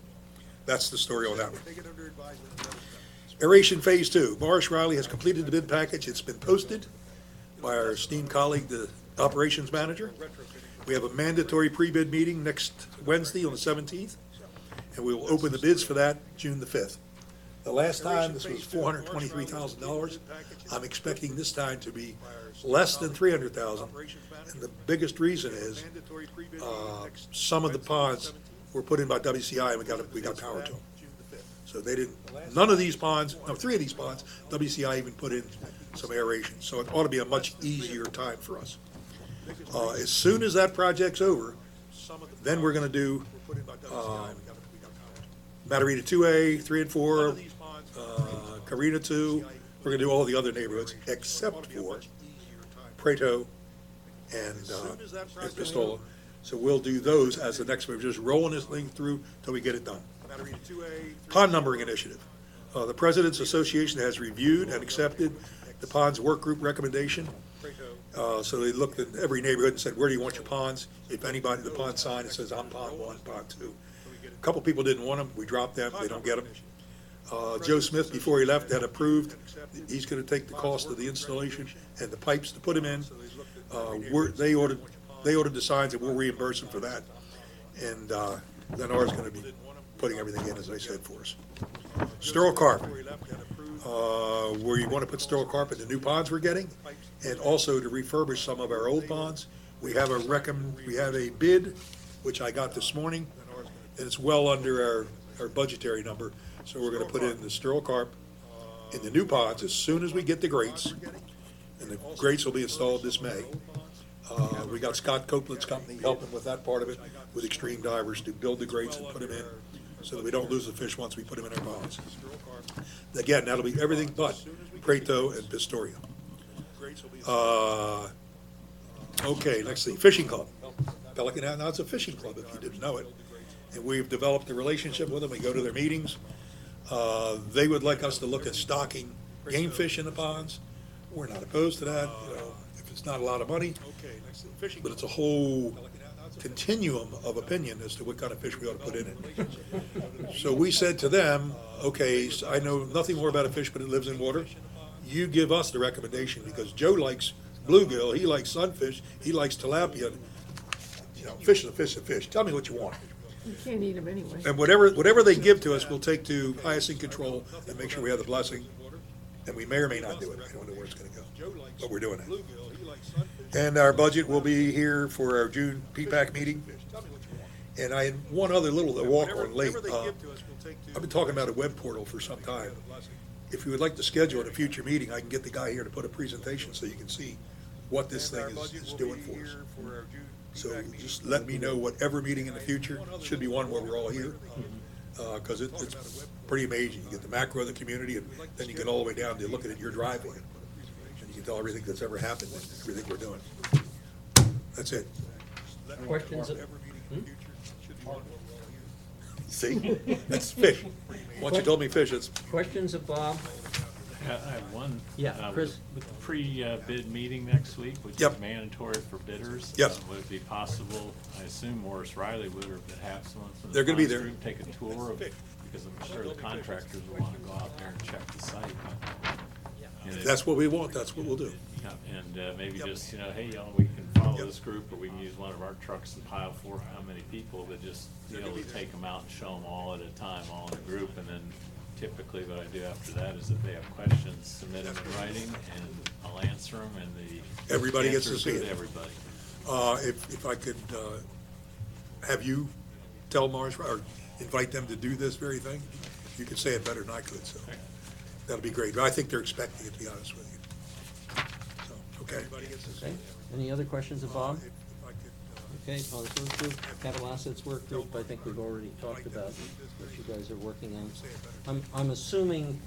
that's the story on that one. Aeration Phase 2. Morris Riley has completed the bid package. It's been posted by our esteemed colleague, the operations manager. We have a mandatory pre-bid meeting next Wednesday on the 17th, and we will open the bids for that June the 5th. The last time, this was $423,000. I'm expecting this time to be less than $300,000. And the biggest reason is, some of the ponds were put in by WCI and we got power to them. So they didn't, none of these ponds, no, 3 of these ponds, WCI even put in some aeration. So it ought to be a much easier time for us. As soon as that project's over, then we're gonna do, Matarita 2A, 3 and 4, Carina 2, we're gonna do all the other neighborhoods except for Prato and Pistola. So we'll do those as the next one, just rolling this thing through till we get it done. Pond numbering initiative. The President's Association has reviewed and accepted the ponds work group recommendation. So they looked at every neighborhood and said, where do you want your ponds? If anybody, the pond sign, it says, I'm pond 1, pond 2. A couple people didn't want them, we dropped them, they don't get them. Joe Smith, before he left, had approved, he's gonna take the cost of the installation and the pipes to put them in. They ordered the signs and we'll reimburse them for that. And then ours gonna be putting everything in, as I said, for us. Sterile carpet, where you wanna put sterile carpet in the new ponds we're getting, and also to refurbish some of our old ponds. We have a bid, which I got this morning, and it's well under our budgetary number. So we're gonna put in the sterile carp in the new ponds as soon as we get the grates, and the grates will be installed this May. We got Scott Copeland's company helping with that part of it, with Extreme Divers, to build the grates and put them in, so that we don't lose the fish once we put them in our ponds. Again, that'll be everything but Prato and Pistoria. Okay, let's see, fishing club. Pelican, now it's a fishing club if you didn't know it. And we've developed a relationship with them, we go to their meetings. They would like us to look at stocking game fish in the ponds. We're not opposed to that, you know, if it's not a lot of money, but it's a whole continuum of opinion as to what kind of fish we ought to put in it. So we said to them, okay, so I know nothing more about a fish, but it lives in water. You give us the recommendation, because Joe likes bluegill, he likes sunfish, he likes tilapia. You know, fish is a fish is a fish. Tell me what you want. You can't eat them anyway. And whatever they give to us, we'll take to highest control and make sure we have the blessing. And we may or may not do it. I don't know where it's gonna go, but we're doing it. And our budget will be here for our June PPAC meeting. And I had one other little walk on late. I've been talking about a web portal for some time. If you would like to schedule a future meeting, I can get the guy here to put a presentation so you can see what this thing is doing for us. So just let me know whatever meeting in the future, should be one where we're all here, because it's pretty amazing. You get the macro of the community, and then you get all the way down to looking at your driveway. And you can tell everything that's ever happened, and everything we're doing. That's it. Questions? See, that's fish. Once you told me fish, it's, Questions of Bob? I have one. Yeah, Chris? With the pre-bid meeting next week, which Yep. is mandatory for bidders. Yep. Would it be possible, I assume Morris Riley would, or perhaps someone from the They're gonna be Ponds there. group take a tour of, because I'm sure the contractors will wanna go out there and check the site. And if that's what we want, that's what we'll do. Yeah, and maybe just, you know, hey, y'all, we can follow this group, or we can use one of our trucks and pile for how many people, but just, you know, take them out and show them all at a time, all in a group, and then typically what I do after that is if they have questions, submit them in writing, and I'll answer them, and the Everybody gets to answers see go it. everybody. If I could, have you tell Mars, or invite them to do this very thing, you could say it better than I could, so that'll be great. But I think they're expecting it, to be honest with you. So, okay. Everybody gets to see Okay, it. any other questions of Bob? If I could, Okay, Public Works Group, Capital Assets Work Group, I think we've already talked about what you guys are working on. I'm assuming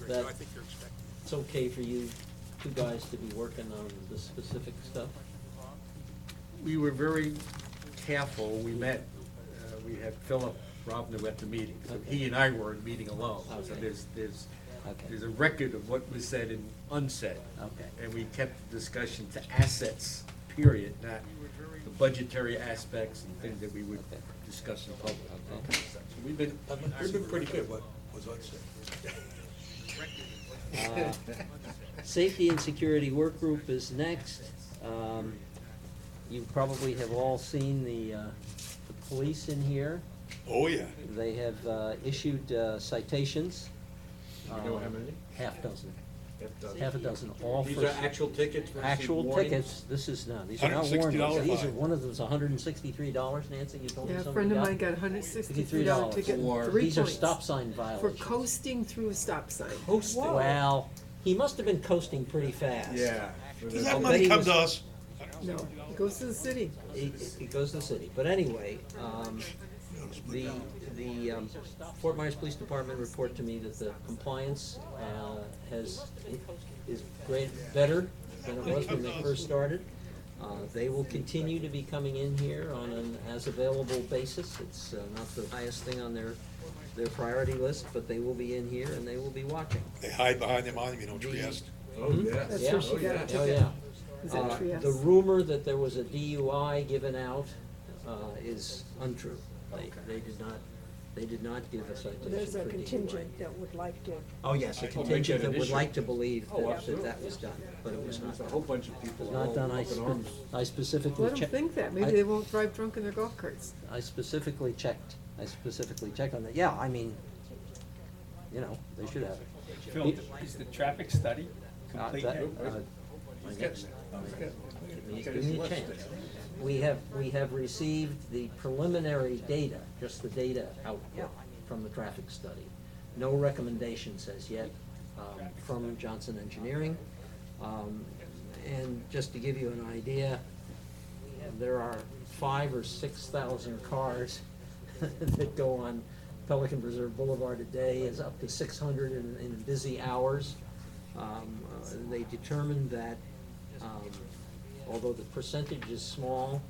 that I think they're expecting it. it's okay for you two guys to be working on the specific stuff? We were very careful, we met, we had Philip Robner at the meeting, so he and I were in meeting alone. So Okay. Okay. there's a record of what was said and unsaid. Okay. And we kept the discussion to assets, period, not the budgetary aspects and things that we would Okay. discuss in public. Okay. So we've been pretty good. What was unsaid? Safety and Security Work Group is next. You probably have all seen the police in here. Oh, yeah. They have issued citations. You know how many? Half a dozen, all These for. are actual tickets for Actual warnings? tickets, this is, no, these are not $160 warnings. These are, fine. one of them's $163, Nancy, you told me Yeah, a somebody friend of got? mine got a $163 ticket, for- 3 These are points. stop sign For violations. coasting through a stop sign. Coasting. Well, he must have been coasting pretty fast. Yeah. Does I'll that bet money he come was- to us? No, it goes to the city. It goes to the city, but anyway, the Fort Myers Police Department report to me that the compliance is better than it was when they first started. They will continue to be coming in here on an as-available basis. It's not the highest thing on their priority list, but they will be in here and they will be watching. They hide behind them on, you know, Trieste. Oh, yeah. That's Yeah. where she got a Oh, ticket. yeah. Is that Trieste? The rumor that there was a DUI given out is untrue. They did not give a citation for DUI. There's a contingent that would like to, Oh, yes, a make contingent that that an would issue. like to believe Oh, that absolutely. that was done, but it was not There's a whole bunch of people It was all not done. up in arms. I specifically Let them checked. think that, maybe they won't drive drunk in their golf carts. I specifically checked on that. Yeah, I mean, you know, they should have it. Phil, is the traffic study complete That- yet? my next- Give me a chance. We have received the preliminary data, just the data output from the traffic study. No recommendations as yet from Johnson Engineering. And just to give you an idea, there are 5,000 or 6,000 cars that go on Pelican Reserve Boulevard a day, is up to 600 in busy hours. They determined that although the percentage is small,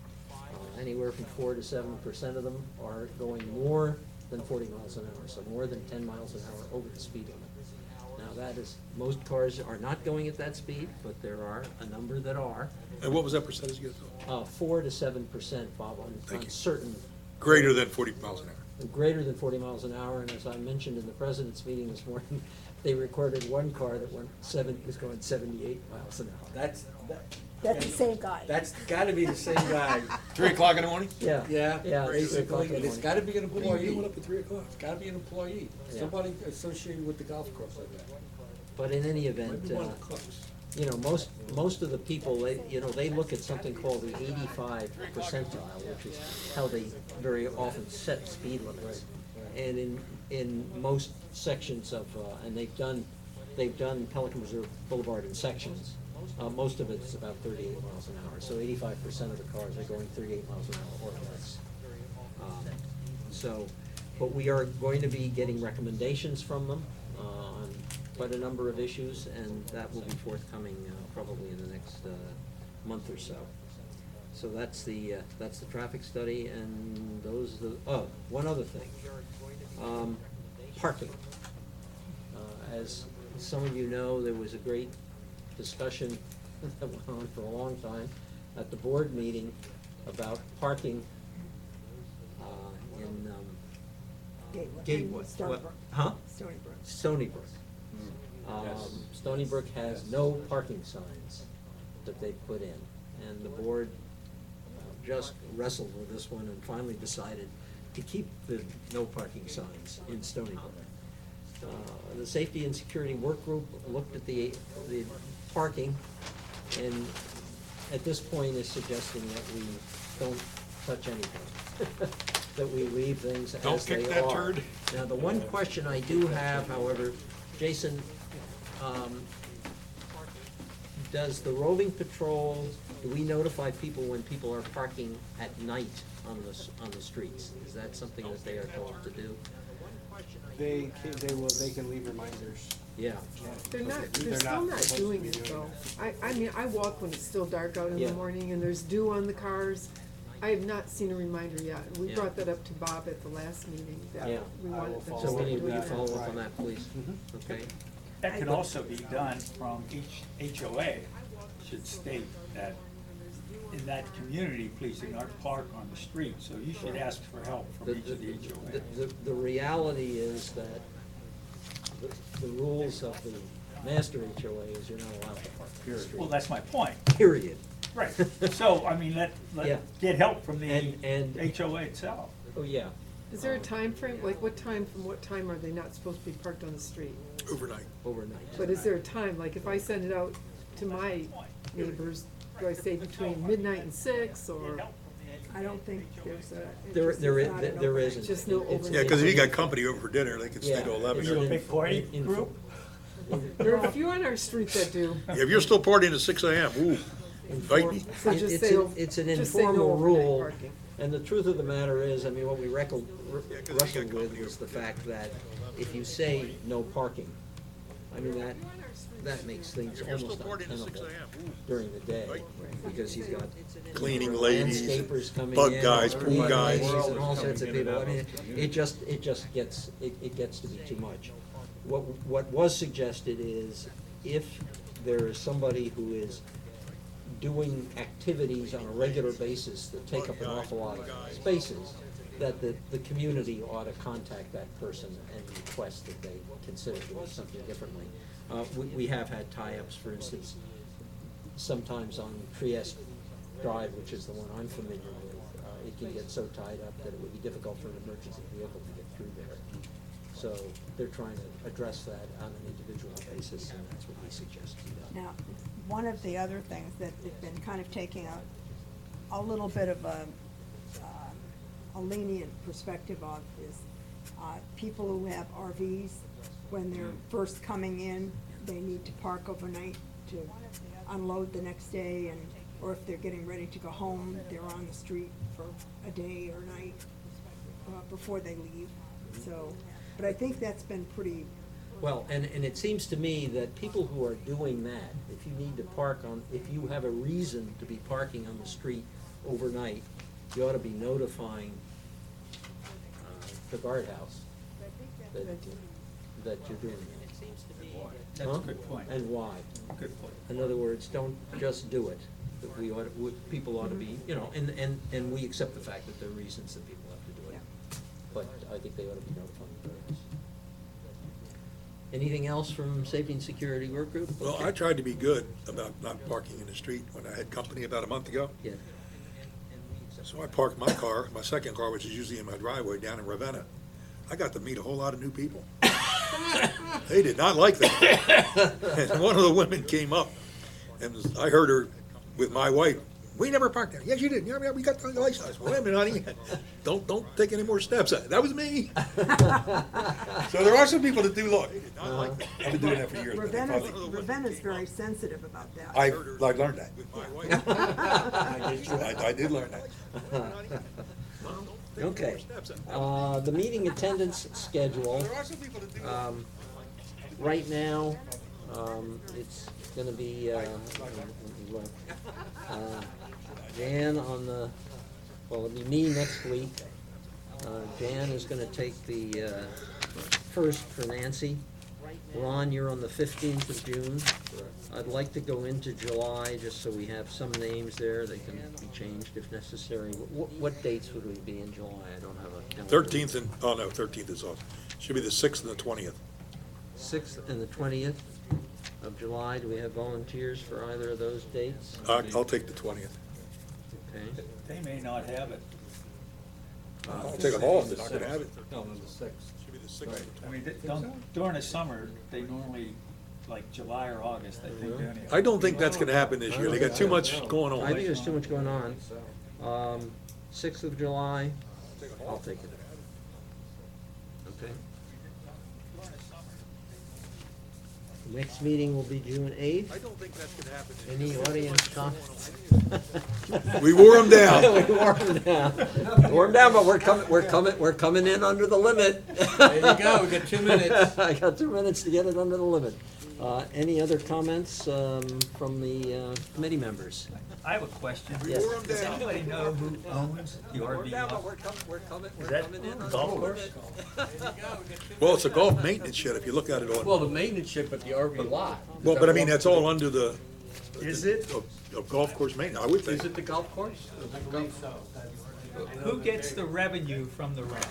anywhere from 4 to 7% of them are going more than 40 miles an hour, so more than 10 miles an hour over the speed limit. Now, that is, most cars are not going at that speed, but there are a number that are. And what was that percentage again? 4 to 7%, Bob, Thank on you. certain, Greater than 40 miles an hour. greater than 40 miles an hour, and as I mentioned in the president's meeting this morning, they recorded one car that was going 78 miles an hour. that's the same guy. That's gotta be the same guy. 3 o'clock in the morning? Yeah. Yeah, Yeah, it's 3 o'clock basically, in the and it's morning. gotta be an What are you doing employee. up at 3 o'clock? It's gotta be an employee, Yeah. somebody associated with the golf course like that. But in any event, Maybe one of the cooks. you know, most of the people, they look at something called the 85 percentile, which is how they very often set speed limits. And in most sections of, and they've done Pelican Reserve Boulevard in sections. Most of it's about 38 miles an hour, so 85% of the cars are going 38 miles an hour or less. But we are going to be getting recommendations from them on quite a number of issues, and that will be forthcoming probably in the next month or so. So that's the traffic study, and those are the, one other thing. Parking. As some of you know, there was a great discussion that went on for a long time at the board meeting about parking in Gateway. Stony Brook. Huh? Stony Brook. Stony Brook. Yes. Stony Brook has no parking signs that they put in, and the board just wrestled with this one and finally decided to keep the no parking signs in Stony Brook. The Safety and Security Work Group looked at the parking, and at this point is suggesting that we don't touch anything. That we leave things as they are. Don't kick that turd. Now, the one question I do have, however, Jason, does the roving patrol, do we notify people when people are parking at night on the streets? Is that something that they are told to do? They can leave reminders. Yeah. They're not, They're they're still not not supposed to doing be it doing though. I mean, I walk when it's still dark out in Yeah. the morning and there's dew on the cars. I have not seen a reminder yet. We Yeah. brought that up to Bob at the last meeting, that Yeah. we I wanted will them to follow So start we need doing to that. follow up on that, please. Okay? That could also be done from each HOA should state that in that community, please do not park on the street. So you should ask for help from each of the HOA. The reality is that the rules of the master HOA is you're not allowed to park on the street. Well, that's my point. Period. Right. So, I mean, Yeah. let get help from the And- HOA itself. Oh, yeah. Is there a time frame? Like what time, from what time are they not supposed to be parked on the street? Overnight. Overnight. But is there a time, like if I send it out to my neighbors, do I say between midnight and 6 or I don't think there's a. it There, just there is is, not an there overnight. isn't. Just no It's- overnight. Yeah, because if you got company over for dinner, they could stay Yeah, till 11. it's You an a big party in- group? there are a few on our street that do? If you're still partying at 6 a.m., ooh, invite me. So It- just it's say an- o- It's an just say no informal overnight rule, parking. and the truth of the matter is, I mean, what we wrestled Yeah, 'cause they got with company was the over there. fact that if you say no parking, I mean, that makes things If you're still almost partying at 6 untenable a.m., ooh. during the day, because you've got Cleaning ladies, landscapers coming in. bug guys, and pool bug guys. ladies, and all sorts of people. I mean, it just gets, it gets to be too much. What was suggested is if there is somebody who is doing activities on a regular basis that take up an awful lot of spaces, that the community ought to contact that person and request that they consider doing something differently. We have had tie-ups, for instance, sometimes on Trieste Drive, which is the one I'm familiar with. It can get so tied up that it would be difficult for an emergency vehicle to get through there. So they're trying to address that on an individual basis, and that's what we suggest to be done. Now, one of the other things that they've been kind of taking a little bit of a lenient perspective of is, people who have RVs, when they're first coming in, they need to park overnight to unload the next day, and, or if they're getting ready to go home, they're on the street for a day or night, before they leave, so, but I think that's been pretty, Well, and it seems to me that people who are doing that, if you need to park on, if you have a reason to be parking on the street overnight, you ought to be notifying the guardhouse that you're doing that. That's a Huh? good point. And why? Good point. In other words, don't just do it. That we ought to, people ought to be, you know, and we accept the fact that there are reasons that people have to do it. But I think they ought to be notifying the guardhouse. Anything else from Safety and Security Work Group? Well, Okay. I tried to be good about not parking in the street when I had company about a month ago. Yeah. So I parked my car, my second car, which is usually in my driveway, down in Ravenna. I got to meet a whole lot of new people. They did not like that. And one of the women came up, and I heard her with my wife, "We never parked there." "Yes, you did. Yeah, we got the license." "Wait a minute, honey. Don't take any more steps." That was me. So there are some people that do look. I've been doing that for years. but they probably- Ravenna's very sensitive about that. I learned that. I did learn that. Okay. The meeting attendance schedule, There are some people that do. right now, it's gonna be, Jan on the, well, it'll be me next week. Jan is gonna take the, first for Nancy. Ron, you're on the 15th of June. I'd like to go into July, just so we have some names there. They can be changed if necessary. What dates would we be in July? I don't have a calendar. 13th and, oh no, 13th is off. Should be the 6th and the 20th. 6th and the 20th of July. Do we have volunteers for either of those dates? I'll take the 20th. Okay. They may not have it. I'll take it off, they're not gonna have it. No, on the sixth. Should be the sixth. I mean, during the summer, they normally, like July or August, I think they only. I don't think that's gonna happen this year, they got too much going I on. think there's too much going on. 6th of July, I'll take it. Okay. Next meeting will be June 8th. I don't think that's gonna happen. Any audience comments? We wore them down. We wore them down. Wore them down, but we're coming in under the limit. There you go, we got 2 minutes. I got 2 minutes to get it under the limit. Any other comments from the committee members? I have a question. Yes. Does anybody know who owns the RV lot? Is that golf course? Well, it's a golf maintenance shed if you look at it on, Well, the maintenance ship at the RV lot. well, but I mean, that's all under the, Is it? of golf course maintenance, I would Is think. it the golf course? Who gets the revenue from the rent?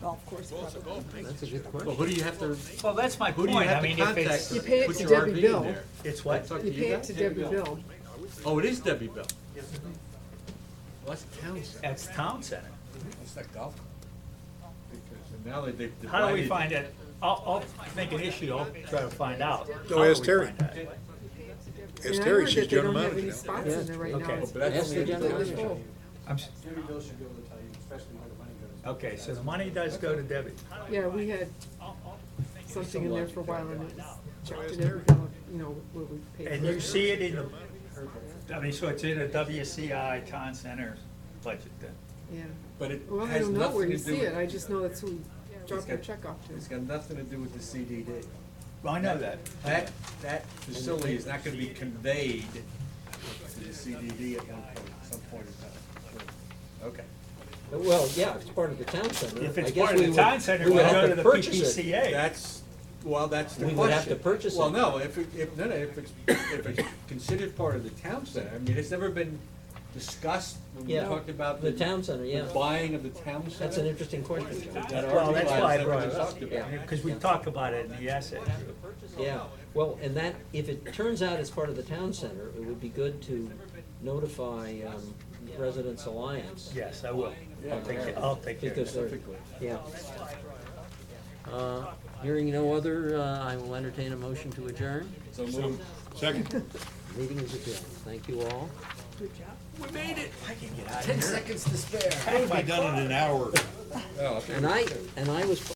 Golf course probably. That's a good Well, question. who do you have to, Well, that's my who do you point. I have to mean, if contact it's, You pay it put to your Debbie RV in Bill. there? it's what? Talk to You pay it guys? to Debbie Bill. Oh, it is Debbie Bill. Well, that's town center. That's town center. It's not golf. Because now they've divided. How do we find it? I'll make an issue, I'll try to find out. Go How do ask we Terry. find that? Ask And I Terry, heard she's that they general don't have manager any now. spots Yeah. in there right now. Okay, It's but that's Ask the general completely manager. full. I'm s- Debbie Bill should be able to tell you, especially where the money goes. Okay, so the money does go to Debbie. Yeah, we had something in there for a while and it was checked to Debbie Bill, you know, where we paid. And for you it. see it in the, I mean, so it's in a WCI town center budget then? Yeah. But it Well, I has don't know nothing where to you do see with. it, I just know that's who we dropped our got- check off It's to. got nothing to do with the CDD. Well, I know that. That facility is not gonna be conveyed to the CDD at one point, some point in time. Okay. Well, yeah, it's part of the town center. If I it's guess part of we the would- town center, we we would go have to the purchase it. PPCA. That's, well, that's the We question. would have to purchase Well, it. no, if it's considered part of the town center, I mean, it's never been discussed when we Yeah, talked about the town center, the yeah. buying of the town center. That's an interesting question, John. Well, that's why I Never brought been it up, talked about. because we talked about it in the essay. Yeah, well, and that, if it turns out it's part of the town center, it would be good to notify Residents Alliance. Yes, I will. I'll take care of Because it. they're, yeah. Hearing no other, I will entertain a motion to adjourn. So moved. Second. Meeting is adjourned. Thank you all. We made it. I can get out of 10 here. seconds to spare. Could be done in an hour. Oh, And I was